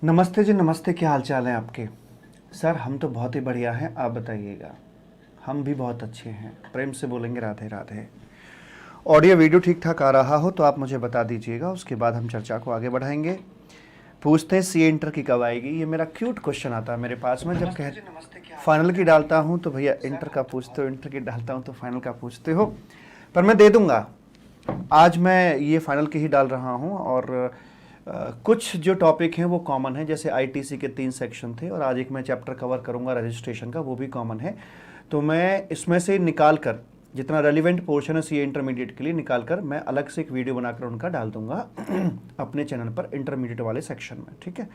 नमस्ते जी, नमस्ते। क्या हाल चाल है आपके? सर हम तो बहुत ही बढ़िया हैं, आप बताइएगा। हम भी बहुत अच्छे हैं। प्रेम से बोलेंगे राधे राधे। ऑडियो वीडियो ठीक ठाक आ रहा हो तो आप मुझे बता दीजिएगा, उसके बाद हम चर्चा को आगे बढ़ाएंगे। पूछते हैं सी इंटर की कब आएगी। ये मेरा क्यूट क्वेश्चन आता है मेरे पास में, जब कह फाइनल की डालता हूँ तो भैया इंटर का पूछते हो, इंटर की डालता हूँ तो फाइनल का पूछते हो। पर मैं दे दूंगा। आज मैं ये फाइनल की ही डाल रहा हूँ और कुछ जो टॉपिक हैं वो कॉमन है, जैसे आईटीसी के 3 सेक्शन थे और आज एक मैं चैप्टर कवर करूंगा रजिस्ट्रेशन का, वो भी कॉमन है। तो मैं इसमें से निकाल कर जितना रेलिवेंट पोर्शन है सी इंटरमीडिएट के लिए निकाल कर मैं अलग से एक वीडियो बनाकर उनका डाल दूंगा अपने चैनल पर इंटरमीडिएट वाले सेक्शन में, ठीक है।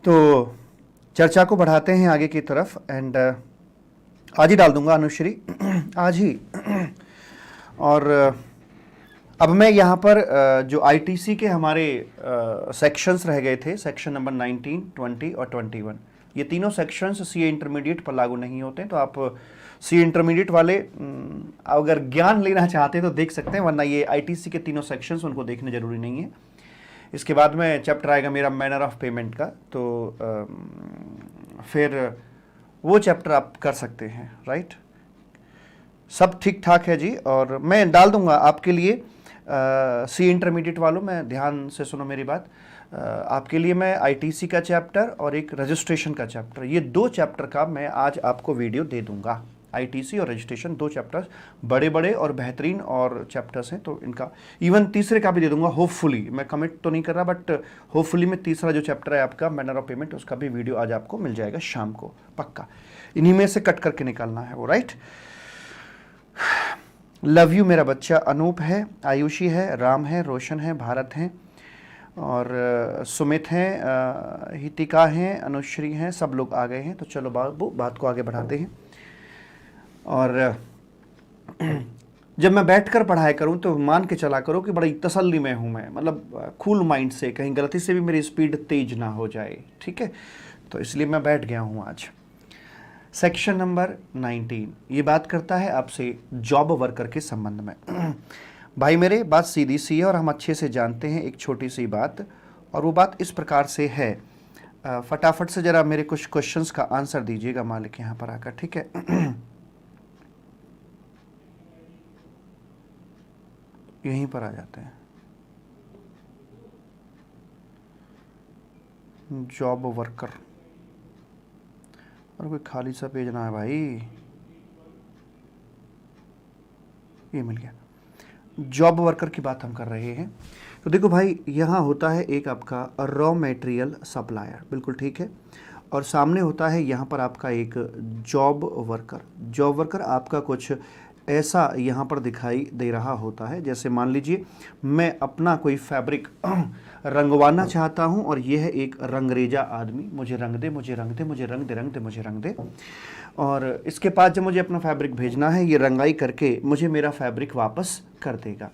तो चर्चा को बढ़ाते हैं आगे की तरफ एंड आज ही डाल दूंगा अनुश्री आज ही। और अब मैं यहाँ पर जो आईटीसी के हमारे सेक्शंस रह गए थे, सेक्शन नंबर 19, 20 और 21, ये तीनों सेक्शंस सी इंटरमीडिएट पर लागू नहीं होते, तो आप सी इंटरमीडिएट वाले अगर ज्ञान लेना चाहते हैं तो देख सकते हैं, वरना ये आईटीसी के तीनों सेक्शंस उनको देखने जरूरी नहीं है। इसके बाद में चैप्टर आएगा मेरा मैनर ऑफ पेमेंट का, तो फिर वो चैप्टर आप कर सकते हैं, राइट। सब ठीक ठाक है जी। और मैं डाल दूंगा आपके लिए सी इंटरमीडिएट वालों, मैं ध्यान से सुनो मेरी बात। आपके लिए मैं आईटीसी का चैप्टर और एक रजिस्ट्रेशन का चैप्टर, ये 2 चैप्टर का मैं आज आपको वीडियो दे दूंगा। आईटीसी और रजिस्ट्रेशन 2 चैप्टर्स बड़े बड़े और बेहतरीन और चैप्टर्स हैं, तो इनका इवन तीसरे का भी दे दूंगा होपफुली। मैं कमिट तो नहीं कर रहा, बट होपफुली में तीसरा जो चैप्टर है आपका मैनर ऑफ पेमेंट, उसका भी वीडियो आज आपको मिल जाएगा शाम को, पक्का। इन्हीं में से कट करके निकालना है वो, राइट। लव यू मेरा बच्चा अनूप है, आयुषी है, राम है, रोशन है, भारत हैं और सुमित हैं, हितिका हैं, अनुश्री हैं, सब लोग आ गए हैं। तो चलो बात को आगे बढ़ाते हैं। और जब मैं बैठकर पढ़ाई करूं तो मान के चला करो कि बड़ी तसल्ली में हूं मैं, मतलब कूल माइंड से, कहीं गलती से भी मेरी स्पीड तेज ना हो जाए, ठीक है। तो इसलिए मैं बैठ गया हूं आज। सेक्शन नंबर 19 ये बात करता है आपसे जॉब वर्कर के संबंध में। भाई मेरे, बात सीधी सी है और हम अच्छे से जानते हैं एक छोटी सी बात, और वो बात इस प्रकार से है। फटाफट से जरा मेरे कुछ क्वेश्चंस का आंसर दीजिएगा मालिक यहाँ पर आकर, ठीक है। यहीं पर आ जाते हैं। जॉब वर्कर, और कोई खाली सा पेज ना है भाई, ये मिल गया। जॉब वर्कर की बात हम कर रहे हैं। तो देखो भाई, यहाँ होता है एक आपका रॉ मटेरियल सप्लायर, बिल्कुल ठीक है, और सामने होता है यहाँ पर आपका एक जॉब वर्कर। जॉब वर्कर आपका कुछ ऐसा यहाँ पर दिखाई दे रहा होता है, जैसे मान लीजिए मैं अपना कोई फैब्रिक रंगवाना चाहता हूँ और यह है एक रंगरेजा आदमी, मुझे रंग दे, मुझे रंग दे, मुझे रंग दे, रंग दे, मुझे रंग दे। और इसके पास जब मुझे अपना फैब्रिक भेजना है, ये रंगाई करके मुझे मेरा फैब्रिक वापस कर देगा।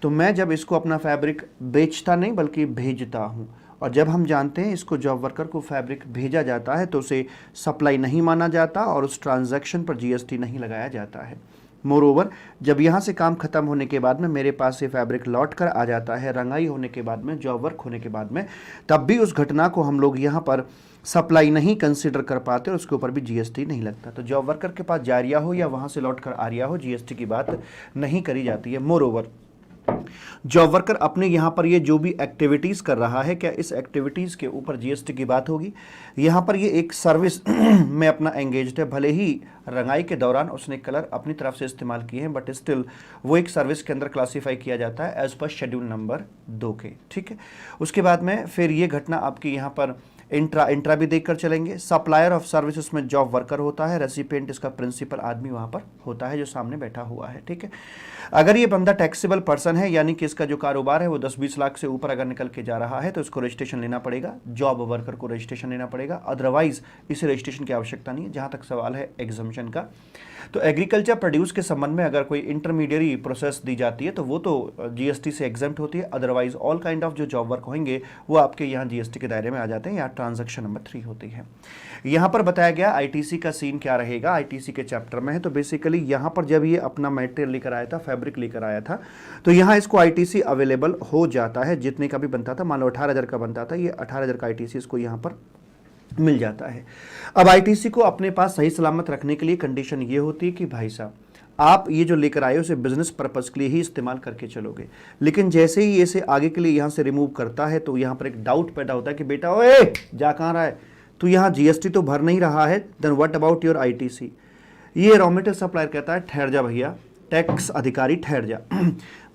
तो मैं जब इसको अपना फैब्रिक बेचता नहीं बल्कि भेजता हूँ, और जब हम जानते हैं इसको जॉब वर्कर को फैब्रिक भेजा जाता है तो उसे सप्लाई नहीं माना जाता और उस ट्रांजैक्शन पर जीएसटी नहीं लगाया जाता है। मोरओवर, जब यहाँ से काम खत्म होने के बाद में मेरे पास से फैब्रिक लौट कर आ जाता है, रंगाई होने के बाद में, जॉब वर्क होने के बाद में, तब भी उस घटना को हम लोग यहाँ पर सप्लाई नहीं कंसीडर कर पाते और उसके ऊपर भी जीएसटी नहीं लगता। तो जॉब वर्कर के पास जा रहा हो या वहाँ से लौट कर आ रहा हो, जीएसटी की बात नहीं करी जाती है। मोरओवर, जॉब वर्कर अपने यहाँ पर ये जो भी एक्टिविटीज़ कर रहा है, क्या इस एक्टिविटीज़ के ऊपर जीएसटी की बात होगी? यहाँ पर ये एक सर्विस में अपना एंगेज्ड है, भले ही रंगाई के दौरान उसने कलर अपनी तरफ से इस्तेमाल किए हैं, बट स्टिल वो एक सर्विस के अंदर क्लासीफाई किया जाता है एज पर शेड्यूल नंबर 2 के, ठीक है। उसके बाद में फिर ये घटना आपकी यहाँ पर इंट्रा भी देखकर चलेंगे। सप्लायर ऑफ सर्विसेज में जॉब वर्कर होता है, रेसिपिएंट इसका प्रिंसिपल आदमी वहाँ पर होता है जो सामने बैठा हुआ है, ठीक है। अगर ये बंदा टैक्सेबल पर्सन है, यानी कि इसका जो कारोबार है वो 10-20 लाख से ऊपर अगर निकल के जा रहा है, तो इसको रजिस्ट्रेशन लेना पड़ेगा, जॉब वर्कर को रजिस्ट्रेशन लेना पड़ेगा। अदरवाइज इसे रजिस्ट्रेशन की आवश्यकता नहीं है, जहाँ तक सवाल है एग्जम्पशन का। तो एग्रीकल्चर प्रोड्यूस के संबंध में अगर कोई इंटरमीडियरी प्रोसेस दी जाती है तो वो तो जीएसटी से एग्जम्प्ट होती है। अदरवाइज ऑल काइंड ऑफ जो जॉब वर्क होंगे वो आपके यहाँ जीएसटी के दायरे में आ जाते हैं, यहाँ ट्रांजैक्शन नंबर 3 होती है। यहाँ पर बताया गया आईटीसी का सीन क्या रहेगा, आईटीसी के चैप्टर में है। तो बेसिकली यहाँ पर जब ये अपना मटेरियल लेकर आया था, फैब्रिक लेकर आया था, तो यहाँ इसको आईटीसी अवेलेबल हो जाता है जितने का भी बनता था। मान लो 18,000 का बनता था, ये 18,000 का आईटीसी इसको यहाँ पर मिल जाता है। अब आईटीसी को अपने पास सही सलामत रखने के लिए कंडीशन ये होती है कि भाई साहब आप ये जो लेकर आए हो उसे बिजनेस पर्पस के लिए ही इस्तेमाल करके चलोगे, लेकिन जैसे ही इसे आगे के लिए यहाँ से रिमूव करता है तो यहाँ पर एक डाउट पैदा होता है कि बेटा ओए जा कहाँ रहा है तो, यहाँ जीएसटी तो भर नहीं रहा है, then what about your ITC. ये रॉ मटेरियल सप्लायर कहता है ठहर जा भैया, टैक्स अधिकारी ठहर जा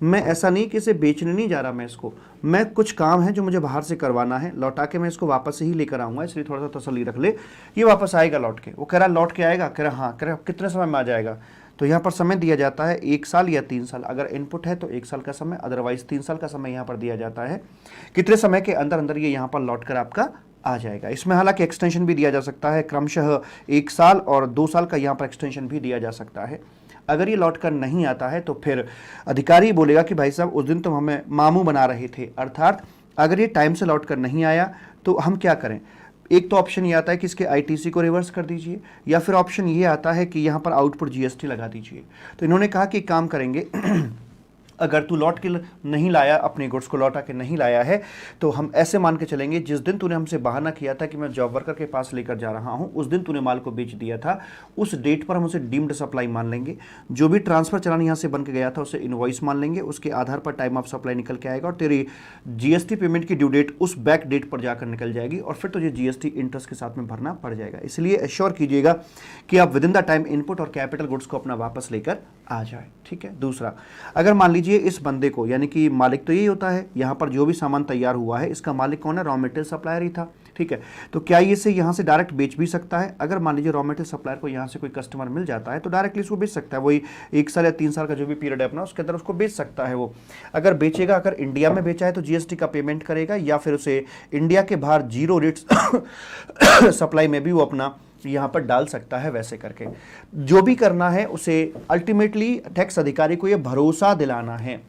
मैं ऐसा नहीं कि इसे बेचने नहीं जा रहा, मैं इसको, मैं कुछ काम है जो मुझे बाहर से करवाना है, लौटा के मैं इसको वापस से ही लेकर आऊंगा, इसलिए थोड़ा सा तसल्ली रख ले, ये वापस आएगा लौट के। वो कह रहा लौट के आएगा, कह रहा हाँ, कह रहा कितने समय में आ जाएगा। तो यहाँ पर समय दिया जाता है 1 साल या 3 साल, अगर इनपुट है तो 1 साल का समय, अदरवाइज 3 साल का समय यहाँ पर दिया जाता है। कितने समय के अंदर अंदर ये यहाँ पर लौट कर आपका आ जाएगा। इसमें हालांकि एक्सटेंशन भी दिया जा सकता है, क्रमशः 1 साल और 2 साल का यहाँ पर एक्सटेंशन भी दिया जा सकता है। अगर ये लौट कर नहीं आता है तो फिर अधिकारी बोलेगा कि भाई साहब उस दिन तुम हमें मामू बना रहे थे, अर्थात अगर ये टाइम से लौट कर नहीं आया तो हम क्या करें। एक तो ऑप्शन ये आता है कि इसके आईटीसी को रिवर्स कर दीजिए, या फिर ऑप्शन ये आता है कि यहाँ पर आउटपुट जीएसटी लगा दीजिए। तो इन्होंने कहा कि काम करेंगे अगर तू लौट के नहीं लाया, अपने गुड्स को लौटा के नहीं लाया है, तो हम ऐसे मान के चलेंगे जिस दिन तूने हमसे बहाना किया था कि मैं जॉब वर्कर के पास लेकर जा रहा हूं, उस दिन तूने माल को बेच दिया था, उस डेट पर हम उसे डीम्ड सप्लाई मान लेंगे। जो भी ट्रांसफर चलान यहाँ से बन के गया था उसे इनवॉइस मान लेंगे, उसके आधार पर टाइम ऑफ सप्लाई निकल के आएगा और तेरी जीएसटी पेमेंट की ड्यू डेट उस बैक डेट पर जाकर निकल जाएगी और फिर तुझे जीएसटी इंटरेस्ट के साथ में भरना पड़ जाएगा। इसलिए एश्योर कीजिएगा कि आप with in the time input और कैपिटल गुड्स को अपना वापस लेकर आ जाए। ठीक है। दूसरा, अगर मान लीजिए इस बंदे को, यानी कि मालिक तो यही होता है, यहाँ पर जो भी सामान तैयार हुआ है इसका मालिक कौन है, रॉ मटेरियल सप्लायर ही था। ठीक है। तो क्या ये से यहाँ से डायरेक्ट बेच भी सकता है। अगर मान लीजिए रॉ मटेरियल सप्लायर को यहाँ से कोई कस्टमर मिल जाता है तो डायरेक्टली इसको बेच सकता है, वही 1 साल या 3 साल का जो भी पीरियड है अपना, उसके अंदर उसको बेच सकता है। वो अगर बेचेगा, अगर इंडिया में बेचा है तो जीएसटी का पेमेंट करेगा, या फिर उसे इंडिया के बाहर 0 रेट्स सप्लाई में भी वो अपना यहाँ पर डाल सकता है। वैसे करके जो भी करना है उसे अल्टीमेटली टैक्स अधिकारी को ये भरोसा दिलाना है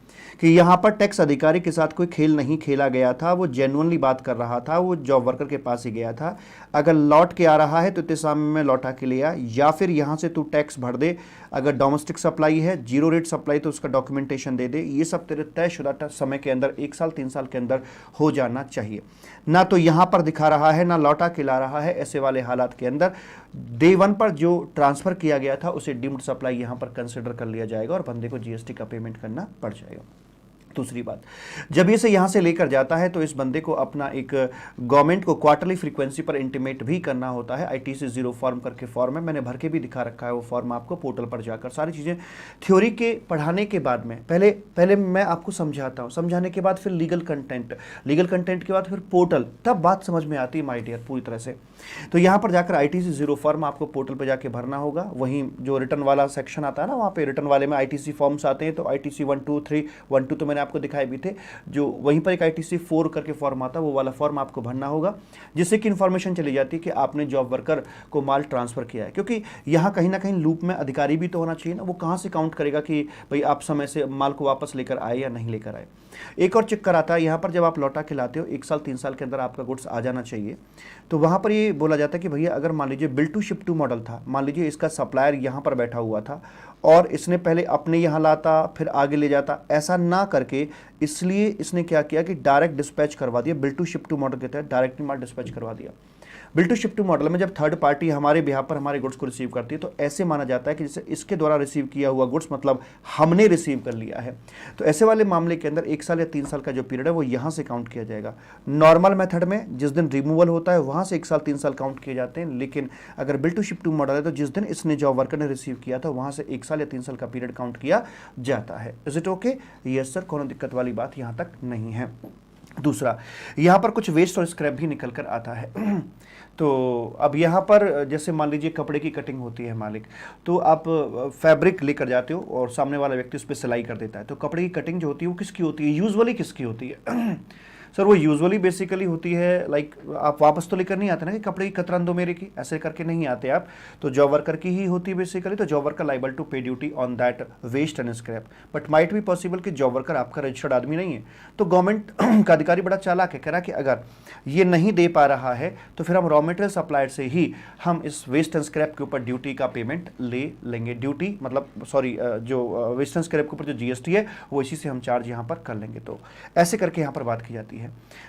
कि यहाँ पर टैक्स अधिकारी के साथ कोई खेल नहीं खेला गया था, वो जेन्युइनली बात कर रहा था, वो जॉब वर्कर के पास ही गया था। अगर लौट के आ रहा है तो इतने समय में लौटा के लिया, या फिर यहाँ से तू टैक्स भर दे। अगर डोमेस्टिक सप्लाई है, 0 रेट सप्लाई, तो उसका डॉक्यूमेंटेशन दे दे। ये सब तेरे तयशुदा समय के अंदर 1 साल 3 साल के अंदर हो जाना चाहिए। ना तो यहाँ पर दिखा रहा है, ना लौटा के ला रहा है। ऐसे वाले हालात के अंदर डे 1 पर जो ट्रांसफर किया गया था उसे डीम्ड सप्लाई यहाँ पर कंसिडर कर लिया जाएगा और बंदे को जीएसटी का पेमेंट करना पड़ जाएगा। दूसरी बात, जब ये से यहाँ से लेकर जाता है तो इस बंदे को अपना एक गवर्नमेंट को क्वार्टरली फ्रीक्वेंसी पर इंटीमेट भी करना होता है। आईटीसी 0 फॉर्म करके फॉर्म है, मैंने भर के भी दिखा रखा है वो फॉर्म आपको पोर्टल पर जाकर। सारी चीज़ें थ्योरी के पढ़ाने के बाद में पहले मैं आपको समझाता हूँ, समझाने के बाद फिर लीगल कंटेंट के बाद फिर पोर्टल, तब बात समझ में आती है माय डियर पूरी तरह से। तो यहाँ पर जाकर आईटीसी 0 फॉर्म आपको पोर्टल पर जाके भरना होगा। वहीं जो रिटर्न वाला सेक्शन आता है ना, वहाँ पे रिटर्न वाले में आईटीसी फॉर्म्स आते हैं, तो आईटीसी 1 2 3 1 2 तो मैंने आपको दिखाए भी थे। जो वहीं पर एक आईटीसी 4 करके फॉर्म आता है, वो वाला फॉर्म आपको भरना होगा, जिससे कि इंफॉर्मेशन चली जाती है कि आपने जॉब वर्कर को माल ट्रांसफर किया है। क्योंकि यहाँ कहीं ना कहीं लूप में अधिकारी भी तो होना चाहिए ना, वो कहाँ से काउंट करेगा कि भाई आप समय से माल को वापस लेकर आए या नहीं लेकर आए। एक और चेक कराता है यहाँ पर, जब आप लौटा के लाते हो 1 साल 3 साल के अंदर आपका गुड्स आ जाना चाहिए, तो वहाँ पर ये बोला जाता है कि भैया अगर मान लीजिए bill to ship to model था, मान लीजिए इसका सप्लायर यहाँ पर बैठा हुआ था और इसने पहले अपने यहाँ लाता फिर आगे ले जाता, ऐसा ना करके इसलिए इसने क्या किया कि डायरेक्ट डिस्पैच करवा दिया। Bill to ship to model के तहत डायरेक्टली माल डिस्पैच करवा दिया। Bill to ship to model में जब थर्ड पार्टी हमारे बिहाफ पर हमारे गुड्स को रिसीव करती है तो ऐसे माना जाता है कि जैसे इसके द्वारा रिसीव किया हुआ गुड्स मतलब हमने रिसीव कर लिया है। तो ऐसे वाले मामले के अंदर 1 साल या 3 साल का जो पीरियड है वो यहाँ से काउंट किया जाएगा। नॉर्मल मेथड में जिस दिन रिमूवल होता है वहाँ से 1 साल 3 साल काउंट किए जाते हैं, लेकिन अगर bill to ship to model है तो जिस दिन इसने जॉब वर्कर ने रिसीव किया था वहाँ से 1 साल या 3 साल का पीरियड काउंट किया जाता है। Is it okay? Yes sir, कोनो दिक्कत वाली बात यहाँ तक नहीं है। दूसरा, यहाँ पर कुछ वेस्ट और स्क्रैप भी निकल कर आता है। तो अब यहाँ पर जैसे मान लीजिए कपड़े की कटिंग होती है मालिक, तो आप फैब्रिक लेकर जाते हो और सामने वाला व्यक्ति उस पर सिलाई कर देता है, तो कपड़े की कटिंग जो होती है वो किसकी होती है, यूजुअली किसकी होती है? सर वो यूजुअली बेसिकली होती है लाइक आप वापस तो लेकर नहीं आते ना कि कपड़े की कतरन दो मेरे की, ऐसे करके नहीं आते आप, तो जॉब वर्कर की ही होती है बेसिकली। तो job worker liable to pay duty on that waste and scrap, but might be possible कि जॉब वर्कर आपका रजिस्टर्ड आदमी नहीं है। तो गवर्नमेंट का अधिकारी बड़ा चालाक है, कह रहा कि अगर ये नहीं दे पा रहा है तो फिर हम रॉ मटेरियल सप्लायर से ही हम इस वेस्ट एंड स्क्रैप के ऊपर ड्यूटी का पेमेंट ले लेंगे। ड्यूटी मतलब सॉरी जो वेस्ट एंड स्क्रैप के ऊपर जो जीएसटी है वो इसी से हम चार्ज यहाँ पर कर लेंगे। तो ऐसे करके यहाँ पर बात की जाती है।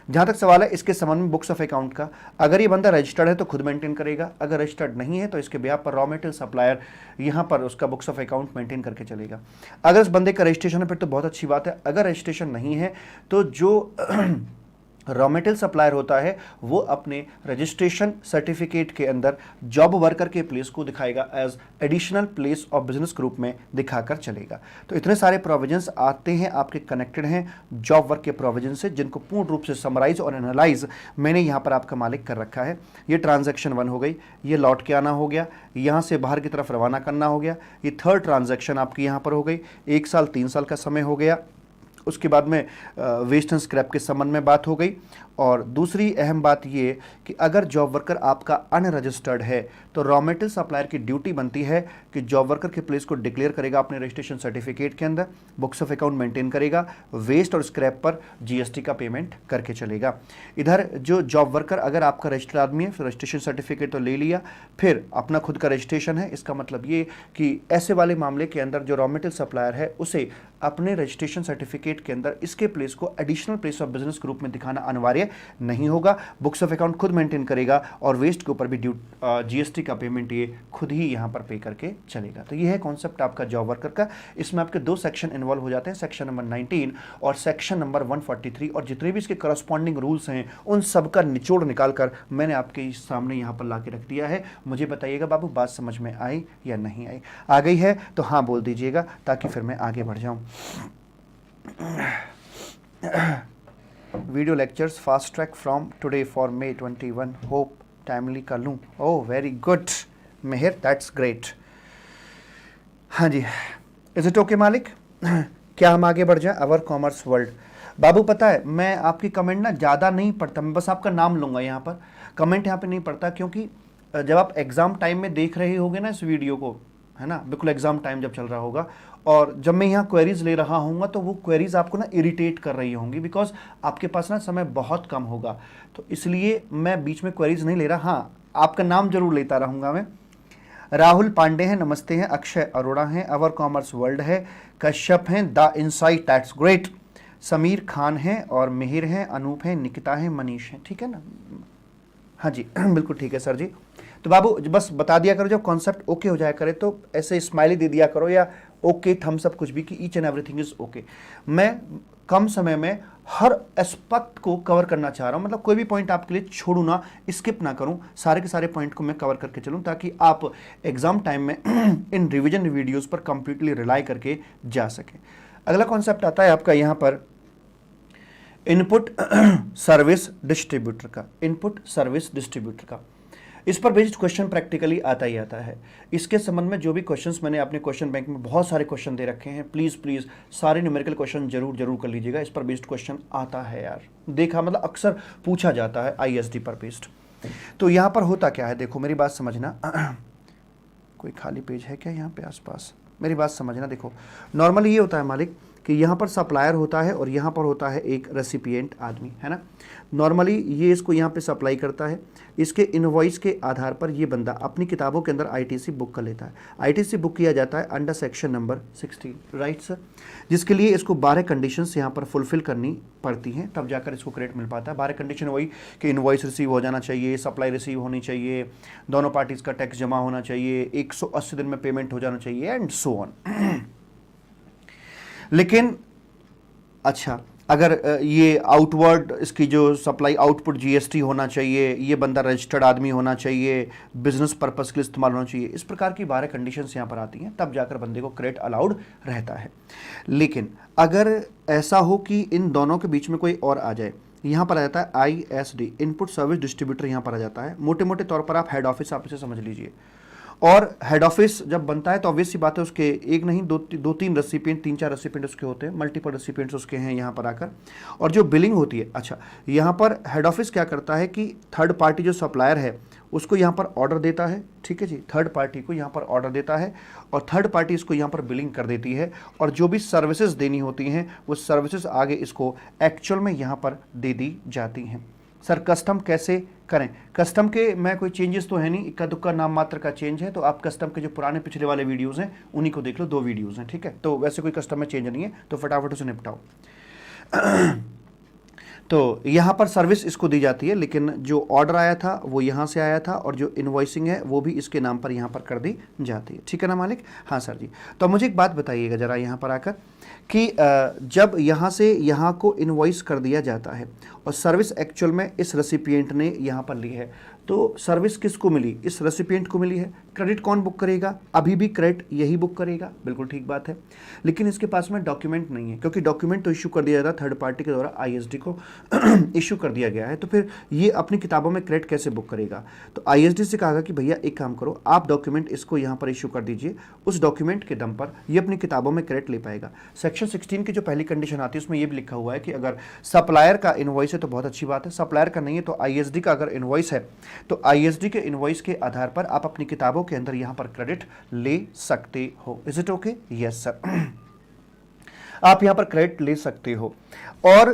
जहाँ तक सवाल है इसके संबंध में बुक्स ऑफ अकाउंट का, अगर ये बंदा रजिस्टर्ड है तो खुद मेंटेन करेगा, अगर रजिस्टर्ड नहीं है तो इसके ब्याह पर रॉ मटेरियल सप्लायर यहाँ पर उसका बुक्स ऑफ अकाउंट मेंटेन करके चलेगा। अगर इस बंदे का रजिस्ट्रेशन है फिर तो बहुत अच्छी बात है, अगर रजिस्ट्रेशन नहीं है तो जो रॉ मटेरियल सप्लायर होता है वो अपने रजिस्ट्रेशन सर्टिफिकेट के अंदर जॉब वर्कर के प्लेस को दिखाएगा as additional place of business group में दिखाकर चलेगा। तो इतने सारे प्रोविजंस आते हैं आपके कनेक्टेड हैं जॉब वर्क के प्रोविजन से, जिनको पूर्ण रूप से समराइज और एनालाइज मैंने यहाँ पर आपका मालिक कर रखा है। ये ट्रांजैक्शन 1 हो गई, ये लौट के आना हो गया, यहाँ से बाहर की तरफ रवाना करना हो गया, ये थर्ड ट्रांजैक्शन आपकी यहाँ पर हो गई, 1 साल 3 साल का समय हो गया। उसके बाद में वेस्ट एंड स्क्रैप के संबंध में बात हो गई। और दूसरी अहम बात ये कि अगर जॉब वर्कर आपका अनरजिस्टर्ड है तो रॉ मटेरियल सप्लायर की ड्यूटी बनती है कि जॉब वर्कर के प्लेस को डिक्लेयर करेगा अपने रजिस्ट्रेशन सर्टिफिकेट के अंदर, बुक्स ऑफ अकाउंट मेंटेन करेगा, वेस्ट और स्क्रैप पर जीएसटी का पेमेंट करके चलेगा। इधर जो जॉब वर्कर अगर आपका रजिस्टर्ड आदमी है फिर रजिस्ट्रेशन सर्टिफिकेट तो ले लिया, फिर अपना खुद का रजिस्ट्रेशन है, इसका मतलब ये कि ऐसे वाले मामले के अंदर जो रॉ मटेरियल सप्लायर है उसे अपने रजिस्ट्रेशन सर्टिफिकेट के अंदर इसके प्लेस को additional place of business group में दिखाना अनिवार्य नहीं होगा। बुक्स ऑफ अकाउंट खुद मेंटेन करेगा और वेस्ट के ऊपर भी जीएसटी का पेमेंट ये खुद ही यहां पर पे करके चलेगा। तो ये है कॉन्सेप्ट आपका जॉब वर्कर का। इसमें आपके 2 सेक्शन इन्वॉल्व हो जाते हैं, सेक्शन नंबर 19 और सेक्शन नंबर 143, और जितने भी इसके करस्पॉन्डिंग रूल्स हैं उन सब का निचोड़ निकालकर मैंने आपके सामने यहां पर ला के रख दिया है। मुझे बताइएगा बाबू बात समझ में आई या नहीं आई? आ गई है तो हाँ बोल दीजिएगा ताकि फिर मैं आगे बढ़ जाऊं। Video lectures fast track from today for May 21, hope timely कर लूँ। Oh very good Mehar, that's great. हाँ जी, इज इट ओके मालिक? क्या हम आगे बढ़ जाएं? अवर कॉमर्स वर्ल्ड। बाबू पता है मैं आपकी कमेंट ना ज़्यादा नहीं पढ़ता, मैं बस आपका नाम लूँगा यहाँ पर, कमेंट यहाँ पे नहीं पढ़ता, क्योंकि जब आप एग्ज़ाम टाइम में देख रहे होगे ना इस वीडियो को, है ना, बिल्कुल एग्जाम टाइम जब चल रहा होगा और जब मैं यहाँ क्वेरीज ले रहा हूँगा तो वो क्वेरीज आपको ना इरिटेट कर रही होंगी, बिकॉज आपके पास ना समय बहुत कम होगा, तो इसलिए मैं बीच में क्वेरीज नहीं ले रहा। हाँ, आपका नाम जरूर लेता रहूँगा मैं। राहुल पांडे हैं, नमस्ते हैं। अक्षय अरोड़ा हैं, अवर कॉमर्स वर्ल्ड है। कश्यप हैं, the insight, that's great. Sameer Khan हैं और मिहिर हैं, अनूप हैं, निकिता हैं, मनीष हैं, ठीक है ना? हाँ जी बिल्कुल ठीक है सर जी। तो बाबू बस बता दिया करो जब कॉन्सेप्ट ओके हो जाया करे तो ऐसे स्माइली दे दिया करो या ओके थम्स अप, कुछ भी, कि each and everything is okay. मैं कम समय में हर एस्पेक्ट को कवर करना चाह रहा हूँ, मतलब कोई भी पॉइंट आपके लिए छोड़ू ना, स्किप ना करूँ, सारे के सारे पॉइंट को मैं कवर करके चलूँ ताकि आप एग्जाम टाइम में इन रिविजन वीडियोज़ पर कंप्लीटली रिलाई करके जा सकें। अगला कॉन्सेप्ट आता है आपका यहाँ पर इनपुट सर्विस डिस्ट्रीब्यूटर का। इनपुट सर्विस डिस्ट्रीब्यूटर का इस पर बेस्ड क्वेश्चन प्रैक्टिकली आता ही आता है। इसके संबंध में जो भी क्वेश्चंस मैंने अपने क्वेश्चन बैंक में बहुत सारे क्वेश्चन दे रखे हैं, प्लीज़ प्लीज़ सारे न्यूमेरिकल क्वेश्चन जरूर जरूर कर लीजिएगा। इस पर बेस्ड क्वेश्चन आता है यार, देखा मतलब अक्सर पूछा जाता है आईएसडी पर बेस्ड। तो यहाँ पर होता क्या है, देखो मेरी बात समझना। कोई खाली पेज है क्या यहाँ पे आसपास? मेरी बात समझना, देखो नॉर्मली ये होता है मालिक कि यहाँ पर सप्लायर होता है और यहाँ पर होता है एक रेसिपिएंट आदमी, है ना। नॉर्मली ये इसको यहाँ पे सप्लाई करता है, इसके इनवॉइस के आधार पर ये बंदा अपनी किताबों के अंदर आईटीसी बुक कर लेता है। आईटीसी बुक किया जाता है under section number 16, right sir, जिसके लिए इसको 12 कंडीशंस यहाँ पर फुलफिल करनी पड़ती हैं, तब जाकर इसको क्रेडिट मिल पाता है। 12 कंडीशन वही कि इनवॉइस रिसीव हो जाना चाहिए, सप्लाई रिसीव होनी चाहिए, दोनों पार्टीज़ का टैक्स जमा होना चाहिए, 180 दिन में पेमेंट हो जाना चाहिए एंड सो ऑन। लेकिन अच्छा, अगर ये आउटवर्ड इसकी जो सप्लाई आउटपुट जीएसटी होना चाहिए, ये बंदा रजिस्टर्ड आदमी होना चाहिए, बिजनेस पर्पस के लिए इस्तेमाल होना चाहिए, इस प्रकार की 12 कंडीशंस यहाँ पर आती हैं, तब जाकर बंदे को क्रेडिट अलाउड रहता है। लेकिन अगर ऐसा हो कि इन दोनों के बीच में कोई और आ जाए, यहाँ पर आ जाता है आईएसडी, इनपुट सर्विस डिस्ट्रीब्यूटर, यहाँ पर आ जाता है। मोटे मोटे तौर पर आप हेड ऑफिस आप इसे समझ लीजिए। और हेड ऑफिस जब बनता है तो ऑब्वियस सी बात है उसके एक नहीं दो तीन रेसिपिएंट, 3-4 रेसिपिएंट उसके होते हैं, मल्टीपल रेसिपिएंट्स उसके हैं यहाँ पर आकर। और जो बिलिंग होती है, अच्छा यहाँ पर हेड ऑफिस क्या करता है कि थर्ड पार्टी जो सप्लायर है उसको यहाँ पर ऑर्डर देता है, ठीक है जी, थर्ड पार्टी को यहाँ पर ऑर्डर देता है और थर्ड पार्टी इसको यहाँ पर बिलिंग कर देती है और जो भी सर्विसेज देनी होती हैं वो सर्विसेज आगे इसको एक्चुअल में यहाँ पर दे दी जाती हैं। सर कस्टम कैसे करें? कस्टम के मैं कोई चेंजेस तो है नहीं, इक्का दुक्का नाम मात्र का चेंज है, तो आप कस्टम के जो पुराने पिछले वाले वीडियोस हैं उन्हीं को देख लो, 2 वीडियोस हैं, ठीक है। तो वैसे कोई कस्टम में चेंज नहीं है, तो फटाफट उसे निपटाओ। तो यहाँ पर सर्विस इसको दी जाती है, लेकिन जो ऑर्डर आया था वो यहाँ से आया था और जो इनवॉइसिंग है वो भी इसके नाम पर यहाँ पर कर दी जाती है, ठीक है ना मालिक? हाँ सर जी। तो मुझे एक बात बताइएगा ज़रा यहाँ पर आकर कि जब यहाँ से यहाँ को इनवॉइस कर दिया जाता है और सर्विस एक्चुअल में इस रेसिपिएंट ने यहाँ पर ली है, तो सर्विस किसको मिली? इस रेसिपिएंट को मिली है। क्रेडिट कौन बुक करेगा? अभी भी क्रेडिट यही बुक करेगा, बिल्कुल ठीक बात है। लेकिन इसके पास में डॉक्यूमेंट नहीं है, क्योंकि डॉक्यूमेंट तो इशू कर दिया जाता है थर्ड पार्टी के द्वारा, आईएसडी को इशू कर दिया गया है, तो फिर ये अपनी किताबों में क्रेडिट कैसे बुक करेगा? तो आईएसडी से कहा कि भैया एक काम करो, आप डॉक्यूमेंट इसको यहाँ पर इशू कर दीजिए, उस डॉक्यूमेंट के दम पर ये अपनी किताबों में क्रेडिट ले पाएगा। सेक्शन 16 की जो पहली कंडीशन आती है उसमें ये भी लिखा हुआ है कि अगर सप्लायर का इनवॉइस है तो बहुत अच्छी बात है, सप्लायर का नहीं है तो आईएसडी का अगर इनवॉइस है तो आईएसडी के इनवॉइस के आधार पर आप अपनी किताबों के अंदर यहाँ पर क्रेडिट ले सकते हो। Is it okay? Yes sir, आप यहाँ पर क्रेडिट ले सकते हो। और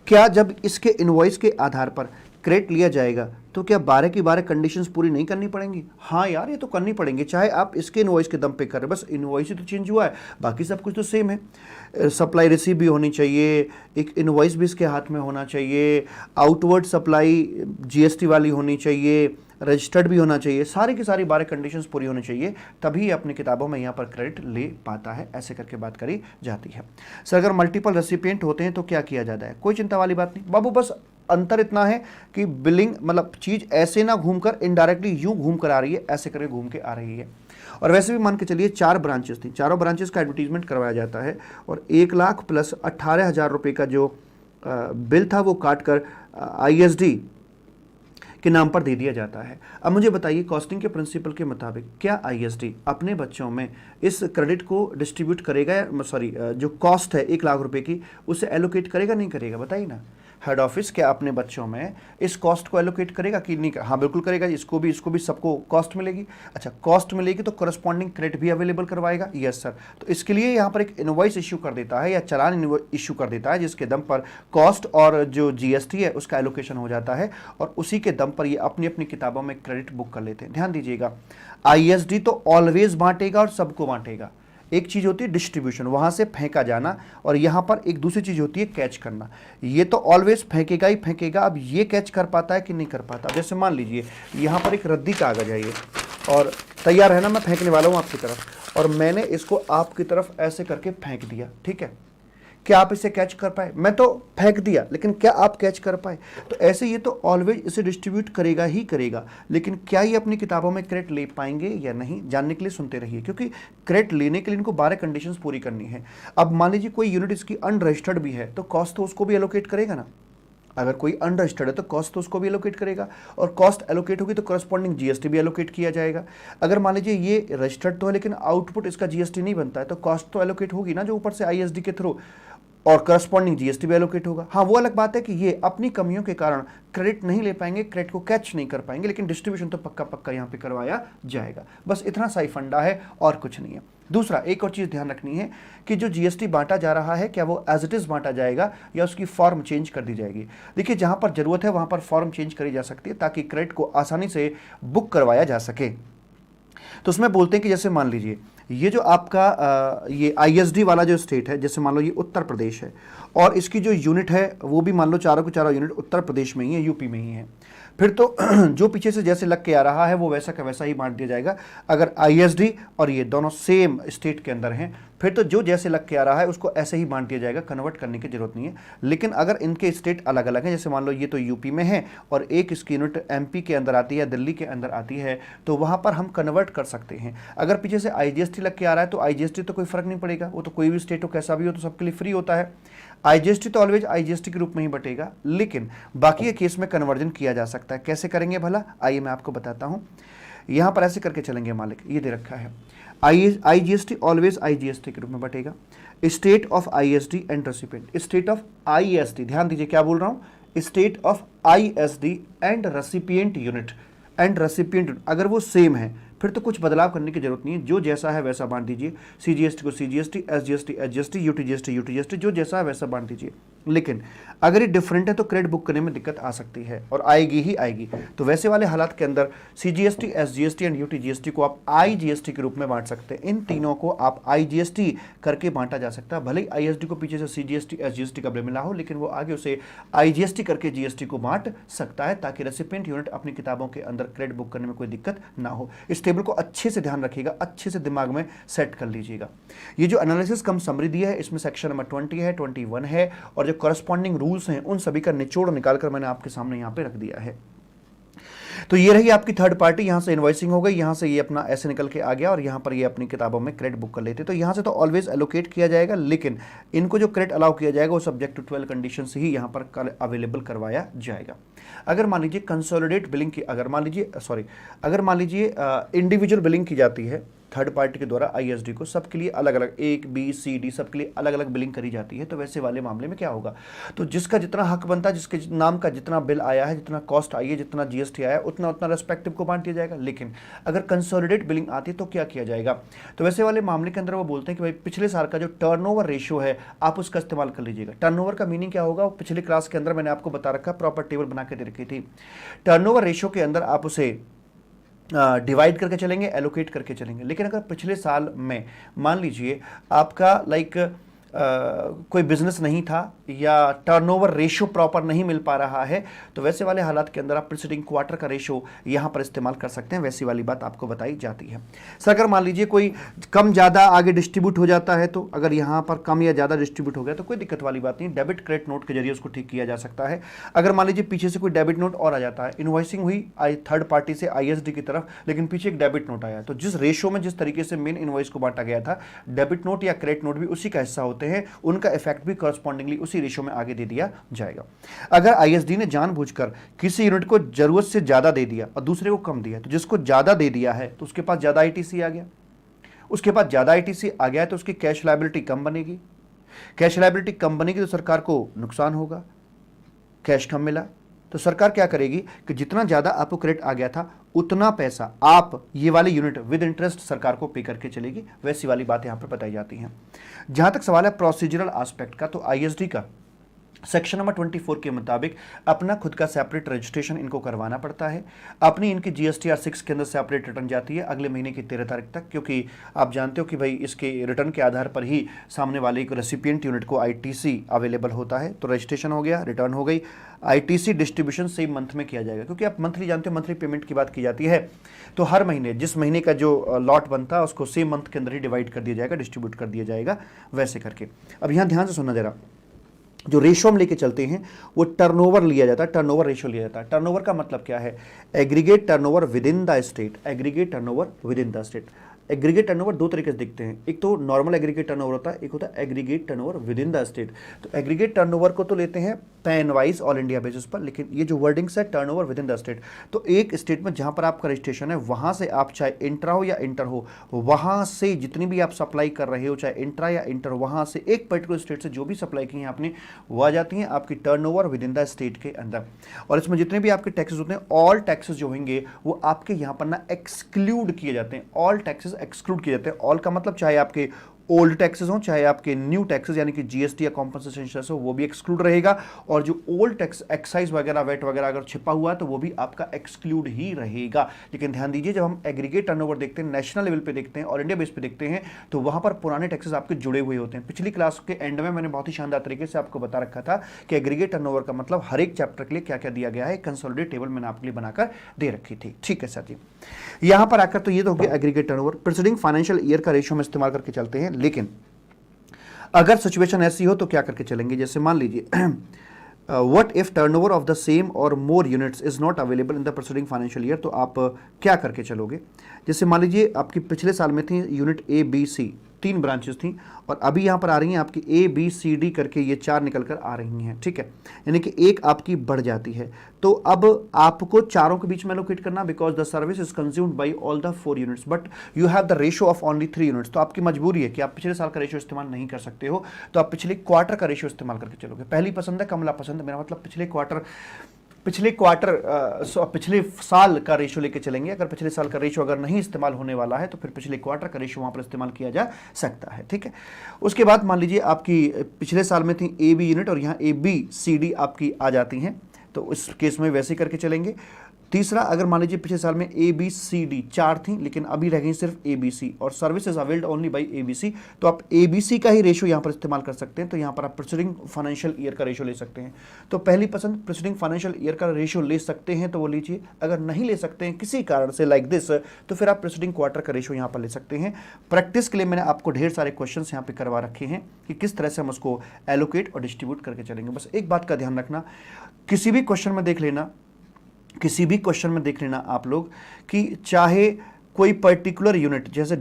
क्या जब इसके इनवॉइस के आधार पर क्रेडिट लिया जाएगा तो क्या 12 की 12 कंडीशंस पूरी नहीं करनी पड़ेंगी? हाँ यार, ये तो करनी पड़ेंगी, चाहे आप इसके इनवॉइस के दम पे कर रहे, बस इनवॉइस ही तो चेंज हुआ है, बाकी सब कुछ तो सेम है। सप्लाई रिसीव भी होनी चाहिए, एक इनवॉइस भी इसके हाथ में होना चाहिए, आउटवर्ड सप्लाई जीएसटी वाली होनी चाहिए, रजिस्टर्ड भी होना चाहिए, सारी की सारी 12 कंडीशंस पूरी होनी चाहिए, तभी अपनी किताबों में यहाँ पर क्रेडिट ले पाता है, ऐसे करके बात करी जाती है। सर अगर मल्टीपल रेसिपिएंट होते हैं तो क्या किया जाता है? कोई चिंता वाली बात नहीं बाबू, बस अंतर इतना है कि बिलिंग मतलब चीज़ ऐसे ना घूमकर इनडायरेक्टली यूं घूम कर आ रही है, ऐसे करके घूम के आ रही है। और वैसे भी मान के चलिए 4 ब्रांचेस थी, चारों ब्रांचेस का एडवर्टीजमेंट करवाया जाता है और 1 लाख प्लस 18,000 रुपये का जो बिल था वो काट कर आईएसडी के नाम पर दे दिया जाता है। अब मुझे बताइए, कॉस्टिंग के प्रिंसिपल के मुताबिक क्या आईएसडी अपने बच्चों में इस क्रेडिट को डिस्ट्रीब्यूट करेगा, या सॉरी जो कॉस्ट है 1 लाख रुपए की उसे एलोकेट करेगा नहीं करेगा? बताइए ना। हेड ऑफिस क्या अपने बच्चों में इस कॉस्ट को एलोकेट करेगा कि नहीं? हाँ बिल्कुल करेगा, इसको भी सबको कॉस्ट मिलेगी। अच्छा कॉस्ट मिलेगी तो करस्पॉन्डिंग क्रेडिट भी अवेलेबल करवाएगा। यस सर, तो इसके लिए यहाँ पर एक इनवॉइस इशू कर देता है या चालान इशू कर देता है, जिसके दम पर कॉस्ट और जो जीएसटी है उसका एलोकेशन हो जाता है और उसी के दम पर ये अपनी अपनी किताबों में क्रेडिट बुक कर लेते हैं। ध्यान दीजिएगा, आईएसडी तो ऑलवेज बांटेगा और सबको बांटेगा। एक चीज़ होती है डिस्ट्रीब्यूशन, वहाँ से फेंका जाना, और यहाँ पर एक दूसरी चीज़ होती है कैच करना। ये तो ऑलवेज फेंकेगा ही फेंकेगा। अब ये कैच कर पाता है कि नहीं कर पाता? जैसे मान लीजिए यहाँ पर एक रद्दी कागज है ये, और तैयार है ना, मैं फेंकने वाला हूँ आपकी तरफ, और मैंने इसको आपकी तरफ ऐसे करके फेंक दिया, ठीक है? क्या आप इसे कैच कर पाए? मैं तो फेंक दिया, लेकिन क्या आप कैच कर पाए? तो ऐसे ये तो ऑलवेज इसे डिस्ट्रीब्यूट करेगा ही करेगा, लेकिन क्या ये अपनी किताबों में क्रेडिट ले पाएंगे या नहीं, जानने के लिए सुनते रहिए, क्योंकि क्रेडिट लेने के लिए इनको 12 कंडीशंस पूरी करनी है। अब मान लीजिए कोई यूनिट इसकी अनरजिस्टर्ड भी है तो कॉस्ट तो उसको भी एलोकेट करेगा ना। अगर कोई अनरजिस्टर्ड है तो कॉस्ट तो उसको भी एलोकेट करेगा, और कॉस्ट एलोकेट होगी तो करस्पॉन्डिंग जीएसटी भी एलोकेट किया जाएगा। अगर मान लीजिए ये रजिस्टर्ड तो है लेकिन आउटपुट इसका जीएसटी नहीं बनता है तो कॉस्ट तो एलोकेट होगी ना, जो ऊपर से आईएसडी के थ्रू, और करस्पॉन्डिंग जीएसटी भी एलोकेट होगा। हाँ वो अलग बात है कि ये अपनी कमियों के कारण क्रेडिट नहीं ले पाएंगे, क्रेडिट को कैच नहीं कर पाएंगे, लेकिन डिस्ट्रीब्यूशन तो पक्का पक्का यहाँ पे करवाया जाएगा। बस इतना सा ही फंडा है और कुछ नहीं है। दूसरा एक और चीज़ ध्यान रखनी है कि जो जीएसटी बांटा जा रहा है क्या वो एज इट इज़ बांटा जाएगा या उसकी फॉर्म चेंज कर दी जाएगी? देखिए जहाँ पर ज़रूरत है वहाँ पर फॉर्म चेंज करी जा सकती है ताकि क्रेडिट को आसानी से बुक करवाया जा सके। तो उसमें बोलते हैं कि जैसे मान लीजिए ये जो आपका ये आईएसडी वाला जो स्टेट है, जैसे मान लो ये उत्तर प्रदेश है और इसकी जो यूनिट है वो भी मान लो चारों के चारों यूनिट उत्तर प्रदेश में ही है, यूपी में ही है, फिर तो जो पीछे से जैसे लग के आ रहा है वो वैसा का वैसा ही बांट दिया जाएगा। अगर आईएसडी और ये दोनों सेम स्टेट के अंदर हैं फिर तो जो जैसे लग के आ रहा है उसको ऐसे ही बांट दिया जाएगा, कन्वर्ट करने की जरूरत नहीं है। लेकिन अगर इनके स्टेट अलग अलग हैं, जैसे मान लो ये तो यूपी में है और एक इसकी यूनिट एमपी के अंदर आती है, दिल्ली के अंदर आती है, तो वहाँ पर हम कन्वर्ट कर सकते हैं। अगर पीछे से आईजीएसटी लग के आ रहा है तो आईजीएसटी तो कोई फर्क नहीं पड़ेगा, वो तो कोई भी स्टेट हो कैसा भी हो तो सबके लिए फ्री होता है। आईजीएसटी तो ऑलवेज आईजीएसटी के रूप में ही बटेगा, लेकिन बाकी के केस में कन्वर्जन किया जा सकता है। कैसे करेंगे भला, आइए मैं आपको बताता हूँ। यहाँ पर ऐसे करके चलेंगे मालिक, ये दे रखा है IGST ऑलवेज IGST के रूप में बटेगा। State of ISD and recipient, state of ISD, ध्यान दीजिए क्या बोल रहा हूँ, state of ISD and recipient unit, and recipient अगर वो सेम है फिर तो कुछ बदलाव करने की जरूरत नहीं है, जो जैसा है वैसा बांट दीजिए। CGST को CGST, SGST SGST, UTGST जो जैसा है वैसा बांट दीजिए। लेकिन अगर ये डिफरेंट है तो क्रेडिट बुक करने में दिक्कत आ सकती है और आएगी ही आएगी। तो वैसे वाले हालात के अंदर CGST, SGST एंड UTGST को आप IGST के रूप में बांट सकते हैं। इन तीनों को आप IGST करके बांटा जा सकता है। भले ही ISD को पीछे से CGST, SGST का ब्लेम मिला हो, लेकिन वो आगे उसे IGST करके GST को बांट सकता है ताकि रेसिपिएंट यूनिट अपनी किताबों के अंदर क्रेडिट बुक करने में कोई दिक्कत ना हो। इस टेबल को अच्छे से ध्यान रखिएगा, अच्छे से दिमाग में सेट कर लीजिएगा। ये जो एनालिसिस कम समरी दिया है इसमें सेक्शन नंबर 20 है, 21 है और जो करस्पॉन्डिंग रूल्स हैं उन सभी का निचोड़ निकालकर मैंने आपके सामने यहां पे रख दिया है। तो ये रही आपकी थर्ड पार्टी, यहां से इनवॉइसिंग हो गई, यहां से ये अपना ऐसे निकल के आ गया और यहां पर ये अपनी किताबों में क्रेडिट बुक कर लेते। तो यहां से तो ऑलवेज एलोकेट किया जाएगा, लेकिन इनको जो क्रेडिट अलाउ किया जाएगा वो सब्जेक्ट टू 12 कंडीशन से ही यहां पर अवेलेबल करवाया जाएगा। अगर मान लीजिए कंसोलिडेट बिलिंग की, अगर मान लीजिए इंडिविजुअल बिलिंग की जाती है थर्ड पार्टी के द्वारा ISD को, सबके लिए अलग अलग A, B, C, D सबके लिए अलग अलग बिलिंग करी जाती है, तो वैसे वाले मामले में क्या होगा, तो जिसका जितना हक बनता है, जिसके नाम का जितना बिल आया है, जितना कॉस्ट आई है, जितना GST आया है, उतना उतना रेस्पेक्टिव को बांट दिया जाएगा। लेकिन अगर कंसोलिडेट बिलिंग आती है तो क्या किया जाएगा, तो वैसे वाले मामले के अंदर वो बोलते हैं कि भाई पिछले साल का जो टर्नओवर रेशियो है आप उसका इस्तेमाल कर लीजिएगा। टर्नओवर का मीनिंग क्या होगा, पिछले क्लास के अंदर मैंने आपको बता रखा, प्रॉपर टेबल बना के दे रखी थी। टर्नओवर रेशियो के अंदर आप उसे डिवाइड करके चलेंगे, एलोकेट करके चलेंगे। लेकिन अगर पिछले साल में मान लीजिए आपका कोई बिजनेस नहीं था या टर्नओवर रेशियो प्रॉपर नहीं मिल पा रहा है, तो वैसे वाले हालात के अंदर आप प्रीसीडिंग क्वार्टर का रेशियो यहां पर इस्तेमाल कर सकते हैं। वैसी वाली बात आपको बताई जाती है। सर अगर मान लीजिए कोई कम ज़्यादा आगे डिस्ट्रीब्यूट हो जाता है, तो अगर यहां पर कम या ज़्यादा डिस्ट्रीब्यूट हो गया तो कोई दिक्कत वाली बात नहीं, डेबिट क्रेडिट नोट के जरिए उसको ठीक किया जा सकता है। अगर मान लीजिए पीछे से कोई डेबिट नोट और आ जाता है, इनवॉइसिंग हुई थर्ड पार्टी से ISD की तरफ, लेकिन पीछे एक डेबिट नोट आया, तो जिस रेशियो में जिस तरीके से मेन इनवॉइस को बांटा गया था, डेबिट नोट या क्रेडिट नोट भी उसी का हिस्सा होते हैं, उनका इफेक्ट भी करस्पॉन्डिंगली उसी रेशियो में आगे दे दिया जाएगा। अगर ISD ने जानबूझकर किसी यूनिट को जरूरत से ज्यादा दे दिया और दूसरे को कम दिया, तो जिसको ज्यादा दे दिया है तो उसके पास ज्यादा ITC आ गया, उसके पास ज्यादा ITC आ गया तो उसकी कैश लायबिलिटी कम बनेगी, कैश लायबिलिटी कम बनेगी तो सरकार को नुकसान होगा, कैश कम मिला तो सरकार क्या करेगी कि जितना ज्यादा आपको क्रेडिट आ गया था उतना पैसा आप ये वाली यूनिट विद इंटरेस्ट सरकार को पे करके चलेगी। वैसी वाली बात यहां पर बताई जाती हैं। जहां तक सवाल है प्रोसीजरल एस्पेक्ट का, तो ISD का सेक्शन नंबर 24 के मुताबिक अपना खुद का सेपरेट रजिस्ट्रेशन इनको करवाना पड़ता है। अपनी इनकी GSTR 6 के अंदर सेपरेट रिटर्न जाती है अगले महीने की 13 तारीख तक, क्योंकि आप जानते हो कि भाई इसके रिटर्न के आधार पर ही सामने वाले एक रेसिपिएंट यूनिट को ITC अवेलेबल होता है। तो रजिस्ट्रेशन हो गया, रिटर्न हो गई, ITC डिस्ट्रीब्यूशन सेम मंथ में किया जाएगा, क्योंकि आप मंथली जानते हो मंथली पेमेंट की बात की जाती है, तो हर महीने जिस महीने का जो लॉट बनता है उसको सेम मंथ के अंदर ही डिवाइड कर दिया जाएगा, डिस्ट्रीब्यूट कर दिया जाएगा, वैसे करके। अब यहाँ ध्यान से सुनना जरा, जो रेशियो हम लेके चलते हैं वो टर्नओवर लिया जाता है, टर्नओवर रेशियो लिया जाता है। टर्नओवर का मतलब क्या है, aggregate turnover with in the state, aggregate turnover with in the state. Aggregate turnover दो तरीके से दिखते हैं, एक तो नॉर्मल एग्रीगेट टर्नओवर होता है, एक होता है aggregate turnover with in the state. तो एग्रीगेट टर्नओवर को तो लेते हैं pan wise all India basis पर, लेकिन ये जो वर्डिंग्स है turnover with in the state, तो एक स्टेट में जहां पर आपका रजिस्ट्रेशन है वहां से आप चाहे इंट्रा हो या इंटर हो, वहां से जितनी भी आप सप्लाई कर रहे हो, चाहे इंट्रा या इंटर, वहां से एक पर्टिकुलर स्टेट से जो भी सप्लाई की है आपने वो आ जाती हैं आपकी turnover with in the state के अंदर। और इसमें जितने भी आपके टैक्सेस होते हैं, ऑल टैक्सेस जो होंगे वो आपके यहाँ पर ना एक्सक्लूड किए जाते हैं, ऑल टैक्सेस एक्सक्लूड किए जाते हैं। ऑल का मतलब चाहे आपके ओल्ड टैक्सेस हो चाहे आपके न्यू टैक्सेस यानी कि GST या कॉम्पनसेशन सेस हो, वो भी एक्सक्लूड रहेगा। और जो ओल्ड टैक्स एक्साइज वगैरह वेट वगैरह अगर छिपा हुआ है तो वो भी आपका एक्सक्लूड ही रहेगा। लेकिन ध्यान दीजिए, जब हम एग्रीगेट टर्नओवर देखते हैं, नेशनल लेवल पे देखते हैं और इंडिया बेस पे देखते हैं, तो वहां पर पुराने टैक्सेस आपके जुड़े हुए होते हैं। पिछली क्लास के एंड में मैंने बहुत ही शानदार तरीके से आपको बता रखा था कि एग्रीगेट टर्नओवर का मतलब हर एक चैप्टर के लिए क्या क्या दिया गया है, कंसोलिडेट टेबल मैंने आपके लिए बनाकर दे रखी थी। ठीक है सर जी, यहां पर आकर तो ये तो हो गया aggregate turnover. Preceding financial year का रेशियो में इस्तेमाल करके चलते हैं, लेकिन अगर सिचुएशन ऐसी हो तो क्या करके चलेंगे, जैसे मान लीजिए what if turnover of the same or more units is not available in the preceding financial year, तो आप क्या करके चलोगे। जैसे मान लीजिए आपकी पिछले साल में थी unit A, B, C, 3 branches थी और अभी यहाँ पर आ रही हैं आपकी ए बी सी डी करके ये 4 निकल कर आ रही हैं, ठीक है, यानी कि एक आपकी बढ़ जाती है। तो अब आपको चारों के बीच में एलोकेट करना, because the service is consumed by all the 4 units but you have the ratio of only 3 units. तो आपकी मजबूरी है कि आप पिछले साल का रेशियो इस्तेमाल नहीं कर सकते हो, तो आप पिछले क्वार्टर का रेशियो इस्तेमाल करके चलोगे। पहली पसंद है, कमला पसंद है, मेरा मतलब पिछले साल का रेशियो लेके चलेंगे। अगर पिछले साल का रेशियो अगर नहीं इस्तेमाल होने वाला है तो फिर पिछले क्वार्टर का रेशियो वहां पर इस्तेमाल किया जा सकता है, ठीक है। उसके बाद मान लीजिए आपकी पिछले साल में थी ए बी यूनिट और यहाँ ए बी सी डी आपकी आ जाती हैं, तो इस केस में वैसे करके चलेंगे। तीसरा, अगर मान लीजिए पिछले साल में ए बी सी डी 4 थी लेकिन अभी रह गई सिर्फ ए B C or service is availed only by A B C, तो आप ए बी सी का ही रेशियो यहाँ पर इस्तेमाल कर सकते हैं। तो यहाँ पर आप प्रीसीडिंग फाइनेंशियल ईयर का रेशियो ले सकते हैं। तो पहली पसंद प्रीसीडिंग फाइनेंशियल ईयर का रेशियो ले सकते हैं तो वो लीजिए, अगर नहीं ले सकते हैं किसी कारण से लाइक दिस, तो फिर आप प्रीसीडिंग क्वार्टर का रेशियो यहाँ पर ले सकते हैं। प्रैक्टिस के लिए मैंने आपको ढेर सारे क्वेश्चन यहाँ पे करवा रखे हैं कि किस तरह से हम उसको एलोकेट और डिस्ट्रीब्यूट करके चलेंगे। बस एक बात का ध्यान रखना, किसी भी क्वेश्चन में देख लेना आप लोग कि चाहे कोई पर्टिकुलर यूनिट, जैसे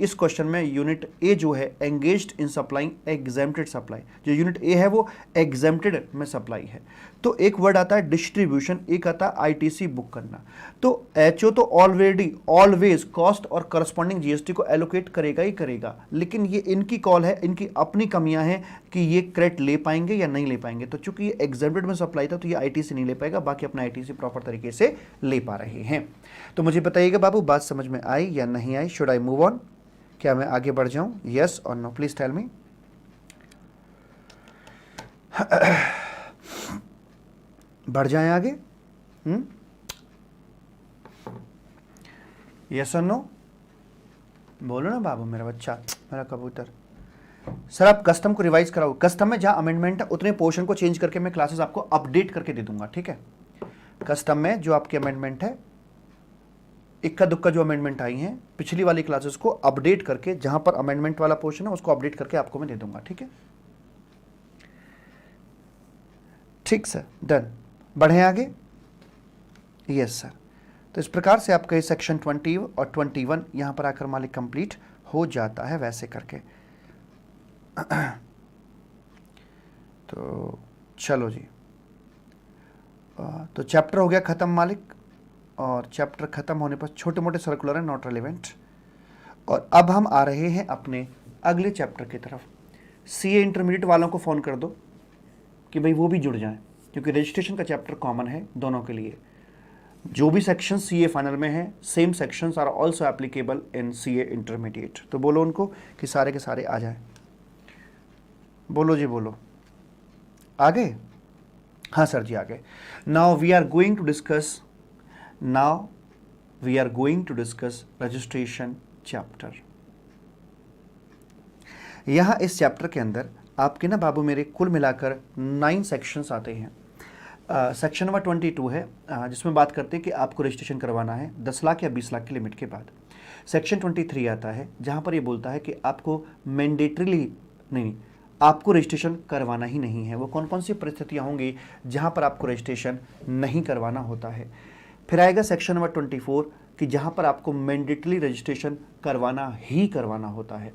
इस क्वेश्चन में यूनिट ए जो है engaged in supplying exempted supply, जो यूनिट ए है वो एग्जेम्प्टेड में सप्लाई है। तो एक वर्ड आता है डिस्ट्रीब्यूशन, एक आता है आईटीसी बुक करना। तो एचओ तो ऑलरेडी ऑलवेज कॉस्ट और करस्पॉन्डिंग जीएसटी को एलोकेट करेगा ही करेगा, लेकिन ये इनकी कॉल है, इनकी अपनी कमियां हैं कि ये क्रेडिट ले पाएंगे या नहीं ले पाएंगे। तो चूंकि ये एग्जेम्प्टेड में सप्लाई था तो ये आईटीसी नहीं ले पाएगा, बाकी अपना आईटीसी प्रॉपर तरीके से ले पा रहे हैं। तो मुझे बताइएगा बाबू, बात समझ में आई या नहीं आई? Should I move on? क्या मैं आगे बढ़ जाऊं? यस और नो, प्लीज टेल मी। बढ़ जाएं आगे? यस और नो बोलो ना बाबू, मेरा बच्चा, मेरा कबूतर। सर आप कस्टम को रिवाइज कराओ। कस्टम में जहां अमेंडमेंट है उतने पोर्शन को चेंज करके मैं क्लासेस आपको अपडेट करके दे दूंगा, ठीक है। कस्टम में जो आपकी अमेंडमेंट है, इक्का दुक्का जो अमेंडमेंट आई हैं, पिछली वाली क्लासेस को अपडेट करके, जहां पर अमेंडमेंट वाला पोर्शन है उसको अपडेट करके आपको मैं दे दूंगा, ठीक है। ठीक सर, डन। बढ़े आगे? Yes sir. तो इस प्रकार से आपका सेक्शन 20 और 21 यहां पर आकर मालिक कंप्लीट हो जाता है वैसे करके। तो चलो जी, तो चैप्टर हो गया खत्म मालिक, और चैप्टर खत्म होने पर छोटे मोटे सर्कुलर है, नॉट रेलिवेंट। और अब हम आ रहे हैं अपने अगले चैप्टर की तरफ। सीए इंटरमीडिएट वालों को फ़ोन कर दो कि भाई वो भी जुड़ जाएं, क्योंकि रजिस्ट्रेशन का चैप्टर कॉमन है दोनों के लिए। जो भी सेक्शन सीए फाइनल में है, same sections are also applicable in CA intermediate. तो बोलो उनको कि सारे के सारे आ जाएं। बोलो जी, बोलो। आगे? हाँ सर जी, आगे। Now we are going to discuss registration chapter. यहां इस चैप्टर के अंदर आपके ना बाबू मेरे कुल मिलाकर 9 सेक्शंस आते हैं। सेक्शन नंबर 22 है, जिसमें बात करते हैं कि आपको रजिस्ट्रेशन करवाना है 10 लाख या 20 लाख की लिमिट के बाद। सेक्शन 23 आता है जहां पर ये बोलता है कि आपको मैंडेटरीली नहीं, आपको रजिस्ट्रेशन करवाना ही नहीं है। वो कौन कौन सी परिस्थितियां होंगी जहां पर आपको रजिस्ट्रेशन नहीं करवाना होता है। फिर आएगा सेक्शन नंबर 24 कि जहां पर आपको मैंडेटरी रजिस्ट्रेशन करवाना ही करवाना होता है।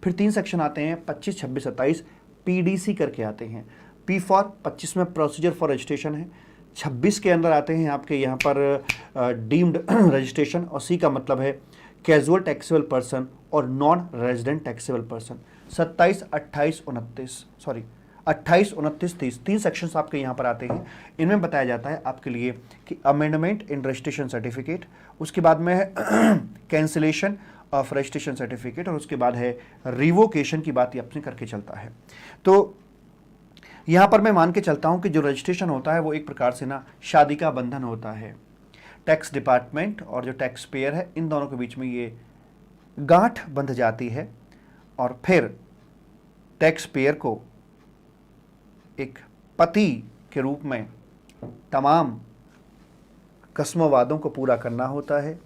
फिर 3 सेक्शन आते हैं 25, 26, 27 पीडीसी करके आते हैं। पी फॉर 25 में प्रोसीजर फॉर रजिस्ट्रेशन है। 26 के अंदर आते हैं आपके यहाँ पर डीम्ड रजिस्ट्रेशन, और सी का मतलब है कैजुअल टैक्सेबल पर्सन और non resident taxable person. 27, 28, 29, 30 3 sections आपके यहाँ पर आते हैं। इनमें बताया जाता है आपके लिए कि अमेंडमेंट इन रजिस्ट्रेशन सर्टिफिकेट, उसके बाद में है कैंसिलेशन ऑफ रजिस्ट्रेशन सर्टिफिकेट, और उसके बाद है रिवोकेशन की बात ये अपने करके चलता है। तो यहाँ पर मैं मान के चलता हूँ कि जो रजिस्ट्रेशन होता है वो एक प्रकार से ना शादी का बंधन होता है। टैक्स डिपार्टमेंट और जो टैक्स पेयर है, इन दोनों के बीच में ये गांठ बंध जाती है, और फिर टैक्स पेयर को एक पति के रूप में तमाम कस्मों वादों को पूरा करना होता है।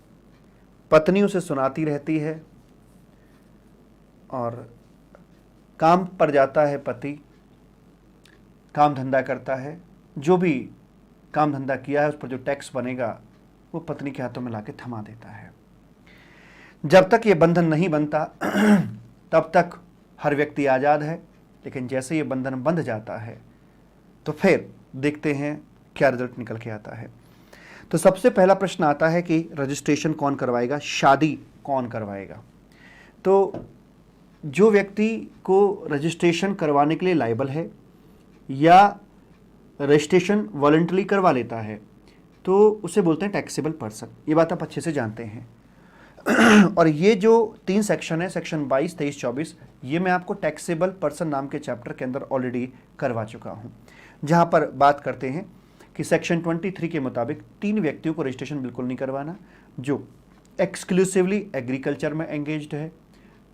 पत्नी उसे सुनाती रहती है और काम पर जाता है पति, काम धंधा करता है, जो भी काम धंधा किया है उस पर जो टैक्स बनेगा वो पत्नी के हाथों में लाके थमा देता है। जब तक ये बंधन नहीं बनता तब तक हर व्यक्ति आज़ाद है, लेकिन जैसे ये बंधन बंध जाता है तो फिर देखते हैं क्या रिजल्ट निकल के आता है। तो सबसे पहला प्रश्न आता है कि रजिस्ट्रेशन कौन करवाएगा, शादी कौन करवाएगा। तो जो व्यक्ति को रजिस्ट्रेशन करवाने के लिए लायबल है या रजिस्ट्रेशन वॉलंटरी करवा लेता है तो उसे बोलते हैं टैक्सेबल पर्सन। ये बात आप अच्छे से जानते हैं। और ये जो 3 सेक्शन है, सेक्शन 22, 23, 24, ये मैं आपको टैक्सेबल पर्सन नाम के चैप्टर के अंदर ऑलरेडी करवा चुका हूँ, जहाँ पर बात करते हैं कि सेक्शन 23 के मुताबिक 3 व्यक्तियों को रजिस्ट्रेशन बिल्कुल नहीं करवाना, जो एक्सक्लूसिवली एग्रीकल्चर में एंगेज्ड है,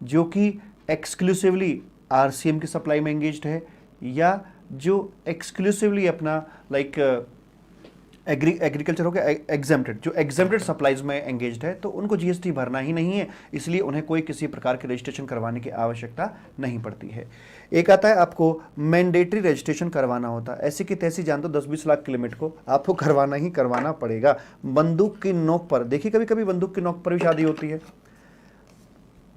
जो कि एक्सक्लूसिवली आरसीएम की सप्लाई में एंगेज्ड है, या जो एक्सक्लूसिवली अपना एग्रीकल्चर हो गया एग्जेम्प्टेड, जो एग्जेम्प्टेड सप्लाईज में एंगेज्ड है, तो उनको जीएसटी भरना ही नहीं है, इसलिए उन्हें कोई किसी प्रकार के रजिस्ट्रेशन करवाने की आवश्यकता नहीं पड़ती है। एक आता है आपको मैंडेटरी रजिस्ट्रेशन करवाना होता है। ऐसी की तैसी जान दो 10-20 लाख की लिमिट को आपको करवाना ही करवाना पड़ेगा, बंदूक की नोक पर। देखिए कभी कभी बंदूक की नोक पर भी शादी होती है,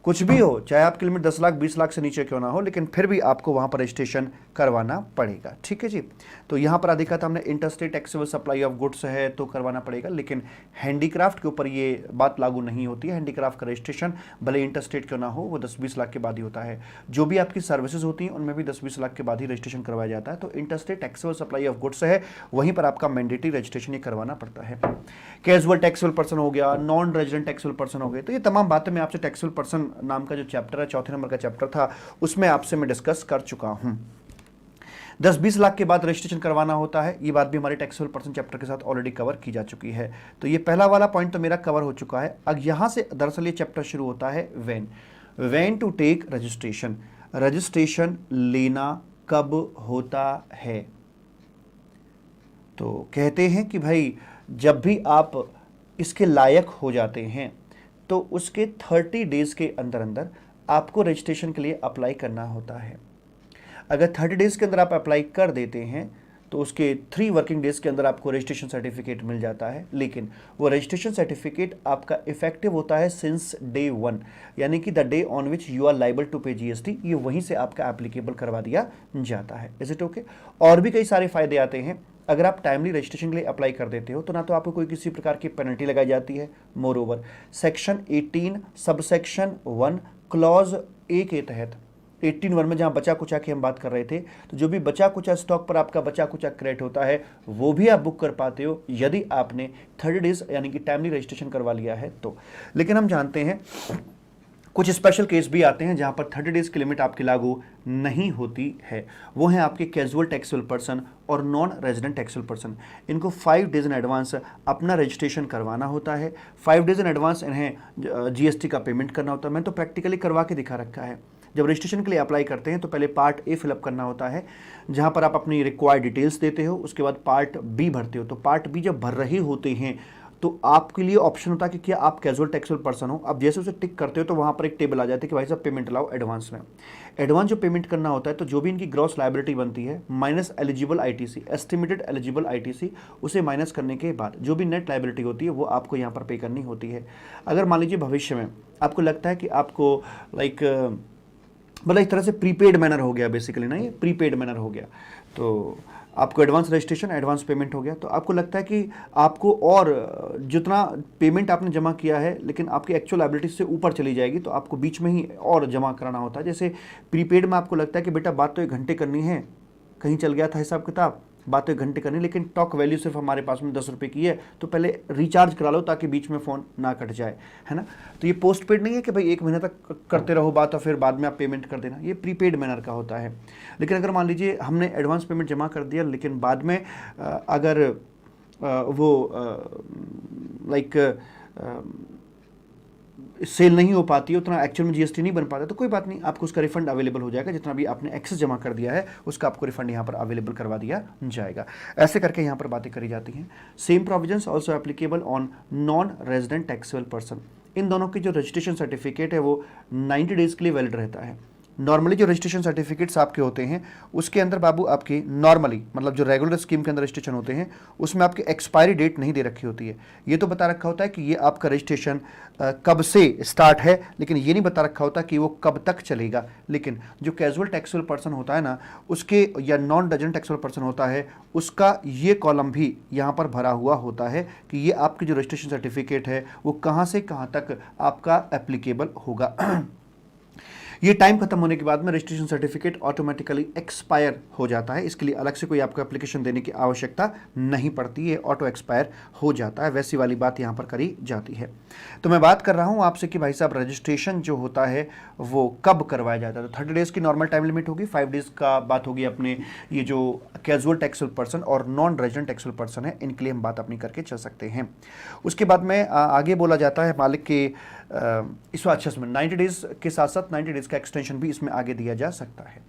कुछ भी हो, चाहे आपकी लिमिट 10 लाख 20 लाख से नीचे क्यों ना हो, लेकिन फिर भी आपको वहां पर रजिस्ट्रेशन करवाना पड़ेगा। ठीक है जी। तो यहां पर देखा था हमने interstate taxable supply of goods है तो करवाना पड़ेगा, लेकिन हैंडीक्राफ्ट के ऊपर ये बात लागू नहीं होती है। हैंडीक्राफ्ट का रजिस्ट्रेशन भले इंटरस्टेट क्यों ना हो, वो 10-20 लाख के बाद ही होता है। जो भी आपकी सर्विसेज होती हैं उनमें भी 10-20 लाख के बाद ही रजिस्ट्रेशन करवाया जाता है। तो interstate taxable supply of goods है, वहीं पर आपका मैंडेटरी रजिस्ट्रेशन ये करवाना पड़ता है। कैजुअल टैक्सेबल पर्सन हो गया, नॉन रेजिडेंट टैक्सेबल पर्सन हो गए, तो ये तमाम बातें मैं आपसे टैक्सेबल पर्सन नाम का जो चैप्टर है, 4थे नंबर का चैप्टर था, उसमें आपसे मैं डिस्कस कर चुका हूं। 10-20 लाख के बाद रजिस्ट्रेशन करवाना होता है, ये बात भी हमारे टैक्सेबल पर्सन चैप्टर के साथ ऑलरेडी कवर की जा चुकी है। तो ये पहला वाला पॉइंट तो मेरा कवर हो चुका है। अब यहां से दरअसल ये चैप्टर शुरू होता है when to take registration. Registration लेना कब होता है? तो कहते हैं कि भाई जब भी आप इसके लायक हो जाते हैं तो उसके 30 डेज के अंदर अंदर आपको रजिस्ट्रेशन के लिए अप्लाई करना होता है। अगर 30 डेज के अंदर आप अप्लाई कर देते हैं तो उसके 3 वर्किंग डेज के अंदर आपको रजिस्ट्रेशन सर्टिफिकेट मिल जाता है, लेकिन वो रजिस्ट्रेशन सर्टिफिकेट आपका इफेक्टिव होता है सिंस डे 1, यानी कि the day on which you are liable to pay GST, ये वहीं से आपका एप्लीकेबल करवा दिया जाता है। Is it okay? और भी कई सारे फायदे आते हैं। अगर आप टाइमली रजिस्ट्रेशन के लिए अप्लाई कर देते हो तो ना तो आपको कोई किसी प्रकार की पेनल्टी लगाई जाती है। More over section 18 subsection 1 clause A के तहत 18(1) में जहां बचा कुचा की हम बात कर रहे थे, तो जो भी बचा कुचा स्टॉक पर आपका बचा कुचा क्रेडिट होता है वो भी आप बुक कर पाते हो यदि आपने 30 डेज यानी कि टाइमली रजिस्ट्रेशन करवा लिया है तो। लेकिन हम जानते हैं कुछ स्पेशल केस भी आते हैं जहां पर 30 डेज की लिमिट आपकी लागू नहीं होती है। वो हैं आपके कैजुअल टैक्सेबल पर्सन और नॉन रेजिडेंट टैक्सेबल पर्सन। इनको 5 डेज इन एडवांस अपना रजिस्ट्रेशन करवाना होता है। 5 डेज इन एडवांस इन्हें जीएसटी का पेमेंट करना होता है। मैंने तो प्रैक्टिकली करवा के दिखा रखा है। जब रजिस्ट्रेशन के लिए अप्लाई करते हैं तो पहले पार्ट ए फिलअप करना होता है, जहां पर आप अपनी रिक्वायर्ड डिटेल्स देते हो। उसके बाद पार्ट बी भरते हो। तो पार्ट बी जब भर रहे होते हैं तो आपके लिए ऑप्शन होता है कि क्या आप कैजुअल टैक्सेबल पर्सन हो। अब जैसे उसे टिक करते हो तो वहां पर एक टेबल आ जाती है कि भाई साहब पेमेंट लाओ एडवांस में। एडवांस जो पेमेंट करना होता है तो जो भी इनकी ग्रॉस लायबिलिटी बनती है minus eligible ITC, estimated eligible ITC, उसे माइनस करने के बाद जो भी नेट लायबिलिटी होती है वो आपको यहाँ पर पे करनी होती है। अगर मान लीजिए भविष्य में आपको लगता है कि आपको मतलब एक तरह से प्रीपेड मैनर हो गया बेसिकली ना, ये प्रीपेड मैनर हो गया, तो आपको एडवांस रजिस्ट्रेशन एडवांस पेमेंट हो गया, तो आपको लगता है कि आपको और जितना पेमेंट आपने जमा किया है लेकिन आपकी एक्चुअल लायबिलिटी से ऊपर चली जाएगी तो आपको बीच में ही और जमा कराना होता है। जैसे प्रीपेड में आपको लगता है कि बेटा बात तो 1 घंटे करनी है, कहीं चल गया था हिसाब किताब, बात तो 1 घंटे करनी, लेकिन टॉक वैल्यू सिर्फ हमारे पास में 10 रुपये की है, तो पहले रिचार्ज करा लो ताकि बीच में फ़ोन ना कट जाए, है ना। तो ये पोस्ट पेड नहीं है कि भाई 1 महीने तक करते रहो बात और फिर बाद में आप पेमेंट कर देना, ये प्रीपेड मैनर का होता है। लेकिन अगर मान लीजिए हमने एडवांस पेमेंट जमा कर दिया लेकिन बाद में अगर वो सेल नहीं हो पाती है, उतना एक्चुअल में जीएसटी नहीं बन पाता, तो कोई बात नहीं, आपको उसका रिफंड अवेलेबल हो जाएगा। जितना भी आपने एक्सेस जमा कर दिया है उसका आपको रिफंड यहाँ पर अवेलेबल करवा दिया जाएगा। ऐसे करके यहाँ पर बातें करी जाती हैं। Same provisions also applicable on non resident taxable person. इन दोनों की जो रजिस्ट्रेशन सर्टिफिकेट है वो 90 डेज के लिए वैलिड रहता है। नॉर्मली जो रजिस्ट्रेशन सर्टिफिकेट्स आपके होते हैं उसके अंदर बाबू आपके नॉर्मली मतलब जो रेगुलर स्कीम के अंदर रजिस्ट्रेशन होते हैं उसमें आपकी एक्सपायरी डेट नहीं दे रखी होती है। ये तो बता रखा होता है कि ये आपका रजिस्ट्रेशन कब से स्टार्ट है, लेकिन ये नहीं बता रखा होता कि वो कब तक चलेगा। लेकिन जो कैजुअल टैक्सेबल पर्सन होता है ना उसके, या नॉन रेजिडेंट टैक्सेबल पर्सन होता है, उसका ये कॉलम भी यहाँ पर भरा हुआ होता है कि ये आपकी जो रजिस्ट्रेशन सर्टिफिकेट है वो कहाँ से कहाँ तक आपका एप्लीकेबल होगा। ये टाइम खत्म होने के बाद में रजिस्ट्रेशन सर्टिफिकेट ऑटोमेटिकली एक्सपायर हो जाता है। इसके लिए अलग से कोई आपको एप्लीकेशन देने की आवश्यकता नहीं पड़ती है, ऑटो एक्सपायर हो जाता है। वैसी वाली बात यहाँ पर करी जाती है। तो मैं बात कर रहा हूँ आपसे कि भाई साहब रजिस्ट्रेशन जो होता है वो कब करवाया जाता है। तो 30 डेज़ की नॉर्मल टाइम लिमिट होगी, 5 डेज़ का बात होगी अपने ये जो कैजुअल टैक्सेबल पर्सन और नॉन रेजिडेंट टैक्सेबल पर्सन है इनके लिए हम बात अपनी करके चल सकते हैं। उसके बाद में आगे बोला जाता है मालिक के इस अच्छा में 90 डेज़ के साथ साथ 90 डेज़ का एक्सटेंशन भी इसमें आगे दिया जा सकता है।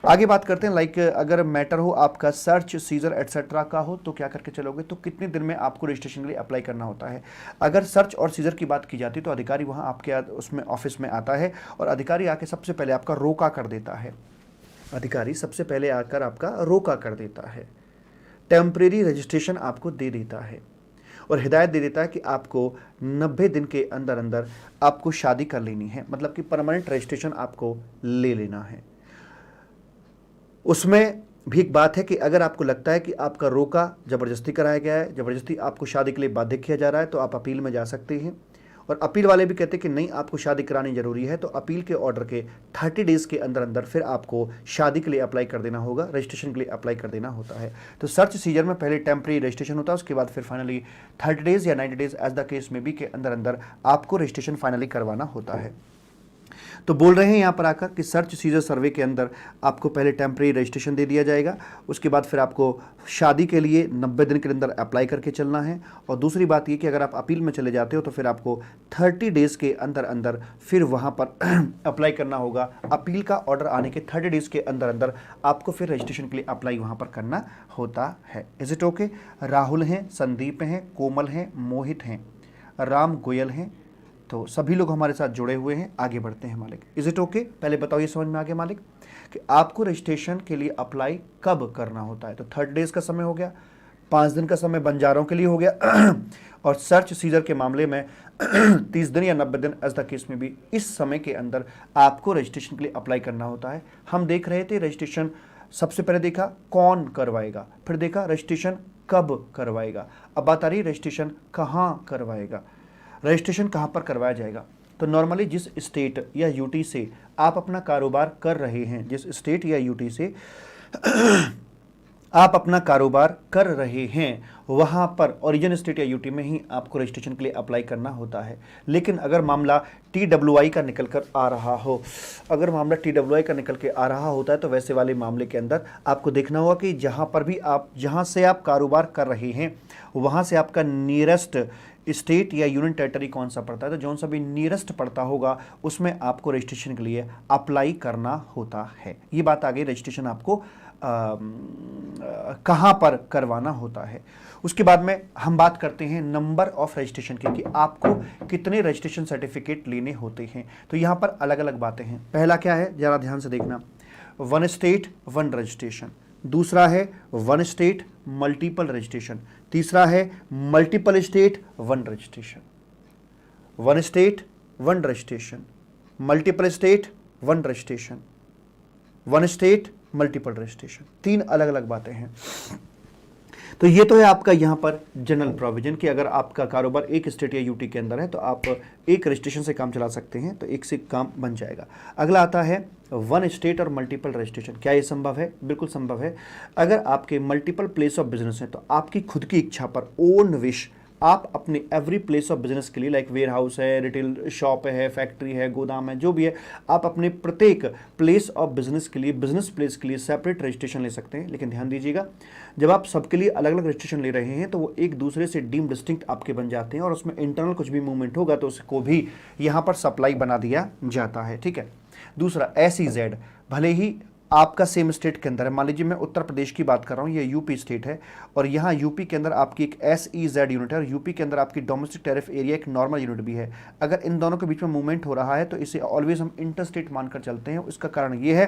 आगे बात करते हैं लाइक अगर मैटर हो आपका सर्च सीजर एटसेट्रा का हो तो क्या करके चलोगे, तो कितने दिन में आपको रजिस्ट्रेशन के लिए अप्लाई करना होता है। अगर सर्च और सीजर की बात की जाती है तो अधिकारी वहाँ आपके उसमें ऑफिस में आता है और अधिकारी आके सबसे पहले आपका रोका कर देता है। अधिकारी सबसे पहले आकर आपका रोका कर देता है, टेम्परेरी रजिस्ट्रेशन आपको दे देता है और हिदायत दे देता है कि आपको 90 दिन के अंदर अंदर आपको शादी कर लेनी है, मतलब कि परमानेंट रजिस्ट्रेशन आपको ले लेना है। उसमें भी एक बात है कि अगर आपको लगता है कि आपका रोका ज़बरदस्ती कराया गया है, ज़बरदस्ती आपको शादी के लिए बाध्य किया जा रहा है, तो आप अपील में जा सकते हैं। और अपील वाले भी कहते हैं कि नहीं आपको शादी करानी ज़रूरी है, तो अपील के ऑर्डर के 30 डेज़ के अंदर अंदर फिर आपको शादी के लिए अप्लाई कर देना होगा, रजिस्ट्रेशन के लिए अप्लाई कर देना होता है। तो सर्च सीजर में पहले टेम्परेरी रजिस्ट्रेशन होता है, उसके बाद फिर फाइनली 30 डेज़ या 90 डेज़ एज द केस में भी के अंदर अंदर आपको रजिस्ट्रेशन फाइनली करवाना होता है। तो बोल रहे हैं यहाँ पर आकर कि सर्च सीजर सर्वे के अंदर आपको पहले टेम्परेरी रजिस्ट्रेशन दे दिया जाएगा, उसके बाद फिर आपको शादी के लिए 90 दिन के अंदर अप्लाई करके चलना है। और दूसरी बात ये कि अगर आप अपील में चले जाते हो तो फिर आपको 30 डेज़ के अंदर अंदर फिर वहाँ पर अप्लाई करना होगा। अपील का ऑर्डर आने के 30 डेज़ के अंदर अंदर आपको फिर रजिस्ट्रेशन के लिए अप्लाई वहाँ पर करना होता है। Is it okay? राहुल हैं, संदीप हैं, कोमल हैं, मोहित हैं, राम गोयल हैं, तो सभी लोग हमारे साथ जुड़े हुए हैं। आगे बढ़ते हैं मालिक। Is it okay? पहले बताओ ये समझ में आ गया मालिक कि आपको रजिस्ट्रेशन के लिए अप्लाई कब करना होता है। तो 30 डेज़ का समय हो गया, 5 दिन का समय बंजारों के लिए हो गया और सर्च सीजर के मामले में 30 दिन या 90 दिन एज द केस में भी इस समय के अंदर आपको रजिस्ट्रेशन के लिए अप्लाई करना होता है। हम देख रहे थे रजिस्ट्रेशन सबसे पहले देखा कौन करवाएगा, फिर देखा रजिस्ट्रेशन कब करवाएगा, अब बात आ रही रजिस्ट्रेशन कहाँ करवाएगा, रजिस्ट्रेशन कहाँ पर करवाया जाएगा। तो नॉर्मली जिस स्टेट या यूटी से आप अपना कारोबार कर रहे हैं, जिस स्टेट या यूटी से आप अपना कारोबार कर रहे हैं वहाँ पर ओरिजिन स्टेट या यूटी में ही आपको रजिस्ट्रेशन के लिए अप्लाई करना होता है। लेकिन अगर मामला TWI का निकल कर आ रहा हो, अगर मामला TWI का निकल के आ रहा होता है तो वैसे वाले मामले के अंदर आपको देखना होगा कि जहाँ पर भी आप, जहाँ से आप कारोबार कर रहे हैं वहाँ से आपका नियरेस्ट स्टेट या यूनियन टेरिटरी कौन सा पड़ता है। तो जौन सा भी नियरेस्ट पड़ता होगा उसमें आपको रजिस्ट्रेशन के लिए अप्लाई करना होता है। ये बात आ गई रजिस्ट्रेशन आपको कहाँ पर करवाना होता है। उसके बाद में हम बात करते हैं नंबर ऑफ रजिस्ट्रेशन की कि आपको कितने रजिस्ट्रेशन सर्टिफिकेट लेने होते हैं। तो यहाँ पर अलग अलग बातें हैं। पहला क्या है ज़रा ध्यान से देखना, 1 स्टेट 1 रजिस्ट्रेशन। दूसरा है 1 स्टेट मल्टीपल रजिस्ट्रेशन। तीसरा है multiple state 1 registration. 1 state 1 registration, multiple state 1 registration, 1 state multiple registration. 3 अलग अलग बातें हैं। तो ये तो है आपका यहाँ पर जनरल प्रोविजन कि अगर आपका कारोबार एक स्टेट या यूटी के अंदर है तो आप एक रजिस्ट्रेशन से काम चला सकते हैं, तो एक से काम बन जाएगा। अगला आता है 1 स्टेट और मल्टीपल रजिस्ट्रेशन। क्या ये संभव है? बिल्कुल संभव है। अगर आपके मल्टीपल प्लेस ऑफ बिजनेस है तो आपकी खुद की इच्छा पर, ओन विश, आप अपने एवरी प्लेस ऑफ बिजनेस के लिए, लाइक वेयर हाउस है, रिटेल शॉप है, फैक्ट्री है, गोदाम है, जो भी है, आप अपने प्रत्येक प्लेस ऑफ बिजनेस के लिए, बिजनेस प्लेस के लिए सेपरेट रजिस्ट्रेशन ले सकते हैं। लेकिन ध्यान दीजिएगा, जब आप सबके लिए अलग अलग रजिस्ट्रेशन ले रहे हैं तो वो एक दूसरे से डीम डिस्टिंक्ट आपके बन जाते हैं और उसमें इंटरनल कुछ भी मूवमेंट होगा तो उसको भी यहाँ पर सप्लाई बना दिया जाता है। ठीक है। दूसरा SEZ, भले ही आपका सेम स्टेट के अंदर है, मान लीजिए मैं उत्तर प्रदेश की बात कर रहा हूँ, ये यूपी स्टेट है और यहाँ यूपी के अंदर आपकी एक SEZ यूनिट है और यूपी के अंदर आपकी डोमेस्टिक टैरिफ एरिया एक नॉर्मल यूनिट भी है। अगर इन दोनों के बीच में मूवमेंट हो रहा है तो इसे ऑलवेज हम इंटर स्टेट मानकर चलते हैं। इसका कारण ये है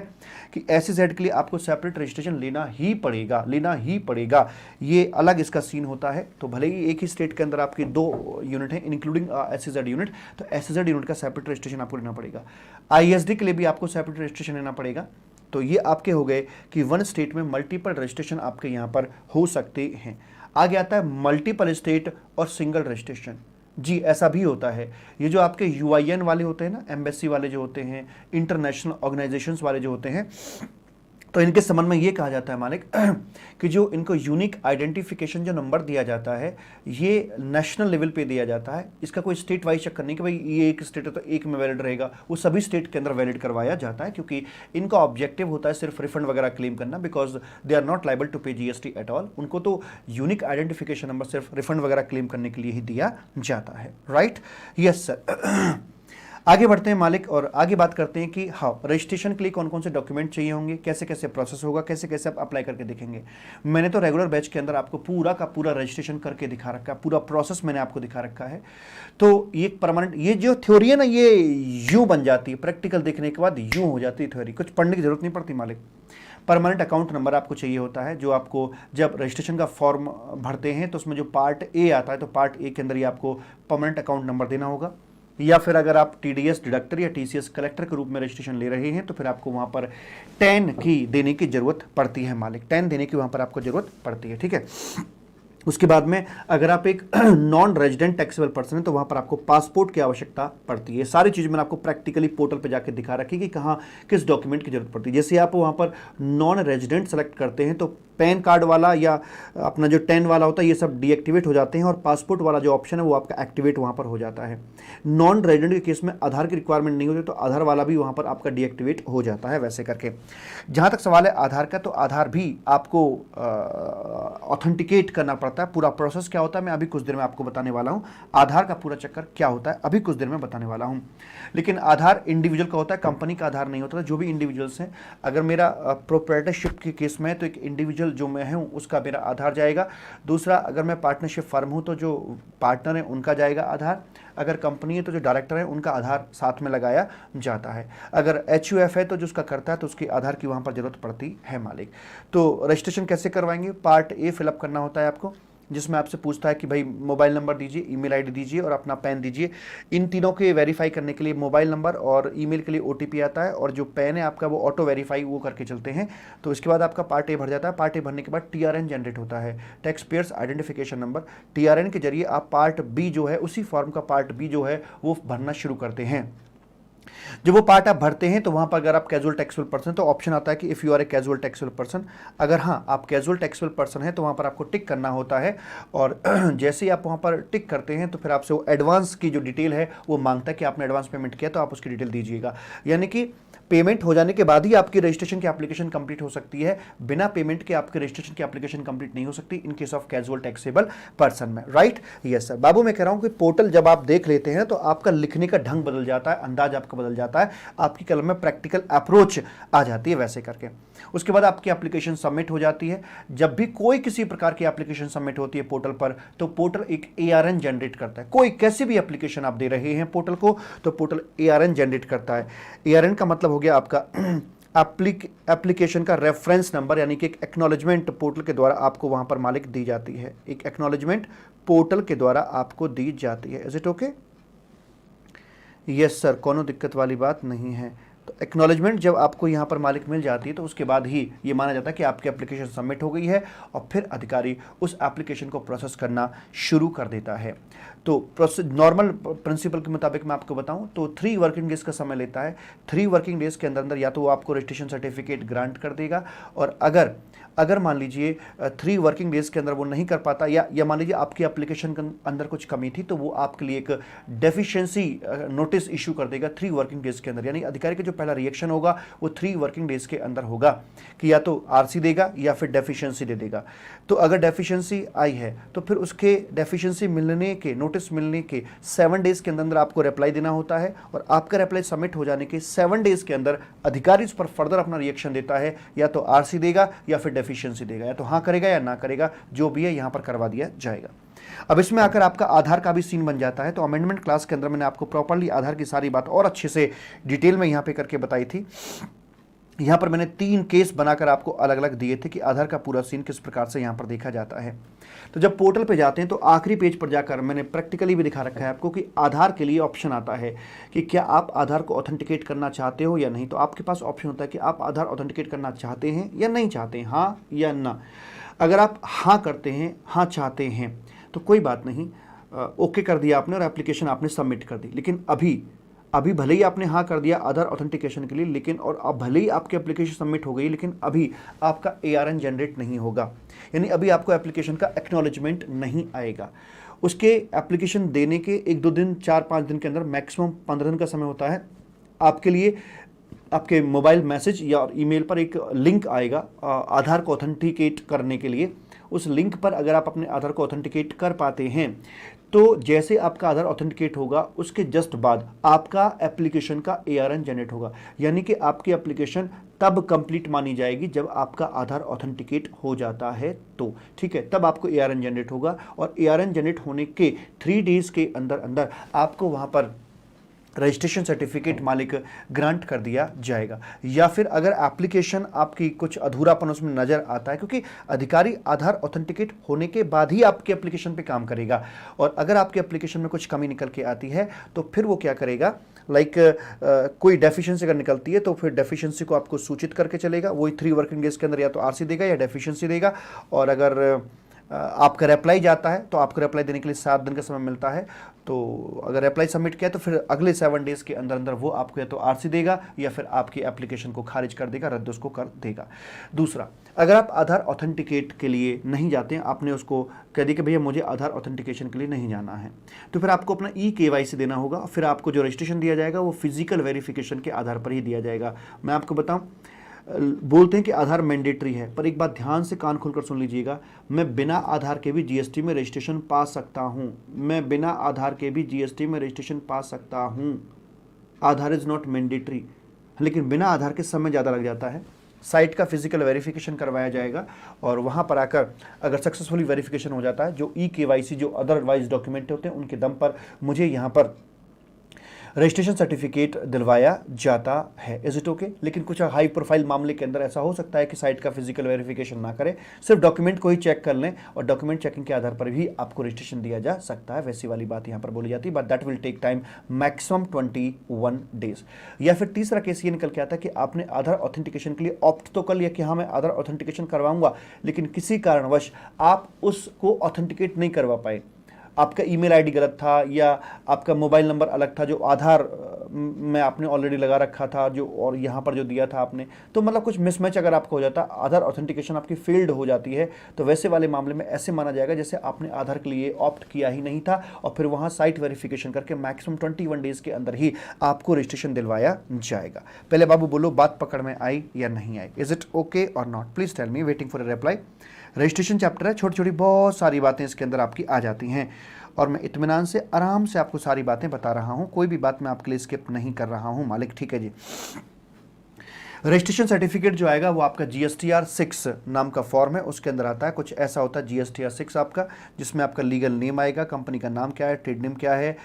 कि SEZ के लिए आपको सेपरेट रजिस्ट्रेशन लेना ही पड़ेगा, ये अलग इसका सीन होता है। तो भले ही एक ही स्टेट के अंदर आपकी 2 यूनिट है इंक्लूडिंग SEZ यूनिट, तो SEZ यूनिट का सेपरेट रजिस्ट्रेशन आपको लेना पड़ेगा। ISD के लिए भी आपको सेपरेट रजिस्ट्रेशन लेना पड़ेगा। तो ये आपके हो गए कि वन स्टेट में मल्टीपल रजिस्ट्रेशन आपके यहाँ पर हो सकते हैं। आगे आता है मल्टीपल स्टेट और सिंगल रजिस्ट्रेशन। जी ऐसा भी होता है। ये जो आपके UIN वाले होते हैं ना, एम्बेसी वाले जो होते हैं, इंटरनेशनल ऑर्गेनाइजेशंस वाले जो होते हैं, तो इनके संबंध में ये कहा जाता है मालिक कि जो इनको यूनिक आइडेंटिफिकेशन जो नंबर दिया जाता है ये नेशनल लेवल पे दिया जाता है। इसका कोई स्टेट वाइज चक्कर नहीं कि भाई ये एक स्टेट है तो एक में वैलिड रहेगा, वो सभी स्टेट के अंदर वैलिड करवाया जाता है, क्योंकि इनका ऑब्जेक्टिव होता है सिर्फ रिफंड वगैरह क्लेम करना, because they are not liable to pay GST at all. उनको तो यूनिक आइडेंटिफिकेशन नंबर सिर्फ रिफंड वगैरह क्लेम करने के लिए ही दिया जाता है। Right, yes sir. आगे बढ़ते हैं मालिक और आगे बात करते हैं कि हाँ रजिस्ट्रेशन के लिए कौन कौन से डॉक्यूमेंट चाहिए होंगे, कैसे कैसे प्रोसेस होगा, कैसे कैसे आप अप्लाई करके देखेंगे। मैंने तो रेगुलर बैच के अंदर आपको पूरा का पूरा रजिस्ट्रेशन करके दिखा रखा है, पूरा प्रोसेस मैंने आपको दिखा रखा है। तो ये परमानेंट, ये जो थ्योरी है ना ये यूँ बन जाती है, प्रैक्टिकल देखने के बाद यूँ हो जाती है थ्योरी, कुछ पढ़ने की जरूरत नहीं पड़ती मालिक। परमानेंट अकाउंट नंबर आपको चाहिए होता है, जो आपको जब रजिस्ट्रेशन का फॉर्म भरते हैं तो उसमें जो पार्ट A आता है तो पार्ट A के अंदर ही आपको परमानेंट अकाउंट नंबर देना होगा। या फिर अगर आप TDS डिडक्टर या TCS कलेक्टर के रूप में रजिस्ट्रेशन ले रहे हैं तो फिर आपको वहाँ पर 10 की देने की जरूरत पड़ती है मालिक, 10 देने की वहाँ पर आपको जरूरत पड़ती है। ठीक है, उसके बाद में अगर आप एक नॉन रेजिडेंट टैक्सेबल पर्सन है तो वहाँ पर आपको पासपोर्ट की आवश्यकता पड़ती है। सारी चीज़ मैंने आपको प्रैक्टिकली पोर्टल पे जाके दिखा रखी कि कहाँ किस डॉक्यूमेंट की जरूरत पड़ती है। जैसे आप वहाँ पर नॉन रेजिडेंट सेलेक्ट करते हैं तो पैन कार्ड वाला या अपना जो 10 वाला होता है ये सब डीएक्टिवेट हो जाते हैं और पासपोर्ट वाला जो ऑप्शन है वो आपका एक्टिवेट वहाँ पर हो जाता है। नॉन रेजिडेंट के केस में आधार की रिक्वायरमेंट नहीं होती तो आधार वाला भी वहाँ पर आपका डीएक्टिवेट हो जाता है। वैसे करके जहाँ तक सवाल है आधार का, तो आधार भी आपको ऑथेंटिकेट करना पड़ता है। पूरा प्रोसेस क्या होता है मैं अभी कुछ देर में आपको बताने वाला हूँ। आधार का पूरा चक्कर क्या होता है अभी कुछ देर में बताने वाला हूँ। लेकिन आधार इंडिविजुअल का होता है, कंपनी का आधार नहीं होता। जो भी इंडिविजुअल्स हैं, अगर मेरा प्रोप्राइटरशिप के केस में है तो एक इंडिविजुअल जो मैं हूं उसका मेरा आधार जाएगा। दूसरा, अगर मैं पार्टनरशिप फर्म हूं तो जो पार्टनर है उनका जाएगा आधार। अगर कंपनी है तो जो डायरेक्टर है उनका आधार साथ में लगाया जाता है। अगर HUF है तो जो उसका करता है तो उसके आधार की वहां पर जरूरत पड़ती है मालिक। तो रजिस्ट्रेशन कैसे करवाएंगे? पार्ट A फिलअप करना होता है आपको, जिसमें आपसे पूछता है कि भाई मोबाइल नंबर दीजिए, ईमेल आईडी दीजिए और अपना पैन दीजिए। इन तीनों के वेरीफाई करने के लिए मोबाइल नंबर और ईमेल के लिए OTP आता है और जो पैन है आपका वो ऑटो वेरीफाई वो करके चलते हैं। तो इसके बाद आपका पार्ट A भर जाता है। पार्ट A भरने के बाद TRN जनरेट होता है, tax payers identification number. TRN के जरिए आप पार्ट B जो है, उसी फॉर्म का पार्ट B जो है वो भरना शुरू करते हैं। जब वो पार्ट आप भरते हैं तो वहां पर अगर आप कैजुअल टैक्सेबल पर्सन तो ऑप्शन आता है कि if you are a casual taxable person. अगर हाँ आप कैजुअल टैक्सेबल पर्सन है तो वहां पर आपको टिक करना होता है और जैसे ही आप वहां पर टिक करते हैं तो फिर आपसे वो एडवांस की जो डिटेल है वो मांगता है कि आपने एडवांस पेमेंट किया तो आप उसकी डिटेल दीजिएगा। यानी कि पेमेंट हो जाने के बाद ही आपकी रजिस्ट्रेशन की एप्लीकेशन कंप्लीट हो सकती है, बिना पेमेंट के आपकी रजिस्ट्रेशन की एप्लीकेशन कंप्लीट नहीं हो सकती in case of casual taxable person में। Right, yes sir. बाबू मैं कह रहा हूं कि पोर्टल जब आप देख लेते हैं तो आपका लिखने का ढंग बदल जाता है, अंदाज आपका बदल जाता है, आपकी कलम में प्रैक्टिकल अप्रोच आ जाती है वैसे करके। उसके बाद आपकी एप्लीकेशन सबमिट हो जाती है। जब भी कोई किसी प्रकार की एप्लीकेशन सबमिट होती है पोर्टल पर तो पोर्टल एक ARN जनरेट करता है। कोई कैसी भी एप्लीकेशन आप दे रहे हैं पोर्टल को तो पोर्टल ARN जनरेट करता है। ARN का मतलब हो गया आपका एप्लीकेशन का रेफरेंस नंबर, यानी कि एक एक्नॉलेजमेंट पोर्टल के द्वारा आपको वहां पर मालिक दी जाती है। एक एक्नॉलेजमेंट पोर्टल के द्वारा आपको दी जाती है। Is it okay? Yes sir, कोनो दिक्कत वाली बात नहीं है। तो एक्नॉलेजमेंट जब आपको यहाँ पर मालिक मिल जाती है तो उसके बाद ही ये माना जाता है कि आपकी एप्लीकेशन सबमिट हो गई है और फिर अधिकारी उस एप्लीकेशन को प्रोसेस करना शुरू कर देता है। तो प्रोसेस नॉर्मल प्रिंसिपल के मुताबिक मैं आपको बताऊं तो 3 वर्किंग डेज का समय लेता है। 3 वर्किंग डेज के अंदर अंदर या तो वो आपको रजिस्ट्रेशन सर्टिफिकेट ग्रांट कर देगा, और अगर मान लीजिए 3 वर्किंग डेज के अंदर वो नहीं कर पाता या मान लीजिए आपकी एप्लीकेशन के अंदर कुछ कमी थी तो वो आपके लिए एक डेफिशिएंसी नोटिस इशू कर देगा 3 वर्किंग डेज के अंदर। यानी अधिकारी के जो पहला रिएक्शन होगा वो 3 वर्किंग डेज के अंदर होगा कि या तो आरसी देगा या फिर डेफिशिएंसी दे देगा। तो अगर डेफिशिएंसी आई है तो फिर उसके डेफिशिएंसी मिलने के, नोटिस मिलने के 7 डेज के अंदर आपको रिप्लाई देना होता है, और आपका रिप्लाई सबमिट हो जाने के 7 डेज के अंदर अधिकारी इस पर फर्दर अपना रिएक्शन देता है, या तो आरसी देगा या फिर डेफिशिएंसी देगा, या तो हाँ करेगा या ना करेगा, जो भी है यहाँ पर करवा दिया जाएगा। अब इसमें आकर आपका आधार का भी सीन बन जाता है। तो अमेंडमेंट क्लास के अंदर मैंने आपको प्रॉपर्ली आधार की सारी बात और अच्छे से डिटेल में यहाँ पे करके बताई थी। यहाँ पर मैंने 3 केस बनाकर आपको अलग अलग दिए थे कि आधार का पूरा सीन किस प्रकार से यहाँ पर देखा जाता है। तो जब पोर्टल पे जाते हैं तो आखिरी पेज पर जाकर मैंने प्रैक्टिकली भी दिखा रखा है आपको कि आधार के लिए ऑप्शन आता है कि क्या आप आधार को ऑथेंटिकेट करना चाहते हो या नहीं। तो आपके पास ऑप्शन होता है कि आप आधार ऑथेंटिकेट करना चाहते हैं या नहीं चाहते हैं, हाँ या ना। अगर आप हाँ करते हैं, हाँ चाहते हैं, तो कोई बात नहीं, ओके कर दिया आपने और एप्लीकेशन आपने सबमिट कर दी। लेकिन अभी भले ही आपने हाँ कर दिया आधार ऑथेंटिकेशन के लिए, लेकिन और अब भले ही आपकी एप्लीकेशन सबमिट हो गई, लेकिन अभी आपका ARN जनरेट नहीं होगा, यानी अभी आपको एप्लीकेशन का एक्नॉलेजमेंट नहीं आएगा। उसके एप्लीकेशन देने के 1-2 दिन, 4-5 दिन के अंदर, मैक्सिमम 15 दिन का समय होता है, आपके लिए आपके मोबाइल मैसेज या ईमेल पर एक लिंक आएगा आधार को ऑथेंटिकेट करने के लिए। उस लिंक पर अगर आप अपने आधार को ऑथेंटिकेट कर पाते हैं तो जैसे आपका आधार ऑथेंटिकेट होगा उसके जस्ट बाद आपका एप्लीकेशन का ARN जनरेट होगा, यानी कि आपकी एप्लीकेशन तब कंप्लीट मानी जाएगी जब आपका आधार ऑथेंटिकेट हो जाता है। तो ठीक है, तब आपको ARN जनरेट होगा, और ARN जनरेट होने के 3 डेज के अंदर अंदर आपको वहाँ पर रजिस्ट्रेशन सर्टिफिकेट मालिक ग्रांट कर दिया जाएगा। या फिर अगर एप्लीकेशन आपकी कुछ अधूरापन उसमें नज़र आता है, क्योंकि अधिकारी आधार ऑथेंटिकेट होने के बाद ही आपके एप्लीकेशन पे काम करेगा, और अगर आपके एप्लीकेशन में कुछ कमी निकल के आती है तो फिर वो क्या करेगा, कोई डेफिशिएंसी अगर निकलती है तो फिर डेफिशिएंसी को आपको सूचित करके चलेगा। वही 3 वर्किंग डेज के अंदर या तो आरसी देगा या डेफिशिएंसी देगा, और अगर आपका रिप्लाई जाता है तो आपको रिप्लाई देने के लिए 7 दिन का समय मिलता है। तो अगर रिप्लाई सबमिट किया तो फिर अगले 7 डेज के अंदर अंदर वो आपको या तो आरसी देगा या फिर आपकी एप्लीकेशन को खारिज कर देगा, रद्द उसको कर देगा। दूसरा, अगर आप आधार ऑथेंटिकेट के लिए नहीं जाते हैं, आपने उसको कह दिया कि भैया मुझे आधार ऑथेंटिकेशन के लिए नहीं जाना है, तो फिर आपको अपना KYC देना होगा। फिर आपको जो रजिस्ट्रेशन दिया जाएगा वो फिजिकल वेरिफिकेशन के आधार पर ही दिया जाएगा। मैं आपको बताऊं, बोलते हैं कि आधार मैंडेटरी है, पर एक बात ध्यान से कान खोलकर सुन लीजिएगा, मैं बिना आधार के भी GST में रजिस्ट्रेशन पा सकता हूं। मैं बिना आधार के भी GST में रजिस्ट्रेशन पा सकता हूं। आधार इज़ नॉट मैंडेटरी, लेकिन बिना आधार के समय ज़्यादा लग जाता है। साइट का फिजिकल वेरिफिकेशन करवाया जाएगा, और वहाँ पर आकर अगर सक्सेसफुली वेरिफिकेशन हो जाता है, जो KYC जो अदरवाइज डॉक्यूमेंट होते हैं उनके दम पर मुझे यहाँ पर रजिस्ट्रेशन सर्टिफिकेट दिलवाया जाता है। Is it okay? लेकिन कुछ हाई प्रोफाइल मामले के अंदर ऐसा हो सकता है कि साइट का फिजिकल वेरिफिकेशन ना करें, सिर्फ डॉक्यूमेंट को ही चेक कर लें, और डॉक्यूमेंट चेकिंग के आधार पर भी आपको रजिस्ट्रेशन दिया जा सकता है। वैसी वाली बात यहाँ पर बोली जाती है, but that will take time, maximum 21 days. या फिर तीसरा केस ये निकल के आता है कि आपने आधार ऑथेंटिकेशन के लिए ऑप्ट तो कर लिया कि हाँ मैं आधार ऑथेंटिकेशन करवाऊंगा, लेकिन किसी कारणवश आप उसको ऑथेंटिकेट नहीं करवा पाए। आपका ईमेल आईडी गलत था, या आपका मोबाइल नंबर अलग था जो आधार में आपने ऑलरेडी लगा रखा था, जो और यहाँ पर जो दिया था आपने, तो मतलब कुछ मिसमैच अगर आपका हो जाता, आधार ऑथेंटिकेशन आपकी फेल्ड हो जाती है, तो वैसे वाले मामले में ऐसे माना जाएगा जैसे आपने आधार के लिए ऑप्ट किया ही नहीं था, और फिर वहाँ साइट वेरिफिकेशन करके मैक्सिमम 21 डेज के अंदर ही आपको रजिस्ट्रेशन दिलवाया जाएगा। पहले बाबू बोलो, बात पकड़ में आई या नहीं आई? Is it okay or not? Please tell me, waiting for a reply. Registration chapter है, छोटी छोटी बहुत सारी बातें इसके अंदर आपकी आ जाती हैं, और मैं इत्मीनान से आराम से आपको सारी बातें बता रहा हूं, कोई भी बात मैं आपके लिए स्किप नहीं कर रहा हूं मालिक, ठीक है जी। रजिस्ट्रेशन सर्टिफिकेट जो आएगा वो आपका GSTR 6 नाम का फॉर्म है, उसके अंदर आता है कुछ ऐसा होता है GSTR 6 आपका, जिसमें आपका लीगल नेम आएगा, कंपनी का नाम क्या है, ट्रेड नेम क्या है,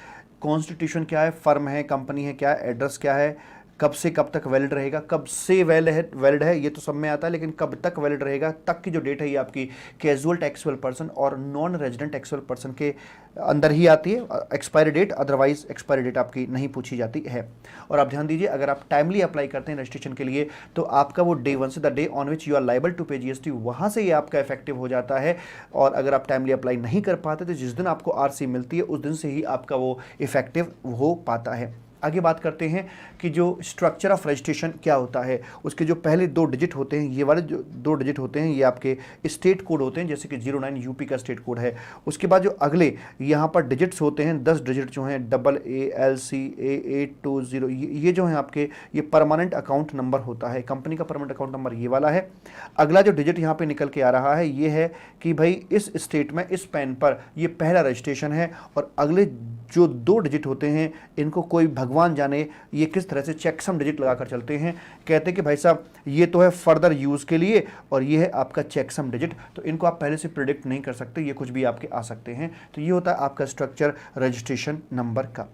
कॉन्स्टिट्यूशन क्या है, फर्म है, कंपनी है क्या, एड्रेस क्या है, कब से कब तक वैलिड रहेगा, कब से वैलिड है ये तो सब में आता है, लेकिन कब तक वैलिड रहेगा तक की जो डेट है ये आपकी कैजुअल टैक्सेबल पर्सन और नॉन रेजिडेंट टैक्सेबल पर्सन के अंदर ही आती है। Expiry date, otherwise expiry date आपकी नहीं पूछी जाती है। और आप ध्यान दीजिए, अगर आप टाइमली अप्लाई करते हैं रजिस्ट्रेशन के लिए तो आपका वो डे 1 से the day on which you are liable to pay GST, वहाँ से ये आपका इफेक्टिव हो जाता है। और अगर आप टाइमली अप्लाई नहीं कर पाते तो जिस दिन आपको RC मिलती है उस दिन से ही आपका वो इफेक्टिव हो पाता है। आगे बात करते हैं कि जो स्ट्रक्चर ऑफ रजिस्ट्रेशन क्या होता है। उसके जो पहले 2 डिजिट होते हैं, ये वाले जो 2 डिजिट होते हैं ये आपके स्टेट कोड होते हैं, जैसे कि 09 यूपी का स्टेट कोड है। उसके बाद जो अगले यहाँ पर डिजिट्स होते हैं 10 डिजिट जो हैं AALCA820, ये जो हैं आपके ये परमानेंट अकाउंट नंबर होता है, कंपनी का परमानेंट अकाउंट नंबर ये वाला है। अगला जो डिजिट यहाँ पे निकल के आ रहा है ये है कि भाई इस स्टेट में इस पैन पर ये पहला रजिस्ट्रेशन है। और अगले जो 2 डिजिट होते हैं इनको कोई भगवान जाने ये किस तरह से चेकसम डिजिट लगाकर चलते हैं। कहते हैं कि भाई साहब ये तो है फर्दर यूज़ के लिए और ये है आपका चेकसम डिजिट, तो इनको आप पहले से प्रिडिक्ट नहीं कर सकते, ये कुछ भी आपके आ सकते हैं। तो ये होता है आपका स्ट्रक्चर रजिस्ट्रेशन नंबर का।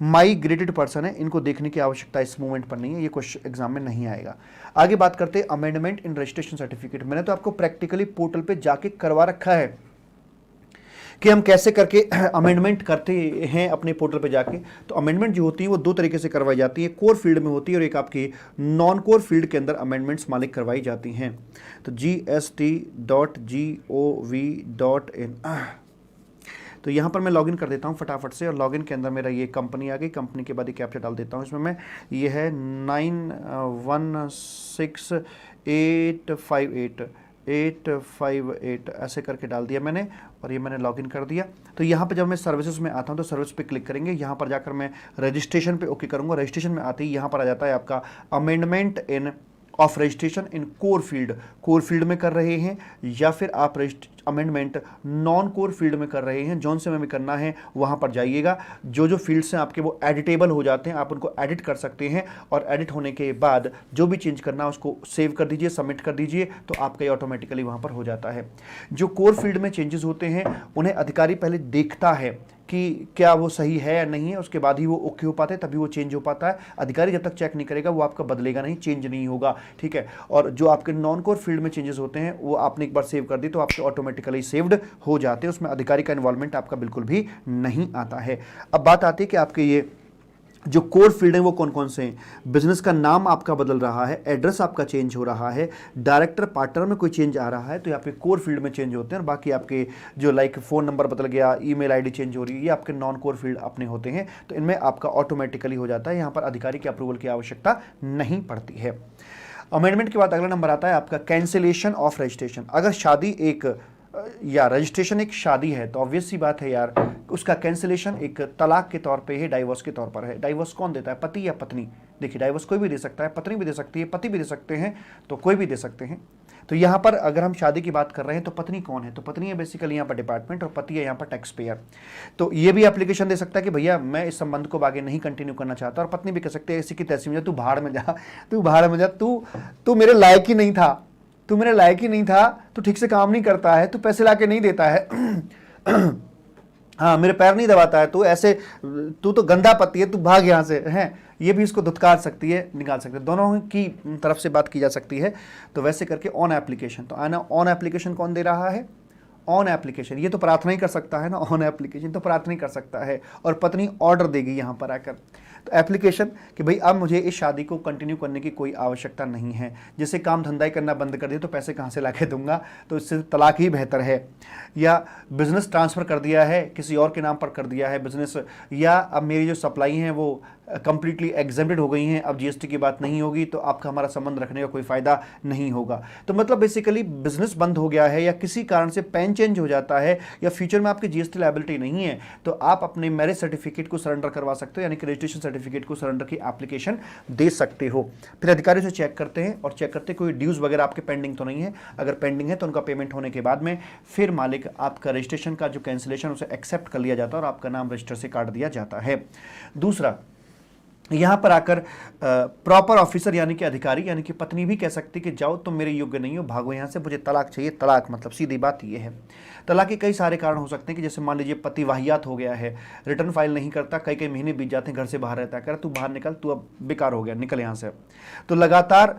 माइग्रेटेड पर्सन है, इनको देखने की आवश्यकता इस मूवमेंट पर नहीं है, ये क्वेश्चन एग्जाम में नहीं आएगा। आगे बात करते हैं अमेंडमेंट इन रजिस्ट्रेशन सर्टिफिकेट। मैंने तो आपको प्रैक्टिकली पोर्टल पे जाके करवा रखा है कि हम कैसे करके अमेंडमेंट करते हैं अपने पोर्टल पे जाके। तो अमेंडमेंट जो होती है वो 2 तरीके से करवाई जाती है, कोर फील्ड में होती है और एक आपकी नॉन कोर फील्ड के अंदर अमेंडमेंट्स मालिक करवाई जाती हैं। तो gst.gov.in, तो यहाँ पर मैं लॉगिन कर देता हूँ फटाफट से, और लॉगिन के अंदर मेरा ये कंपनी आ गई। कंपनी के बाद ये कैप्चा डाल देता हूँ इसमें मैं, ये है 916858 ऐसे करके डाल दिया मैंने, और ये मैंने लॉगिन कर दिया। तो यहाँ पे जब मैं सर्विसेज में आता हूँ तो सर्विस पे क्लिक करेंगे, यहाँ पर जाकर मैं रजिस्ट्रेशन पे ओके करूँगा। रजिस्ट्रेशन में आते ही यहाँ पर आ जाता है आपका amendment in of registration in core field में कर रहे हैं, या फिर आप अमेंडमेंट नॉन कोर फील्ड में कर रहे हैं, जौन से में भी करना है वहाँ पर जाइएगा। जो फील्ड्स हैं आपके वो एडिटेबल हो जाते हैं, आप उनको एडिट कर सकते हैं, और एडिट होने के बाद जो भी चेंज करना है उसको सेव कर दीजिए, सबमिट कर दीजिए, तो आपका ये ऑटोमेटिकली वहाँ पर हो जाता है। जो कोर फील्ड में चेंजेस होते हैं उन्हें अधिकारी पहले देखता है कि क्या वो सही है या नहीं है, उसके बाद ही वो ओके हो पाते हैं, तभी वो चेंज हो पाता है। अधिकारी जब तक चेक नहीं करेगा वो आपका बदलेगा नहीं, चेंज नहीं होगा, ठीक है। और जो आपके नॉन कोर फील्ड में चेंजेस होते हैं वो आपने एक बार सेव कर दी तो आपके ऑटोमेटिकली सेव्ड हो जाते हैं, उसमें अधिकारी का इन्वॉल्वमेंट आपका बिल्कुल भी नहीं आता है। अब बात आती है कि आपके ये जो कोर फील्ड है वो कौन कौन से हैं। बिजनेस का नाम आपका बदल रहा है, एड्रेस आपका चेंज हो रहा है, डायरेक्टर पार्टनर में कोई चेंज आ रहा है, तो यहाँ पे कोर फील्ड में चेंज होते हैं। और बाकी आपके जो लाइक फ़ोन नंबर बदल गया, ईमेल आईडी चेंज हो रही है, ये आपके नॉन कोर फील्ड अपने होते हैं, तो इनमें आपका ऑटोमेटिकली हो जाता है, यहाँ पर अधिकारी के अप्रूवल की आवश्यकता नहीं पड़ती है। अमेंडमेंट के बाद अगला नंबर आता है आपका कैंसिलेशन ऑफ रजिस्ट्रेशन। अगर शादी एक या रजिस्ट्रेशन एक शादी है तो ऑब्वियस सी बात है यार, उसका कैंसिलेशन एक तलाक के तौर पे है, डाइवोर्स के तौर पर है। डाइवोर्स कौन देता है, पति या पत्नी? देखिए डाइवोर्स कोई भी दे सकता है, पत्नी भी दे सकती है, पति भी दे सकते हैं, तो कोई भी दे सकते हैं। तो यहाँ पर अगर हम शादी की बात कर रहे हैं तो पत्नी कौन है, तो पत्नी है बेसिकली यहाँ पर डिपार्टमेंट, और पति है यहाँ पर टैक्स पेयर। तो ये भी एप्लीकेशन दे सकता है कि भैया मैं इस संबंध को आगे नहीं कंटिन्यू करना चाहता, और पत्नी भी कह सकते हैं ऐसी की तैसी में जा, तू भाड़ में जा, तू भाड़ में जा, तू मेरे लायक ही नहीं था, तू मेरे लायक ही नहीं था, तू ठीक से काम नहीं करता है, तू पैसे ला के नहीं देता है, हाँ मेरे पैर नहीं दबाता है, तू ऐसे, तू तो गंदा पति है, तू भाग यहाँ से, हैं। ये भी इसको धुतकार सकती है, निकाल सकते हैं, दोनों की तरफ से बात की जा सकती है। तो वैसे करके ऑन एप्लीकेशन, तो आना ऑन एप्लीकेशन कौन दे रहा है, ऑन एप्लीकेशन, ये तो प्रार्थना ही कर सकता है ना, ऑन एप्लीकेशन तो प्रार्थना ही कर सकता है, और पत्नी ऑर्डर देगी यहाँ पर आकर। तो एप्लीकेशन कि भाई अब मुझे इस शादी को कंटिन्यू करने की कोई आवश्यकता नहीं है, जैसे काम धंधा ही करना बंद कर दिया तो पैसे कहाँ से ला के दूंगा, तो इससे तलाक ही बेहतर है। या बिजनेस ट्रांसफ़र कर दिया है, किसी और के नाम पर कर दिया है बिजनेस, या अब मेरी जो सप्लाई हैं वो कंप्लीटली एग्जेम्प्टेड हो गई हैं, अब जीएसटी की बात नहीं होगी, तो आपका हमारा संबंध रखने का कोई फ़ायदा नहीं होगा। तो मतलब बेसिकली बिजनेस बंद हो गया है, या किसी कारण से पैन चेंज हो जाता है, या फ्यूचर में आपकी जीएसटी लायबिलिटी नहीं है, तो आप अपने मैरिज सर्टिफिकेट को सरेंडर करवा सकते हो, यानी कि रजिस्ट्रेशन सर्टिफिकेट को सरेंडर की एप्लीकेशन दे सकते हो। फिर अधिकारी से चेक करते हैं, और चेक करते कोई ड्यूज़ वगैरह आपके पेंडिंग तो नहीं है, अगर पेंडिंग है तो उनका पेमेंट होने के बाद में फिर मालिक आपका रजिस्ट्रेशन का जो कैंसिलेशन उसे एक्सेप्ट कर लिया जाता है, और आपका नाम रजिस्टर से काट दिया जाता है। दूसरा, यहाँ पर आकर प्रॉपर ऑफिसर यानी कि अधिकारी यानी कि पत्नी भी कह सकती कि जाओ तुम मेरे योग्य नहीं हो, भागो यहाँ से, मुझे तलाक चाहिए। तलाक मतलब सीधी बात ये है, तलाक के कई सारे कारण हो सकते हैं कि जैसे मान लीजिए पति वाहियात हो गया है, रिटर्न फाइल नहीं करता, कई कई महीने बीत जाते हैं, घर से बाहर रहता है, कह रहा तू बाहर निकल, तू अब बेकार हो गया, निकल यहाँ से। तो लगातार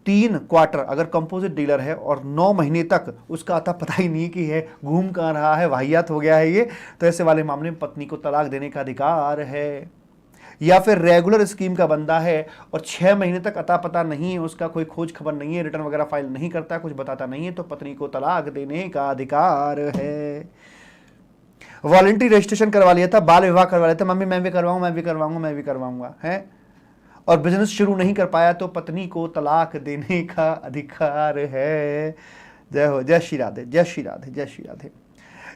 3 क्वार्टर अगर कंपोजिट डीलर है और 9 महीने तक उसका आता पता ही नहीं कि है, घूम कहाँ रहा है, वाहियात हो गया है ये, तो ऐसे वाले मामले में पत्नी को तलाक देने का अधिकार है। या फिर रेगुलर स्कीम का बंदा है और 6 महीने तक अता पता नहीं है, उसका कोई खोज खबर नहीं है, रिटर्न वगैरह फाइल नहीं करता, कुछ बताता नहीं है, तो पत्नी को तलाक देने का अधिकार है। वॉलंटरी रजिस्ट्रेशन करवा लिया था, बाल विवाह करवा लिया था, मम्मी मैं भी करवाऊँ, मैं भी करवाऊंगा, मैं भी करवाऊंगा, है, और बिजनेस शुरू नहीं कर पाया तो पत्नी को तलाक देने का अधिकार है। जय हो, जय श्री राधे, जय श्री राधे, जय श्री राधे।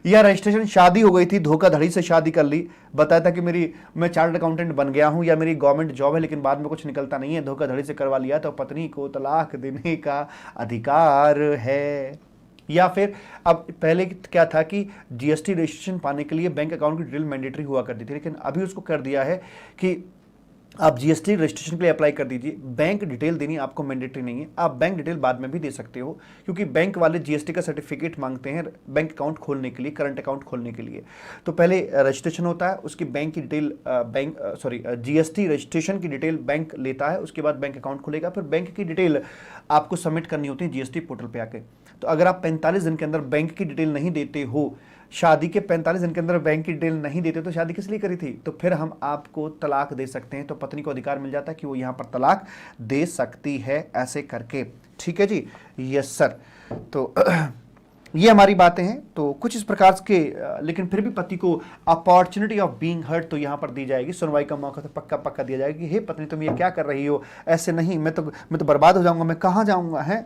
यह रजिस्ट्रेशन शादी हो गई थी, धोखाधड़ी से शादी कर ली, बताया था कि मैं चार्टर्ड अकाउंटेंट बन गया हूं या मेरी गवर्नमेंट जॉब है, लेकिन बाद में कुछ निकलता नहीं है, धोखाधड़ी से करवा लिया तो पत्नी को तलाक देने का अधिकार है। या फिर अब पहले क्या था कि जीएसटी रजिस्ट्रेशन पाने के लिए बैंक अकाउंट की डिटेल मैंडेटरी हुआ करती थी, लेकिन अभी उसको कर दिया है कि आप जीएसटी रजिस्ट्रेशन के लिए अप्लाई कर दीजिए, बैंक डिटेल देनी आपको मैंडेटरी नहीं है, आप बैंक डिटेल बाद में भी दे सकते हो, क्योंकि बैंक वाले जीएसटी का सर्टिफिकेट मांगते हैं बैंक अकाउंट खोलने के लिए, करंट अकाउंट खोलने के लिए। तो पहले रजिस्ट्रेशन होता है, उसकी बैंक की डिटेल जीएसटी रजिस्ट्रेशन की डिटेल बैंक लेता है, उसके बाद बैंक अकाउंट खुलेगा, फिर बैंक की डिटेल आपको सबमिट करनी होती है जीएसटी पोर्टल पे आके। तो अगर आप 45 दिन के अंदर बैंक की डिटेल नहीं देते हो, शादी के 45 दिन के अंदर बैंक की डिटेल नहीं देते तो शादी किस लिए करी थी, तो फिर हम आपको तलाक दे सकते हैं। तो पत्नी को अधिकार मिल जाता है कि वो यहाँ पर तलाक दे सकती है ऐसे करके। ठीक है जी, यस सर। तो ये हमारी बातें हैं, तो कुछ इस प्रकार के, लेकिन फिर भी पति को अपॉर्चुनिटी ऑफ बीइंग हर्ट तो यहाँ पर दी जाएगी, सुनवाई का मौका तो पक्का पक्का दिया जाएगा कि हे पत्नी तुम ये क्या कर रही हो, ऐसे नहीं, मैं तो बर्बाद हो जाऊंगा, मैं कहाँ जाऊंगा, है?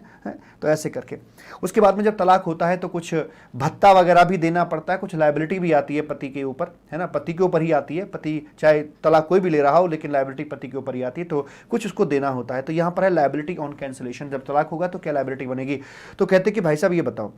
तो ऐसे करके उसके बाद में जब तलाक होता है तो कुछ भत्ता वगैरह भी देना पड़ता है, कुछ लायबिलिटी भी आती है पति के ऊपर, है ना, पति के ऊपर ही आती है, पति चाहे तलाक कोई भी ले रहा हो लेकिन लायबिलिटी पति के ऊपर ही आती है, तो कुछ उसको देना होता है। तो यहाँ पर है लायबिलिटी ऑन कैंसिलेशन, जब तलाक होगा तो क्या लायबिलिटी बनेगी। तो कहते कि भाई साहब ये बताओ,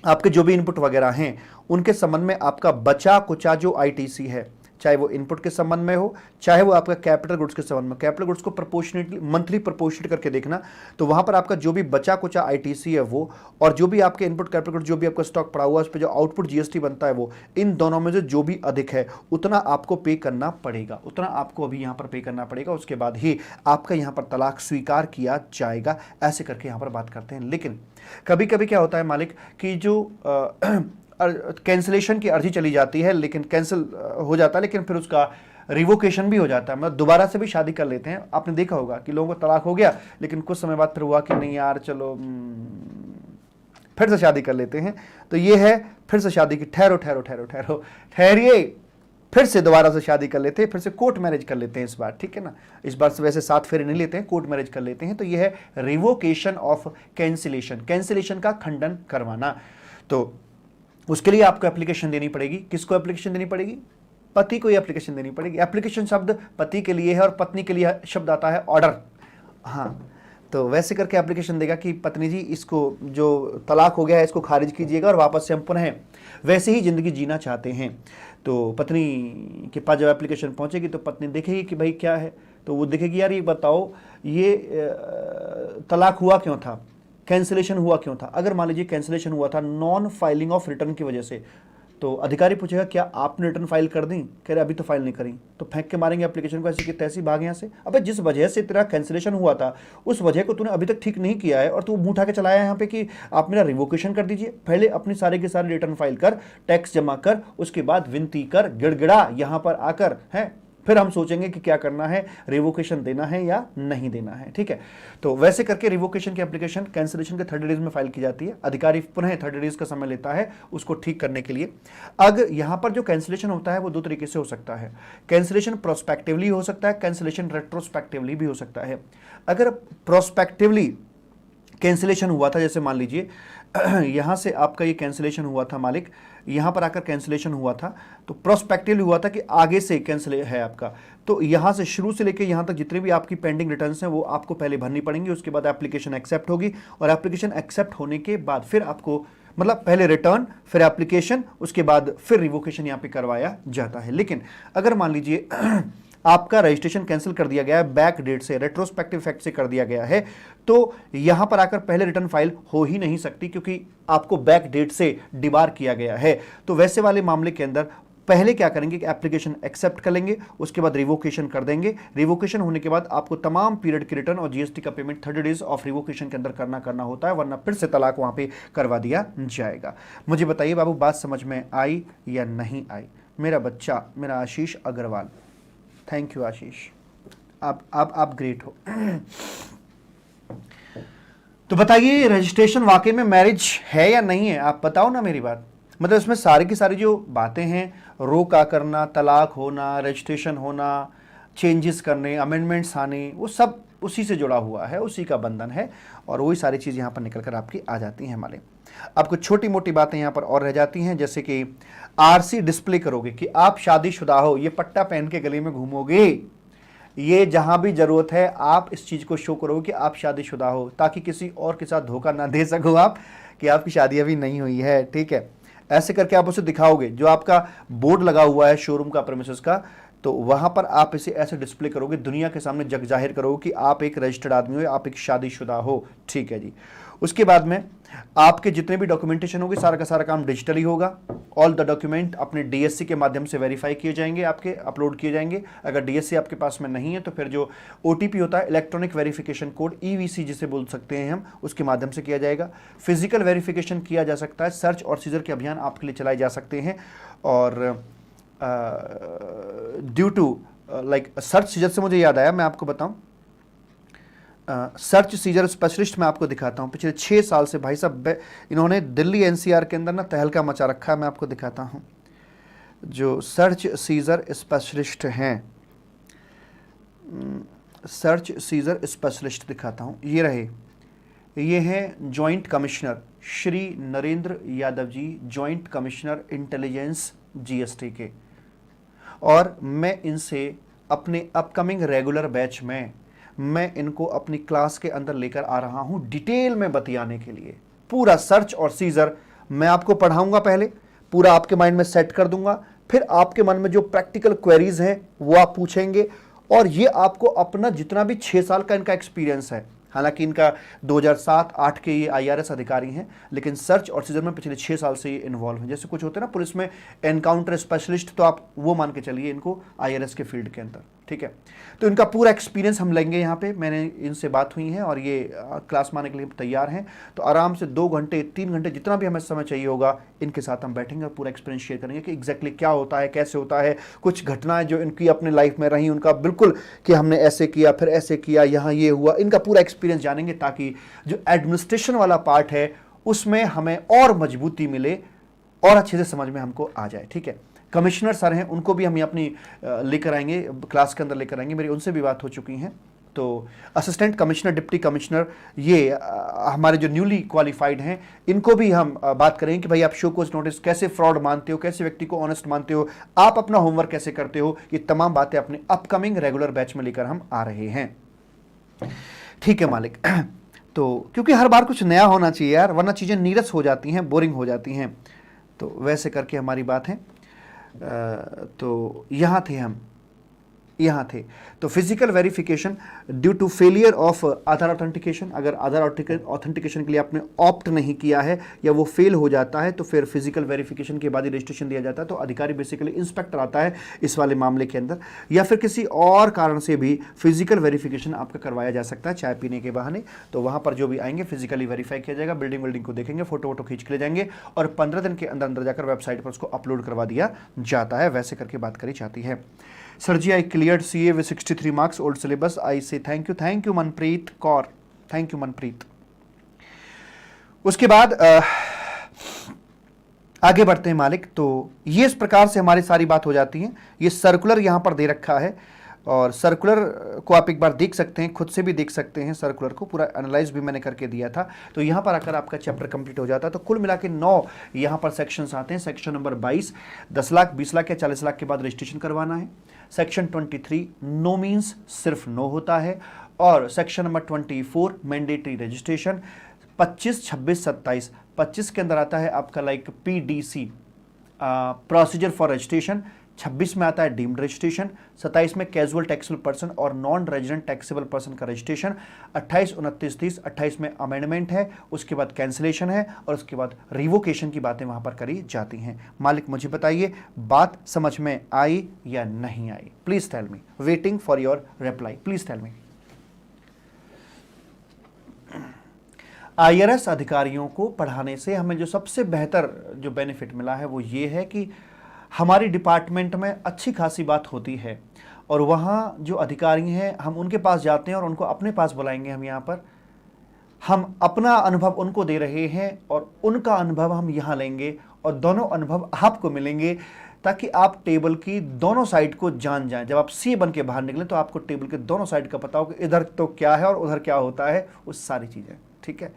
आपके जो भी इनपुट वगैरह हैं उनके संबंध में आपका बचा कुचा जो आईटीसी है, चाहे वो इनपुट के संबंध में हो, चाहे वो आपका कैपिटल गुड्स के संबंध में, कैपिटल गुड्स को प्रोपोर्शनेटली मंथली प्रोपोर्शनेट करके देखना, तो वहां पर आपका जो भी बचा कुचा आईटीसी है वो, और जो भी आपके इनपुट कैपिटल गुड्स जो भी आपका स्टॉक पड़ा हुआ है उस पर जो आउटपुट जीएसटी बनता है वो, इन दोनों में से जो भी अधिक है उतना आपको पे करना पड़ेगा, उतना आपको अभी यहाँ पर पे करना पड़ेगा, उसके बाद ही आपका यहाँ पर तलाक स्वीकार किया जाएगा। ऐसे करके यहाँ पर बात करते हैं। लेकिन कभी कभी क्या होता है मालिक कि जो कैंसिलेशन की अर्जी चली जाती है, लेकिन कैंसिल हो जाता है, लेकिन फिर उसका रिवोकेशन भी हो जाता है, मतलब दोबारा से भी शादी कर लेते हैं। आपने देखा होगा कि लोगों को तलाक हो गया लेकिन कुछ समय बाद फिर हुआ कि नहीं यार चलो फिर से शादी कर लेते हैं। तो ये है फिर से शादी की, ठहरो ठहरो ठहरो ठहरो ठहरिए, फिर से दोबारा से शादी कर लेते हैं, फिर से कोर्ट मैरिज कर लेते हैं इस बार, ठीक है ना। इस बार से वैसे 7 फेरे नहीं लेते हैं, कोर्ट मैरिज कर लेते हैं। तो ये है रिवोकेशन ऑफ कैंसिलेशन, कैंसिलेशन का खंडन करवाना। तो उसके लिए आपको एप्लीकेशन देनी पड़ेगी। किसको एप्लीकेशन देनी पड़ेगी? पति को ही एप्लीकेशन देनी पड़ेगी। एप्लीकेशन शब्द पति के लिए है और पत्नी के लिए शब्द आता है ऑर्डर। हाँ, तो वैसे करके एप्लीकेशन देगा कि पत्नी जी इसको जो तलाक हो गया है इसको खारिज कीजिएगा और वापस से हम पुनः वैसे ही ज़िंदगी जीना चाहते हैं। तो पत्नी के पास जब एप्लीकेशन पहुंचेगी तो पत्नी देखेगी कि भाई क्या है, तो वो देखेगी यार ये बताओ ये तलाक हुआ क्यों था, कैंसिलेशन हुआ क्यों था। अगर मान लीजिए कैंसिलेशन हुआ था नॉन फाइलिंग ऑफ रिटर्न की वजह से, तो अधिकारी पूछेगा क्या आपने रिटर्न फाइल कर दी, कह रहे अभी तो फाइल नहीं करी, तो फेंक के मारेंगे एप्लीकेशन को, ऐसी की तैसी भाग यहाँ से। अबे जिस वजह से तेरा कैंसिलेशन हुआ था उस वजह को तूने अभी तक ठीक नहीं किया है और तू मुंह उठा के चलाया यहाँ पे कि आप मेरा रिवोकेशन कर दीजिए। पहले अपनी सारे के सारे रिटर्न फाइल कर, टैक्स जमा कर, उसके बाद विनती कर, गिड़गिड़ा यहाँ पर आकर, है फिर हम सोचेंगे कि क्या करना है, रिवोकेशन देना है या नहीं देना है। ठीक है, तो वैसे करके रिवोकेशन की एप्लीकेशन कैंसिलेशन के 30 डेज में फाइल की जाती है। अधिकारी पुनः 30 डेज का समय लेता है उसको ठीक करने के लिए। अगर यहां पर जो कैंसिलेशन होता है वो 2 तरीके से हो सकता है। कैंसिलेशन प्रोस्पेक्टिवली हो सकता है, कैंसिलेशन रेट्रोस्पेक्टिवली भी हो सकता है। अगर प्रोस्पेक्टिवली कैंसिलेशन हुआ था, जैसे मान लीजिए यहां से आपका ये कैंसिलेशन हुआ था मालिक, यहां पर आकर कैंसिलेशन हुआ था, तो प्रोस्पेक्टिवली हुआ था कि आगे से कैंसिल है आपका, तो यहां से शुरू से लेकर यहां तक जितने भी आपकी पेंडिंग रिटर्न्स हैं वो आपको पहले भरनी पड़ेंगी। उसके बाद एप्लीकेशन एक्सेप्ट होगी और एप्लीकेशन एक्सेप्ट होने के बाद फिर आपको, मतलब पहले रिटर्न फिर एप्लीकेशन, उसके बाद फिर रिवोकेशन यहां पे करवाया जाता है। लेकिन अगर मान लीजिए आपका रजिस्ट्रेशन कैंसिल कर दिया गया है, बैक डेट से, रेट्रोस्पेक्टिव इफेक्ट से कर दिया गया है, तो यहां पर आकर पहले रिटर्न फाइल हो ही नहीं सकती क्योंकि आपको बैक डेट से डिबार किया गया है। तो वैसे वाले मामले के अंदर पहले क्या करेंगे कि एप्लीकेशन एक्सेप्ट कर लेंगे, उसके बाद रिवोकेशन कर देंगे। रिवोकेशन होने के बाद आपको तमाम पीरियड की रिटर्न और जीएसटी का पेमेंट 30 डेज ऑफ रिवोकेशन के अंदर करना होता है, वरना फिर से तलाक वहां पे करवा दिया जाएगा। मुझे बताइए बाबू, बात समझ में आई या नहीं आई? मेरा बच्चा, मेरा आशीष अग्रवाल, थैंक यू आशीष, आप ग्रेट हो। तो बताइए रजिस्ट्रेशन वाकई में मैरिज है या नहीं है? आप बताओ ना मेरी बात। मतलब इसमें सारी की सारी जो बातें हैं, रोका करना, तलाक होना, रजिस्ट्रेशन होना, चेंजेस करने, अमेंडमेंट्स आने, वो सब उसी से जुड़ा हुआ है, उसी का बंधन है, और वही सारी चीज़ यहाँ पर निकल कर आपकी आ जाती हैं हमारे। अब कुछ छोटी मोटी बातें यहाँ पर और रह जाती हैं, जैसे कि आरसी डिस्प्ले करोगे कि आप शादीशुदा हो, ये पट्टा पहन के गले में घूमोगे, ये जहां भी जरूरत है आप इस चीज को शो करो कि आप शादीशुदा हो, ताकि किसी और के साथ धोखा ना दे सको आप कि आपकी शादी अभी नहीं हुई है, ठीक है। ऐसे करके आप उसे दिखाओगे, जो आपका बोर्ड लगा हुआ है शोरूम का, प्रेमिसेस का, तो वहां पर आप इसे ऐसे डिस्प्ले करोगे, दुनिया के सामने जग जाहिर करोगे कि आप एक रजिस्टर्ड आदमी हो, आप एक शादीशुदा हो, ठीक है जी। उसके बाद में आपके जितने भी डॉक्यूमेंटेशन होगी, सारा का सारा काम डिजिटली होगा। ऑल द डॉक्यूमेंट अपने डीएससी के माध्यम से वेरीफाई किए जाएंगे, आपके अपलोड किए जाएंगे। अगर डीएससी आपके पास में नहीं है तो फिर जो ओटीपी होता है, इलेक्ट्रॉनिक वेरिफिकेशन कोड, ईवीसी जिसे बोल सकते हैं हम, उसके माध्यम से किया जाएगा। फिजिकल वेरिफिकेशन किया जा सकता है, सर्च और सीजर के अभियान आपके लिए चलाए जा सकते हैं। और due to like search seizure से मुझे याद आया, मैं आपको बताऊं, सर्च सीजर स्पेशलिस्ट मैं आपको दिखाता हूं। पिछले 6 साल से भाई साहब इन्होंने दिल्ली एनसीआर के अंदर ना तहलका मचा रखा है। मैं आपको दिखाता हूं, जो सर्च सीजर स्पेशलिस्ट हैं, सर्च सीजर स्पेशलिस्ट दिखाता हूं, ये रहे, ये हैं joint commissioner Shri Narendra Yadav ji, joint commissioner intelligence GST के। और मैं इनसे अपने अपकमिंग रेगुलर बैच में मैं इनको अपनी क्लास के अंदर लेकर आ रहा हूं, डिटेल में बतियाने के लिए। पूरा सर्च और सीजर मैं आपको पढ़ाऊंगा, पहले पूरा आपके माइंड में सेट कर दूंगा, फिर आपके मन में जो प्रैक्टिकल क्वेरीज हैं वो आप पूछेंगे। और ये आपको अपना जितना भी 6 साल का इनका एक्सपीरियंस है, हालांकि इनका 2007-8 के ये आईआरएस अधिकारी हैं, लेकिन सर्च और सीजर में पिछले 6 साल से ये इन्वॉल्व हैं। जैसे कुछ होते हैं ना पुलिस में एनकाउंटर स्पेशलिस्ट, तो आप वो मान के चलिए इनको आईआरएस के फील्ड के अंदर, ठीक है। तो इनका पूरा एक्सपीरियंस हम लेंगे यहाँ पे। मैंने इनसे बात हुई है और ये क्लास माने के लिए तैयार हैं। तो आराम से 2 घंटे 3 घंटे जितना भी हमें समय चाहिए होगा, इनके साथ हम बैठेंगे और पूरा एक्सपीरियंस शेयर करेंगे कि एग्जैक्टली क्या होता है, कैसे होता है। कुछ घटनाएं जो इनकी अपने लाइफ में रही, उनका बिल्कुल कि हमने ऐसे किया, फिर ऐसे किया, यहाँ ये हुआ, इनका पूरा एक्सपीरियंस जानेंगे, ताकि जो एडमिनिस्ट्रेशन वाला पार्ट है उसमें हमें और मजबूती मिले और अच्छे से समझ में हमको आ जाए, ठीक है। कमिश्नर सर हैं, उनको भी हम अपनी लेकर आएंगे, क्लास के अंदर लेकर आएंगे, मेरी उनसे भी बात हो चुकी हैं। तो असिस्टेंट कमिश्नर, डिप्टी कमिश्नर, ये हमारे जो न्यूली क्वालिफाइड हैं, इनको भी हम बात करेंगे कि भाई आप शो कोज नोटिस कैसे फ्रॉड मानते हो, कैसे व्यक्ति को ऑनेस्ट मानते हो, आप अपना होमवर्क कैसे करते हो। ये तमाम बातें अपने अपकमिंग रेगुलर बैच में लेकर हम आ रहे हैं, ठीक है मालिक। तो क्योंकि हर बार कुछ नया होना चाहिए यार, वरना चीज़ें नीरस हो जाती हैं, बोरिंग हो जाती हैं। तो वैसे करके हमारी बात है। तो यहाँ थे हम, यहाँ थे। तो physical verification due to failure of Aadhaar authentication, अगर आधार ऑथेंटिकेशन के लिए आपने ऑप्ट नहीं किया है या वो फेल हो जाता है, तो फिर फिजिकल वेरिफिकेशन के बाद ही रजिस्ट्रेशन दिया जाता है। तो अधिकारी बेसिकली इंस्पेक्टर आता है इस वाले मामले के अंदर, या फिर किसी और कारण से भी फिजिकल वेरिफिकेशन आपका करवाया जा सकता है, चाय पीने के बहाने। तो वहाँ पर जो भी आएंगे फिजिकली वेरीफाई किया जाएगा, बिल्डिंग को देखेंगे, फोटो वोटो खींच के ले जाएंगे और 15 दिन के अंदर अंदर जाकर वेबसाइट पर उसको अपलोड करवा दिया जाता है। वैसे करके बात करी जाती है। Sir ji, I cleared CA with 63 marks, old syllabus. I say thank you Manpreet Kaur, thank you Manpreet. उसके बाद आगे बढ़ते हैं मालिक। तो ये इस प्रकार से हमारी सारी बात हो जाती है। ये सर्कुलर यहाँ पर दे रखा है और सर्कुलर को आप एक बार देख सकते हैं, खुद से भी देख सकते हैं। सर्कुलर को पूरा एनालाइज भी मैंने करके दिया था। तो यहाँ पर आकर आपका चैप्टर कंप्लीट हो जाता है। तो कुल मिला के 9 यहाँ पर सेक्शंस आते हैं। सेक्शन नंबर 22, 10 लाख, 20 लाख या 40 लाख के बाद रजिस्ट्रेशन करवाना है। सेक्शन 23, नो मीन्स सिर्फ नो होता है। और सेक्शन नंबर 24, मैंडेटरी रजिस्ट्रेशन। 25, 26, 27, 25 के अंदर आता है आपका like PDC, procedure for registration. 26 में आता है डीम्ड रजिस्ट्रेशन। 27 में कैजुअल टैक्सेबल पर्सन और नॉन रेजिडेंट टैक्सेबल पर्सन का रजिस्ट्रेशन। 28, 29, 30, 28 में अमेंडमेंट है, उसके बाद कैंसिलेशन है और उसके बाद रिवोकेशन की बातें वहां पर करी जाती हैं। मालिक मुझे बताइए, बात समझ में आई या नहीं आई? Please tell me, waiting for your reply, please tell me. IRS अधिकारियों को पढ़ाने से हमें जो सबसे बेहतर जो बेनिफिट मिला है वो ये है कि हमारी डिपार्टमेंट में अच्छी खासी बात होती है और वहाँ जो अधिकारी हैं हम उनके पास जाते हैं और उनको अपने पास बुलाएंगे हम यहाँ पर। हम अपना अनुभव उनको दे रहे हैं और उनका अनुभव हम यहाँ लेंगे और दोनों अनुभव आपको मिलेंगे, ताकि आप टेबल की दोनों साइड को जान जाएं। जब आप सी बन के बाहर निकलें तो आपको टेबल के दोनों साइड का पता हो कि इधर तो क्या है और उधर क्या होता है, वो सारी चीज़ें। ठीक है,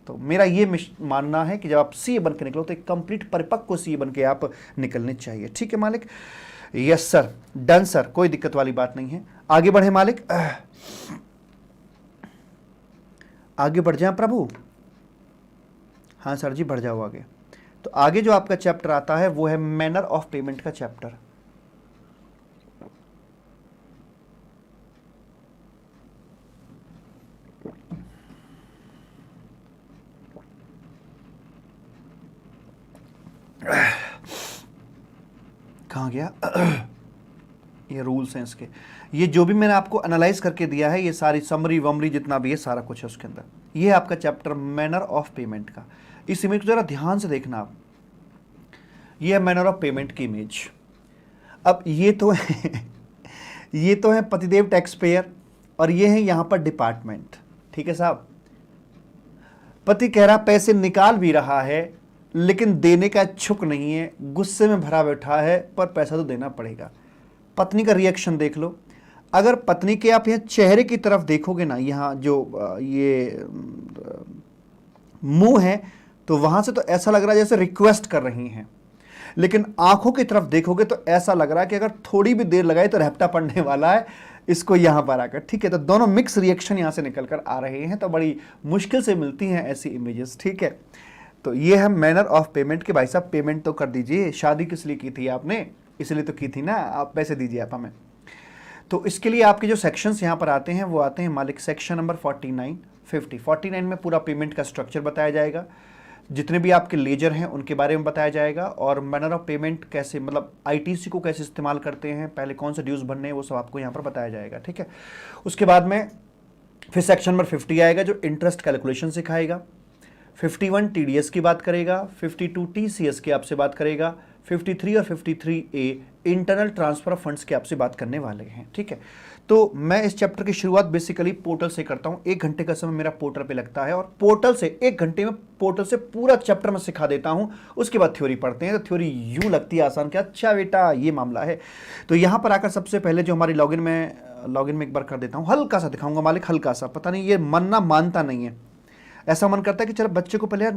तो मेरा ये मानना है कि जब आप सी बन के निकलो तो एक कंप्लीट परिपक्व सी बन के आप निकलने चाहिए। ठीक है मालिक? यस सर, डन सर, कोई दिक्कत वाली बात नहीं है। आगे बढ़े मालिक, आगे बढ़ जाए प्रभु। हाँ सर जी, बढ़ जाओ आगे। तो आगे जो आपका चैप्टर आता है वो है मैनर ऑफ पेमेंट का चैप्टर। कहाँ गया? ये रूल्स हैं इसके, ये जो भी मैंने आपको एनालाइज करके दिया है, ये सारी समरी वमरी जितना भी है सारा कुछ है उसके अंदर। ये है आपका चैप्टर मैनर ऑफ पेमेंट का। इस इमेज को जरा ध्यान से देखना आप। ये है मैनर ऑफ पेमेंट की इमेज। अब ये तो है ये तो है पतिदेव टैक्स पेयर और ये है यहां पर डिपार्टमेंट। ठीक है साहब, पति कह रहा पैसे निकाल भी रहा है लेकिन देने का इच्छुक नहीं है, गुस्से में भरा बैठा है, पर पैसा तो देना पड़ेगा। पत्नी का रिएक्शन देख लो। अगर पत्नी के आप यहाँ चेहरे की तरफ देखोगे ना, यहाँ जो ये मुंह है, तो वहां से तो ऐसा लग रहा है जैसे रिक्वेस्ट कर रही हैं, लेकिन आंखों की तरफ देखोगे तो ऐसा लग रहा है कि अगर थोड़ी भी देर लगाए तो रैप्टा पड़ने वाला है इसको यहां पर आकर। ठीक है, तो दोनों मिक्स रिएक्शन यहां से निकल कर आ रहे हैं, तो बड़ी मुश्किल से मिलती हैं ऐसी इमेजेस। ठीक है, तो ये है मैनर ऑफ पेमेंट के भाई साहब पेमेंट तो कर दीजिए, शादी किस लिए की थी आपने, इसलिए तो की थी ना, आप पैसे दीजिए आप हमें। तो इसके लिए आपके जो सेक्शंस यहाँ पर आते हैं वो आते हैं मालिक सेक्शन नंबर 49, 50। 49 में पूरा पेमेंट का स्ट्रक्चर बताया जाएगा, जितने भी आपके लेजर हैं उनके बारे में बताया जाएगा, और मैनर ऑफ पेमेंट कैसे, मतलब आईटीसी को कैसे इस्तेमाल करते हैं, पहले कौन से ड्यूज भरने हैं, वो सब आपको यहाँ पर बताया जाएगा। ठीक है, उसके बाद में फिर सेक्शन नंबर 50 आएगा जो इंटरेस्ट कैलकुलेशन सिखाएगा। 51 टीडीएस की बात करेगा, 52 टीसीएस की आपसे बात करेगा, 53 और 53A internal transfer of funds की आपसे बात करने वाले हैं। ठीक है, तो मैं इस चैप्टर की शुरुआत बेसिकली पोर्टल से करता हूं। 1 घंटे का समय मेरा पोर्टल पे लगता है और पोर्टल से 1 घंटे में पोर्टल से पूरा चैप्टर मैं सिखा देता हूं। उसके बाद थ्योरी पढ़ते हैं, तो थ्योरी यूं लगती है आसान कि अच्छा बेटा ये मामला है। तो यहां पर आकर सबसे पहले जो हमारी लॉगिन में एक बार कर देता हूं, हल्का सा दिखाऊंगा मालिक, हल्का सा। पता नहीं ये मन ना मानता नहीं है, ऐसा मन करता है कि चलो बच्चे को पहले यार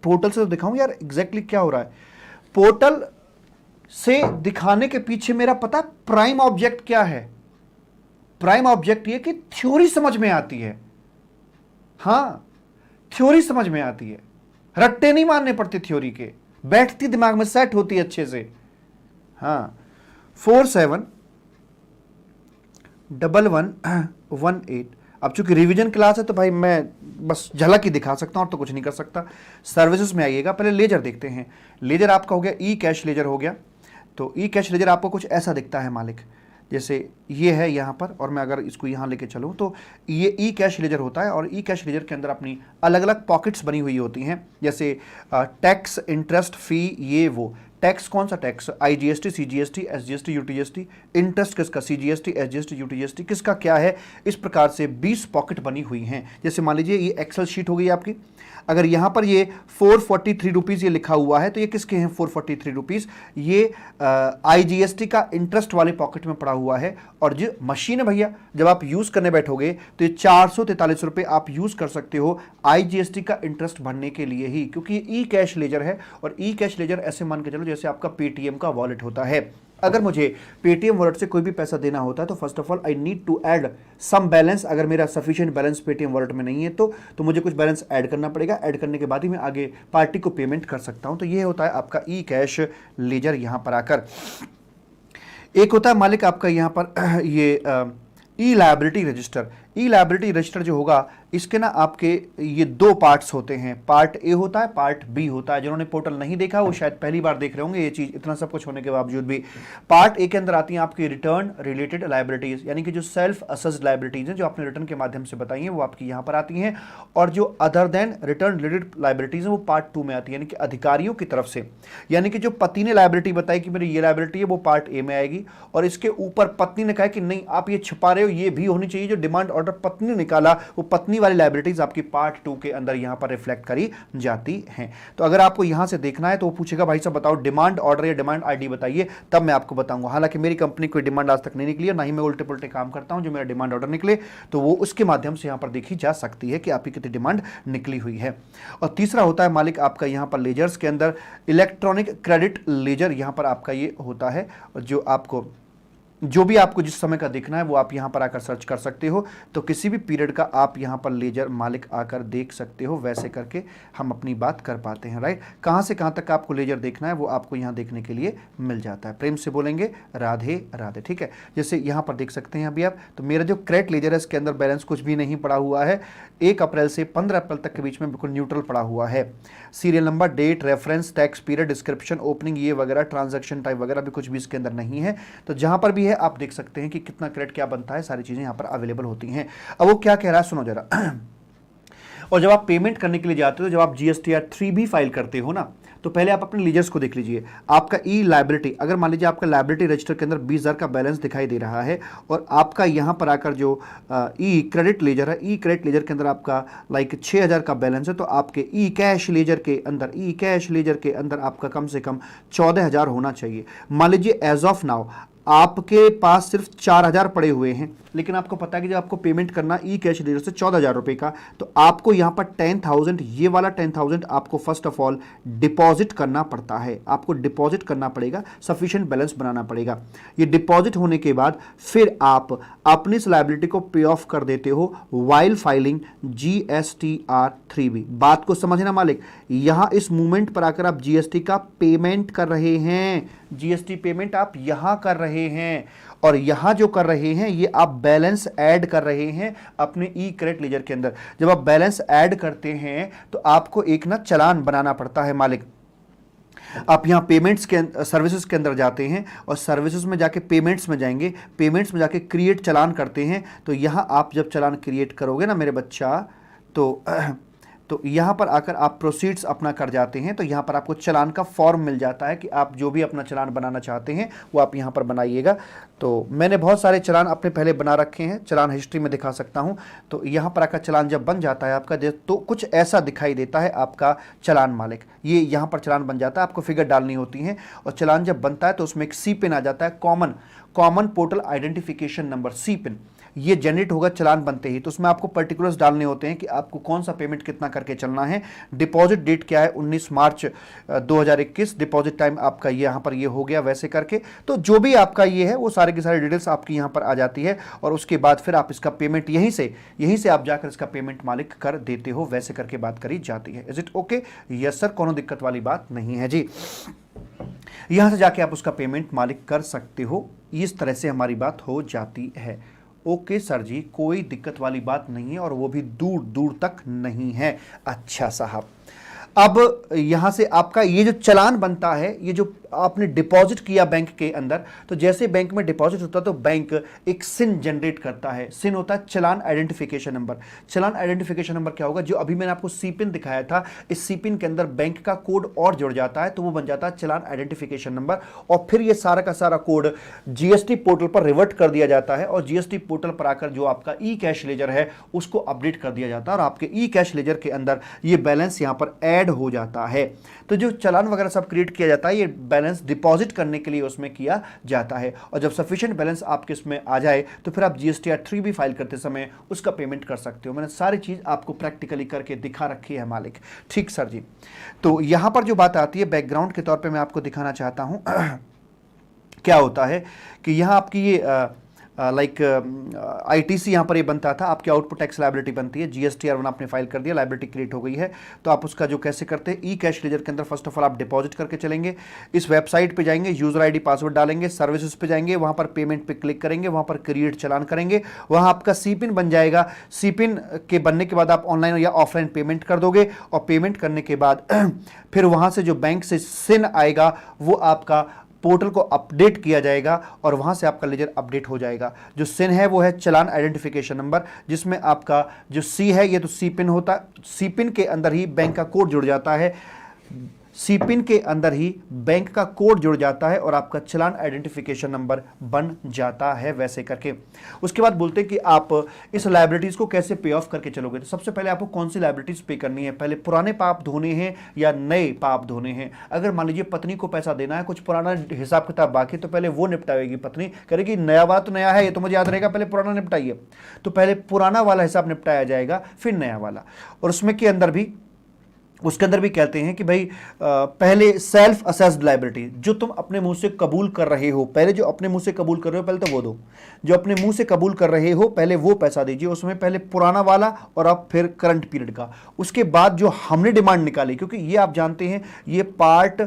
पोर्टल से तो दिखाऊं यार एग्जैक्टली क्या हो रहा है। पोर्टल से दिखाने के पीछे मेरा पता प्राइम ऑब्जेक्ट क्या है। प्राइम ऑब्जेक्ट ये कि थ्योरी समझ में आती है। हां, थ्योरी समझ में आती है, रट्टे नहीं मारने पड़ते थ्योरी के, बैठती दिमाग में, सेट होती है अच्छे से। हां, 471118। अब चूंकि रिवीजन क्लास है तो भाई मैं बस झलक ही दिखा सकता हूं और तो कुछ नहीं कर सकता। सर्विसेज में आइएगा, पहले लेजर देखते हैं। लेजर आपका हो गया ई कैश लेजर हो गया। तो ई कैश लेजर आपको कुछ ऐसा दिखता है मालिक, जैसे ये है यहाँ पर, और मैं अगर इसको यहाँ लेके चलूँ तो ये ई कैश लेजर होता है। और ई कैश लेजर के अंदर अपनी अलग अलग पॉकेट्स बनी हुई होती हैं, जैसे टैक्स, इंटरेस्ट, फी, ये वो। टैक्स कौन सा tax, IGST, CGST, SGST, UTGST। Interest किसका, CGST, SGST, UTGST किसका क्या है। इस प्रकार से 20 पॉकेट बनी हुई हैं। जैसे मान लीजिए ये एक्सेल शीट हो गई आपकी, अगर यहाँ पर ये 443 रुपीज़ ये लिखा हुआ है तो ये किसके हैं 443 रुपीज़, ये IGST का इंटरेस्ट वाले पॉकेट में पड़ा हुआ है। और जो मशीन है भैया, जब आप यूज़ करने बैठोगे तो ये 443 रुपये आप यूज़ कर सकते हो IGST का इंटरेस्ट भरने के लिए ही, क्योंकि ये ई कैश लेजर है। और ई कैश लेजर ऐसे मान के चलो जैसे आपका पेटीएम का वॉलेट होता है। अगर मुझे पेटीएम वॉलेट से कोई भी पैसा देना होता है तो first of all I need to add some balance. अगर मेरा सफिशिएंट बैलेंस पेटीएम वॉलेट में नहीं है तो मुझे कुछ बैलेंस ऐड करना पड़ेगा। ऐड करने के बाद ही मैं आगे पार्टी को पेमेंट कर सकता हूं। तो ये होता है आपका ई कैश लेजर। यहां पर आकर एक होता है मालिक आपका यहां पर ये ई लायबिलिटी रजिस्टर। ई लायबिलिटी रजिस्टर जो होगा इसके ना आपके ये 2 पार्ट्स होते हैं, पार्ट ए होता है, पार्ट बी होता है। जिन्होंने पोर्टल नहीं देखा वो शायद पहली बार देख रहे होंगे ये चीज, इतना सब कुछ होने के बावजूद भी। पार्ट ए के अंदर आती हैं आपकी रिटर्न रिलेटेड लायबिलिटीज, यानी कि जो सेल्फ असेस्ड लायबिलिटीज हैं जो आपने रिटर्न के माध्यम से बताई हैं वो आपकी यहाँ पर आती हैं। और जो other than return related liabilities हैं वो पार्ट 2 में आती है, यानी कि अधिकारियों की तरफ से। यानी कि जो पति ने लायबिलिटी बताई कि मेरी ये लायबिलिटी है वो पार्ट ए में आएगी, और इसके ऊपर पत्नी ने कहा कि नहीं आप ये छुपा रहे हो, ये भी होनी चाहिए जो डिमांड ऑर्डर ऑर्डर पत्नी निकाला, वो पत्नी वाली लायबिलिटीज आपकी पार्ट 2 के अंदर यहां पर रिफ्लेक्ट करी जाती हैं। तो अगर आपको यहां से देखना है तो वो पूछेगा भाई साहब बताओ डिमांड ऑर्डर या डिमांड आईडी बताइए, तब मैं आपको बताऊंगा। हालांकि मेरी कंपनी कोई डिमांड आज तक नहीं निकली है, ना ही मैं उल्टे पुल्टे काम करता हूं, जो मेरा डिमांड ऑर्डर निकले तो वो उसके माध्यम से यहां पर देखी जा सकती है कि आपकी कितनी डिमांड निकली हुई है। और तीसरा होता है मालिक आपका यहां पर लेजर्स के अंदर इलेक्ट्रॉनिक क्रेडिट लेजर, यहां पर आपका ये होता है, जो भी आपको जिस समय का देखना है वो आप यहां पर आकर सर्च कर सकते हो। तो किसी भी पीरियड का आप यहां पर लेजर मालिक आकर देख सकते हो, वैसे करके हम अपनी बात कर पाते हैं, राइट। कहां से कहां तक आपको लेजर देखना है वो आपको यहां देखने के लिए मिल जाता है। प्रेम से बोलेंगे राधे राधे, ठीक है। जैसे यहां पर देख सकते हैं अभी आप, तो मेरा जो क्रेडिट लेजर है इसके अंदर बैलेंस कुछ भी नहीं पड़ा हुआ है, 1 अप्रैल से 15 अप्रैल तक के बीच में बिल्कुल न्यूट्रल पड़ा हुआ है। Serial number, date, reference, tax period, description, opening ये वगैरह, ट्रांजैक्शन टाइप वगैरह भी कुछ भी इसके अंदर नहीं है। तो जहां पर भी है आप देख सकते हैं कि कितना क्रेडिट क्या बनता है, सारी चीजें यहां पर अवेलेबल होती हैं। अब वो क्या कह रहा है सुनो जरा। और जब आप पेमेंट करने के लिए जाते हो, जब आप GSTR 3 भी फाइल करते हो ना, तो पहले आप अपने लीजर्स को देख लीजिए। आपका ई लायबिलिटी, अगर मान लीजिए आपका लायबिलिटी रजिस्टर के अंदर 20,000 का बैलेंस दिखाई दे रहा है और आपका यहां पर आकर जो ई क्रेडिट लेजर है, ई क्रेडिट लेजर के अंदर आपका लाइक 6,000 का बैलेंस है, तो आपके ई कैश लेजर के अंदर आपका कम से कम 14,000 होना चाहिए। मान लीजिए एज ऑफ नाउ आपके पास सिर्फ 4,000 पड़े हुए हैं, लेकिन आपको पता है कि जब आपको पेमेंट करना ई कैश लेजर से 14,000 रुपए का, तो आपको यहां पर 10,000, ये वाला 10,000 आपको फर्स्ट ऑफ ऑल डिपॉजिट करना पड़ता है। आपको डिपॉजिट करना पड़ेगा, सफिशिएंट बैलेंस बनाना पड़ेगा। ये डिपॉजिट होने के बाद फिर आप अपनी इस लायबिलिटी को पे ऑफ कर देते हो वाइल फाइलिंग GSTR 3B। बात को समझना मालिक, यहां इस मूवमेंट पर आकर आप GST का पेमेंट कर रहे हैं, GST पेमेंट आप यहां कर रहे हैं, और यहां जो कर रहे हैं ये आप बैलेंस ऐड कर रहे हैं अपने ई क्रेडिट लेजर के अंदर। जब आप बैलेंस ऐड करते हैं तो आपको एक ना चालान बनाना पड़ता है मालिक। आप यहां पेमेंट्स के सर्विसेज के अंदर जाते हैं और सर्विसेज में जाके पेमेंट्स में जाएंगे, पेमेंट्स में जाके क्रिएट चालान करते हैं। तो यहां आप जब चालान क्रिएट करोगे ना मेरे बच्चा, तो यहां पर आकर आप प्रोसीड्स अपना कर जाते हैं, तो यहां पर आपको चालान का फॉर्म मिल जाता है कि आप जो भी अपना चालान बनाना चाहते हैं वो आप यहां पर बनाइएगा। तो मैंने बहुत सारे चालान अपने पहले बना रखे हैं, चालान हिस्ट्री में दिखा सकता हूं। तो यहां पर आकर चालान जब बन जाता है आपका, तो कुछ ऐसा दिखाई देता है आपका चालान मालिक। ये यहां पर चालान बन जाता है, आपको फिगर डालनी होती है, और चालान जब बनता है तो उसमें एक सी पिन आ जाता है, common portal identification number, C pin. ये जनरेट होगा चालान बनते ही, तो उसमें आपको पर्टिकुलर्स डालने होते हैं कि आपको कौन सा पेमेंट कितना करके चलना है। डिपॉजिट डेट क्या है, 19 मार्च 2021, डिपॉजिट टाइम आपका यहाँ पर ये हो गया, वैसे करके। तो जो भी आपका ये है वो सारे की सारी डिटेल्स आपकी यहाँ पर आ जाती है, और उसके बाद फिर आप इसका पेमेंट यहीं से आप जाकर इसका पेमेंट मालिक कर देते हो, वैसे करके बात करी जाती है। Is it okay? Yes sir, कोनो दिक्कत वाली बात नहीं है जी। यहां से जाके आप उसका पेमेंट मालिक कर सकते हो, इस तरह से हमारी बात हो जाती है। ओके सर जी, कोई दिक्कत वाली बात नहीं है, और वो भी दूर दूर तक नहीं है। अच्छा साहब, अब यहां से आपका ये जो चालान बनता है, ये जो आपने डिपॉजिट किया बैंक के अंदर, तो जैसे बैंक में डिपॉजिट होता है तो बैंक एक सिन जनरेट करता है। सिन होता है चालान आइडेंटिफिकेशन नंबर। चालान आइडेंटिफिकेशन नंबर क्या होगा, जो अभी मैंने आपको सी पिन दिखाया था, इस सी पिन के अंदर बैंक का कोड और जुड़ जाता है, तो वो बन जाता है चालान आइडेंटिफिकेशन नंबर। और फिर ये सारा का सारा कोड GST पोर्टल पर रिवर्ट कर दिया जाता है, और GST पोर्टल पर आकर जो आपका ई कैश लेजर है उसको अपडेट कर दिया जाता है, और आपके ई कैश लेजर के अंदर ये बैलेंस यहां पर ऐड हो जाता है। तो जो चालान वगैरह सब क्रिएट किया जाता है, ये बैलेंस डिपॉजिट करने के लिए उसमें किया जाता है, और जब सफिशिएंट बैलेंस आपके इसमें आ जाए तो फिर आप GSTR 3 भी फाइल करते समय उसका पेमेंट कर सकते हो। मैंने सारी चीज आपको प्रैक्टिकली करके दिखा रखी है मालिक। ठीक सर जी। तो यहां पर जो बात आती है, बैकग्राउंड के तौर पे मैं आपको दिखाना चाहता हूं क्या होता है कि यहां आपकी ये लाइक ITC यहाँ पर ये बनता था, आपकी आउटपुट टैक्स लायबिलिटी बनती है। GSTR 1 आपने फाइल कर दिया, लायबिलिटी क्रिएट हो गई है। तो आप उसका जो कैसे करते हैं, ई कैश लेजर के अंदर फर्स्ट ऑफ ऑल आप डिपॉजिट करके चलेंगे, इस वेबसाइट पे जाएंगे, यूजर ID पासवर्ड डालेंगे, सर्विसेज पे जाएंगे, वहाँ पर पेमेंट पे क्लिक करेंगे, वहाँ पर क्रिएट चालान करेंगे, वहाँ आपका सी पिन बन जाएगा। सी पिन के बनने के बाद आप ऑनलाइन या ऑफलाइन पेमेंट कर दोगे, और पेमेंट करने के बाद फिर वहाँ से जो बैंक से सिन आएगा वो आपका पोर्टल को अपडेट किया जाएगा, और वहां से आपका लेजर अपडेट हो जाएगा। जो सिन है वो है चालान आइडेंटिफिकेशन नंबर, जिसमें आपका जो सी है ये तो सी पिन होता है, सी पिन के अंदर ही बैंक का कोड जुड़ जाता है। सीपिन के अंदर ही बैंक का कोड जुड़ जाता है और आपका चालान आइडेंटिफिकेशन नंबर बन जाता है वैसे करके। उसके बाद बोलते हैं कि आप इस लायबिलिटीज को कैसे पे ऑफ करके चलोगे। तो सबसे पहले आपको कौन सी लायबिलिटीज पे करनी है, पहले पुराने पाप धोने हैं या नए पाप धोने हैं। अगर मान लीजिए पत्नी को पैसा देना है, कुछ पुराना हिसाब किताब बाकी, तो पहले वो निपटाएगी पत्नी, करेगी नया वाला तो नया है ये तो मुझे याद रहेगा, पहले पुराना निपटाइए। तो पहले पुराना वाला हिसाब निपटाया जाएगा फिर नया वाला। और उसमें के अंदर भी उसके अंदर भी कहते हैं कि भाई पहले सेल्फ असेस्ड लायबिलिटी, जो तुम अपने मुंह से कबूल कर रहे हो, पहले जो अपने मुंह से कबूल कर रहे हो पहले तो वो दो, जो अपने मुंह से कबूल कर रहे हो पहले वो पैसा दीजिए। उसमें पहले पुराना वाला और अब फिर करंट पीरियड का। उसके बाद जो हमने डिमांड निकाली, क्योंकि ये आप जानते हैं ये पार्ट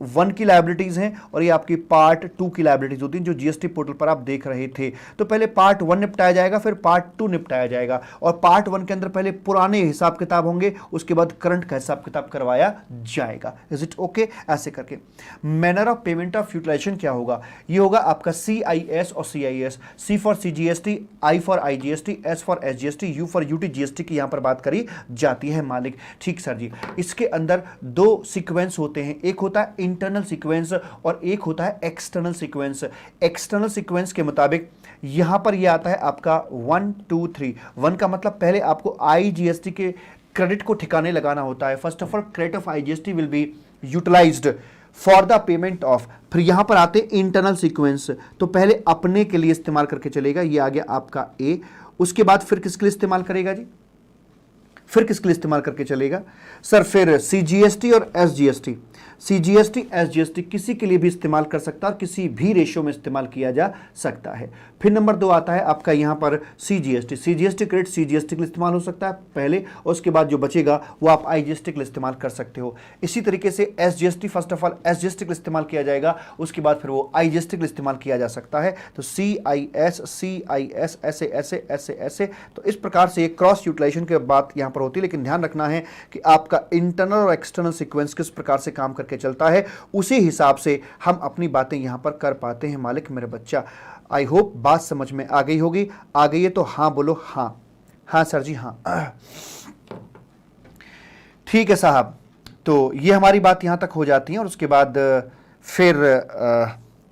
1 की लायबिलिटीज हैं और ये आपकी पार्ट 2 की लायबिलिटीज होती हैं जो जीएसटी पोर्टल पर आप देख रहे थे। तो पहले पार्ट 1 निपटाया जाएगा फिर पार्ट 2 निपटाया जाएगा। और पार्ट 1 के अंदर पहले पुराने हिसाब किताब होंगे, उसके बाद करंट का हिसाब किताब करवाया जाएगा। Is it okay? ऐसे करके manner of payment of utilisation क्या होगा, ये होगा आपका CIS और CIS। C for CGST, I for IGST, S for SGST, U for UTGST की यहां पर बात करी जाती है मालिक। ठीक सर जी। इसके अंदर 2 सीक्वेंस होते हैं, एक होता है इंटरनल सीक्वेंस और एक होता है एक्सटर्नल सीक्वेंस। एक्सटर्नल सीक्वेंस के मुताबिक यहां पर यह आता है आपका 1 2 3। 1 का मतलब पहले आपको IGST के क्रेडिट को ठिकाने लगाना होता है। First of all credit of IGST will be utilised for the payment of. फिर यहां पर आते इंटरनल सीक्वेंस, तो पहले अपने के लिए इस्तेमाल करके चलेगा, ये आ गया आपका A। उसके बाद फिर किसके लिए इस्तेमाल करेगा जी, फिर किसके लिए इस्तेमाल करके चलेगा सर, फिर CGST और SGST। CGST SGST किसी के लिए भी इस्तेमाल कर सकता है और किसी भी रेशियो में इस्तेमाल किया जा सकता है। फिर नंबर 2 आता है आपका यहाँ पर CGST क्रेडिट CGST के लिए इस्तेमाल हो सकता है पहले, और उसके बाद जो बचेगा वो आप IGST के लिए इस्तेमाल कर सकते हो। इसी तरीके से SGST first of all SGST के लिए इस्तेमाल किया जाएगा, उसके बाद फिर वो IGST के लिए इस्तेमाल किया जा सकता है। तो CIS ऐसे ऐसे ऐसे ऐसे। तो इस प्रकार से क्रॉस यूटिलाइजेशन की बात यहाँ पर होती है, लेकिन ध्यान रखना है कि आपका इंटरनल और एक्सटर्नल सीक्वेंस किस प्रकार से काम करके चलता है, उसी हिसाब से हम अपनी बातें यहां पर कर पाते हैं मालिक मेरे बच्चा। आई होप बात समझ में आ गई होगी। आ गई है तो हाँ बोलो, हाँ हाँ सर जी हाँ। ठीक है साहब, तो ये हमारी बात यहां तक हो जाती है और उसके बाद फिर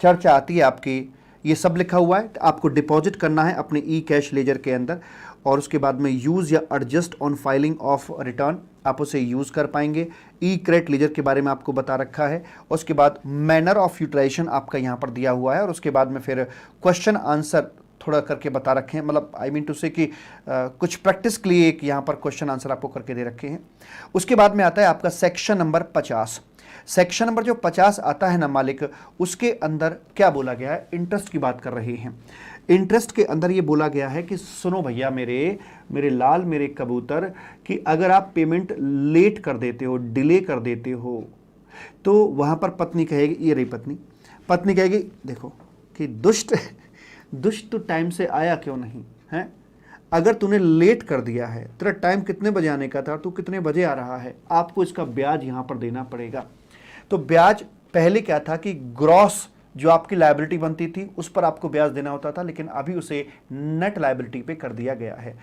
चर्चा आती है आपकी। ये सब लिखा हुआ है, आपको डिपॉजिट करना है अपने ई कैश लेजर के अंदर, और उसके बाद में यूज़ या adjust on filing of return आप उसे यूज़ कर पाएंगे। ई क्रेडिट लेजर के बारे में आपको बता रखा है। उसके बाद मैनर ऑफ यूटिलाइजेशन आपका यहाँ पर दिया हुआ है, और उसके बाद में फिर क्वेश्चन आंसर थोड़ा करके बता रखे हैं, मतलब आई मीन टू से कि कुछ प्रैक्टिस के लिए एक यहाँ पर क्वेश्चन आंसर आपको करके दे रखे हैं। उसके बाद में आता है आपका सेक्शन नंबर 50। सेक्शन नंबर जो 50 आता है ना मालिक, उसके अंदर क्या बोला गया है, इंटरेस्ट की बात कर रहे हैं। इंटरेस्ट के अंदर ये बोला गया है कि सुनो भैया मेरे लाल मेरे कबूतर, कि अगर आप पेमेंट लेट कर देते हो, डिले कर देते हो, तो वहाँ पर पत्नी कहेगी, ये रही पत्नी कहेगी देखो कि दुष्ट तो टाइम से आया क्यों नहीं है, अगर तूने लेट कर दिया है, तेरा टाइम कितने बजे आने का था, तू कितने बजे आ रहा है, आपको इसका ब्याज यहाँ पर देना पड़ेगा। तो ब्याज पहले क्या था कि ग्रॉस जो आपकी लायबिलिटी बनती थी उस पर आपको ब्याज देना होता था, लेकिन अभी उसे नेट लायबिलिटी पे कर दिया गया है।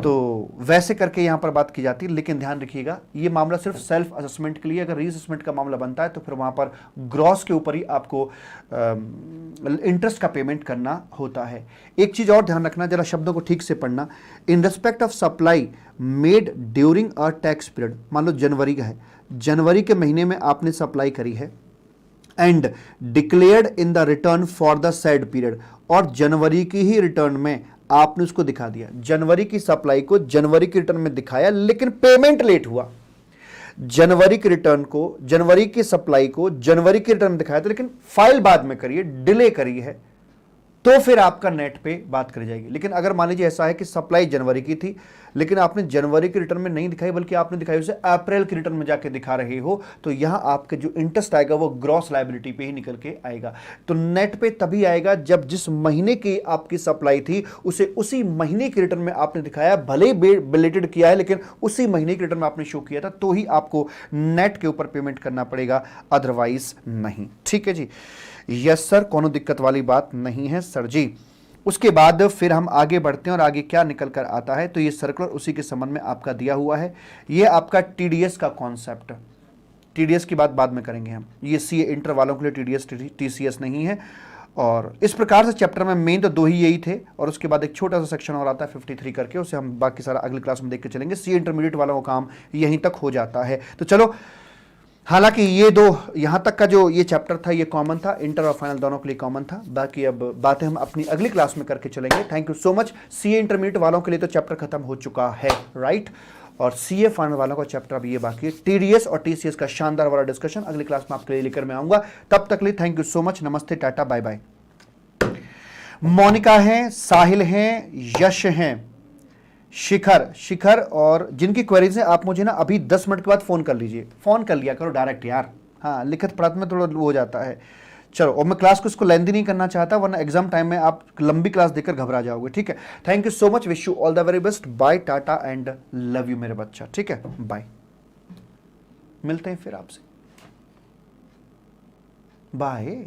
तो वैसे करके यहाँ पर बात की जाती है, लेकिन ध्यान रखिएगा ये मामला सिर्फ सेल्फ असेसमेंट के लिए। अगर रीअसेसमेंट का मामला बनता है तो फिर वहाँ पर ग्रॉस के ऊपर ही आपको इंटरेस्ट का पेमेंट करना होता है। एक चीज़ और ध्यान रखना, जरा शब्दों को ठीक से पढ़ना। In respect of supply made during a tax period, मान लो जनवरी का है, जनवरी के महीने में आपने सप्लाई करी है, and declared in the return for the said period, और जनवरी की ही रिटर्न में आपने उसको दिखा दिया, जनवरी की सप्लाई को जनवरी की रिटर्न में दिखाया, लेकिन पेमेंट लेट हुआ। जनवरी की रिटर्न को, जनवरी की सप्लाई को जनवरी की रिटर्न में दिखाया था, लेकिन फाइल बाद में करिए, डिले करी है, तो फिर आपका नेट पे बात करी जाएगी। लेकिन अगर मान लीजिए ऐसा है कि सप्लाई जनवरी की थी, लेकिन आपने जनवरी की रिटर्न में नहीं दिखाई, बल्कि आपने दिखाई उसे अप्रैल की रिटर्न में जाके दिखा रहे हो, तो यहां आपके जो इंटरेस्ट आएगा वो ग्रॉस लायबिलिटी पे ही निकल के आएगा। तो नेट पे तभी आएगा जब जिस महीने की आपकी सप्लाई थी उसे उसी महीने की रिटर्न में आपने दिखाया, भले ही बिलेटेड किया है, लेकिन उसी महीने की रिटर्न में आपने शो किया था, तो ही आपको नेट के ऊपर पेमेंट करना पड़ेगा, अदरवाइज नहीं। ठीक है जी, यस सर, कोनो दिक्कत वाली बात नहीं है सर जी। उसके बाद फिर हम आगे बढ़ते हैं और आगे क्या निकल कर आता है, तो ये सर्कुलर उसी के संबंध में आपका दिया हुआ है। ये आपका टीडीएस का कॉन्सेप्ट, टीडीएस की बात बाद में करेंगे हम, ये सीए इंटर वालों के लिए टीडीएस टीसीएस नहीं है। और इस प्रकार से चैप्टर में मेन तो दो ही यही थे, और उसके बाद एक छोटा सा सेक्शन और आता है 53 करके, उसे हम बाकी सारा अगली क्लास में देख के चलेंगे। सी इंटरमीडिएट वालों का काम यहीं तक हो जाता है। तो चलो, हालांकि ये दो यहां तक का जो ये चैप्टर था ये कॉमन था, इंटर और फाइनल दोनों के लिए कॉमन था। बाकी अब बातें हम अपनी अगली क्लास में करके चलेंगे। Thank you so much. CA intermediate वालों के लिए तो चैप्टर खत्म हो चुका है, राइट, और सीए फाइनल वालों का चैप्टर अब ये बाकी है। टीडीएस और टीसीएस का शानदार वाला डिस्कशन अगली क्लास में आपके लिए लेकर मैं आऊंगा। तब तक लिए थैंक यू सो मच, नमस्ते, टाटा, बाय बाय। मोनिका हैं, साहिल हैं, यश हैं, शिखर और जिनकी क्वेरीज हैं आप मुझे ना अभी 10 मिनट के बाद फोन कर लीजिए, फोन कर लिया करो डायरेक्ट यार। हाँ, लिखित पढ़त में थोड़ा हो जाता है। चलो, और मैं क्लास को इसको लेंथी नहीं करना चाहता, वरना एग्जाम टाइम में आप लंबी क्लास देकर घबरा जाओगे। ठीक है, thank you so much, wish you all the very best, bye, tata and love you मेरे बच्चा। ठीक है, बाय, मिलते हैं फिर आपसे, बाय।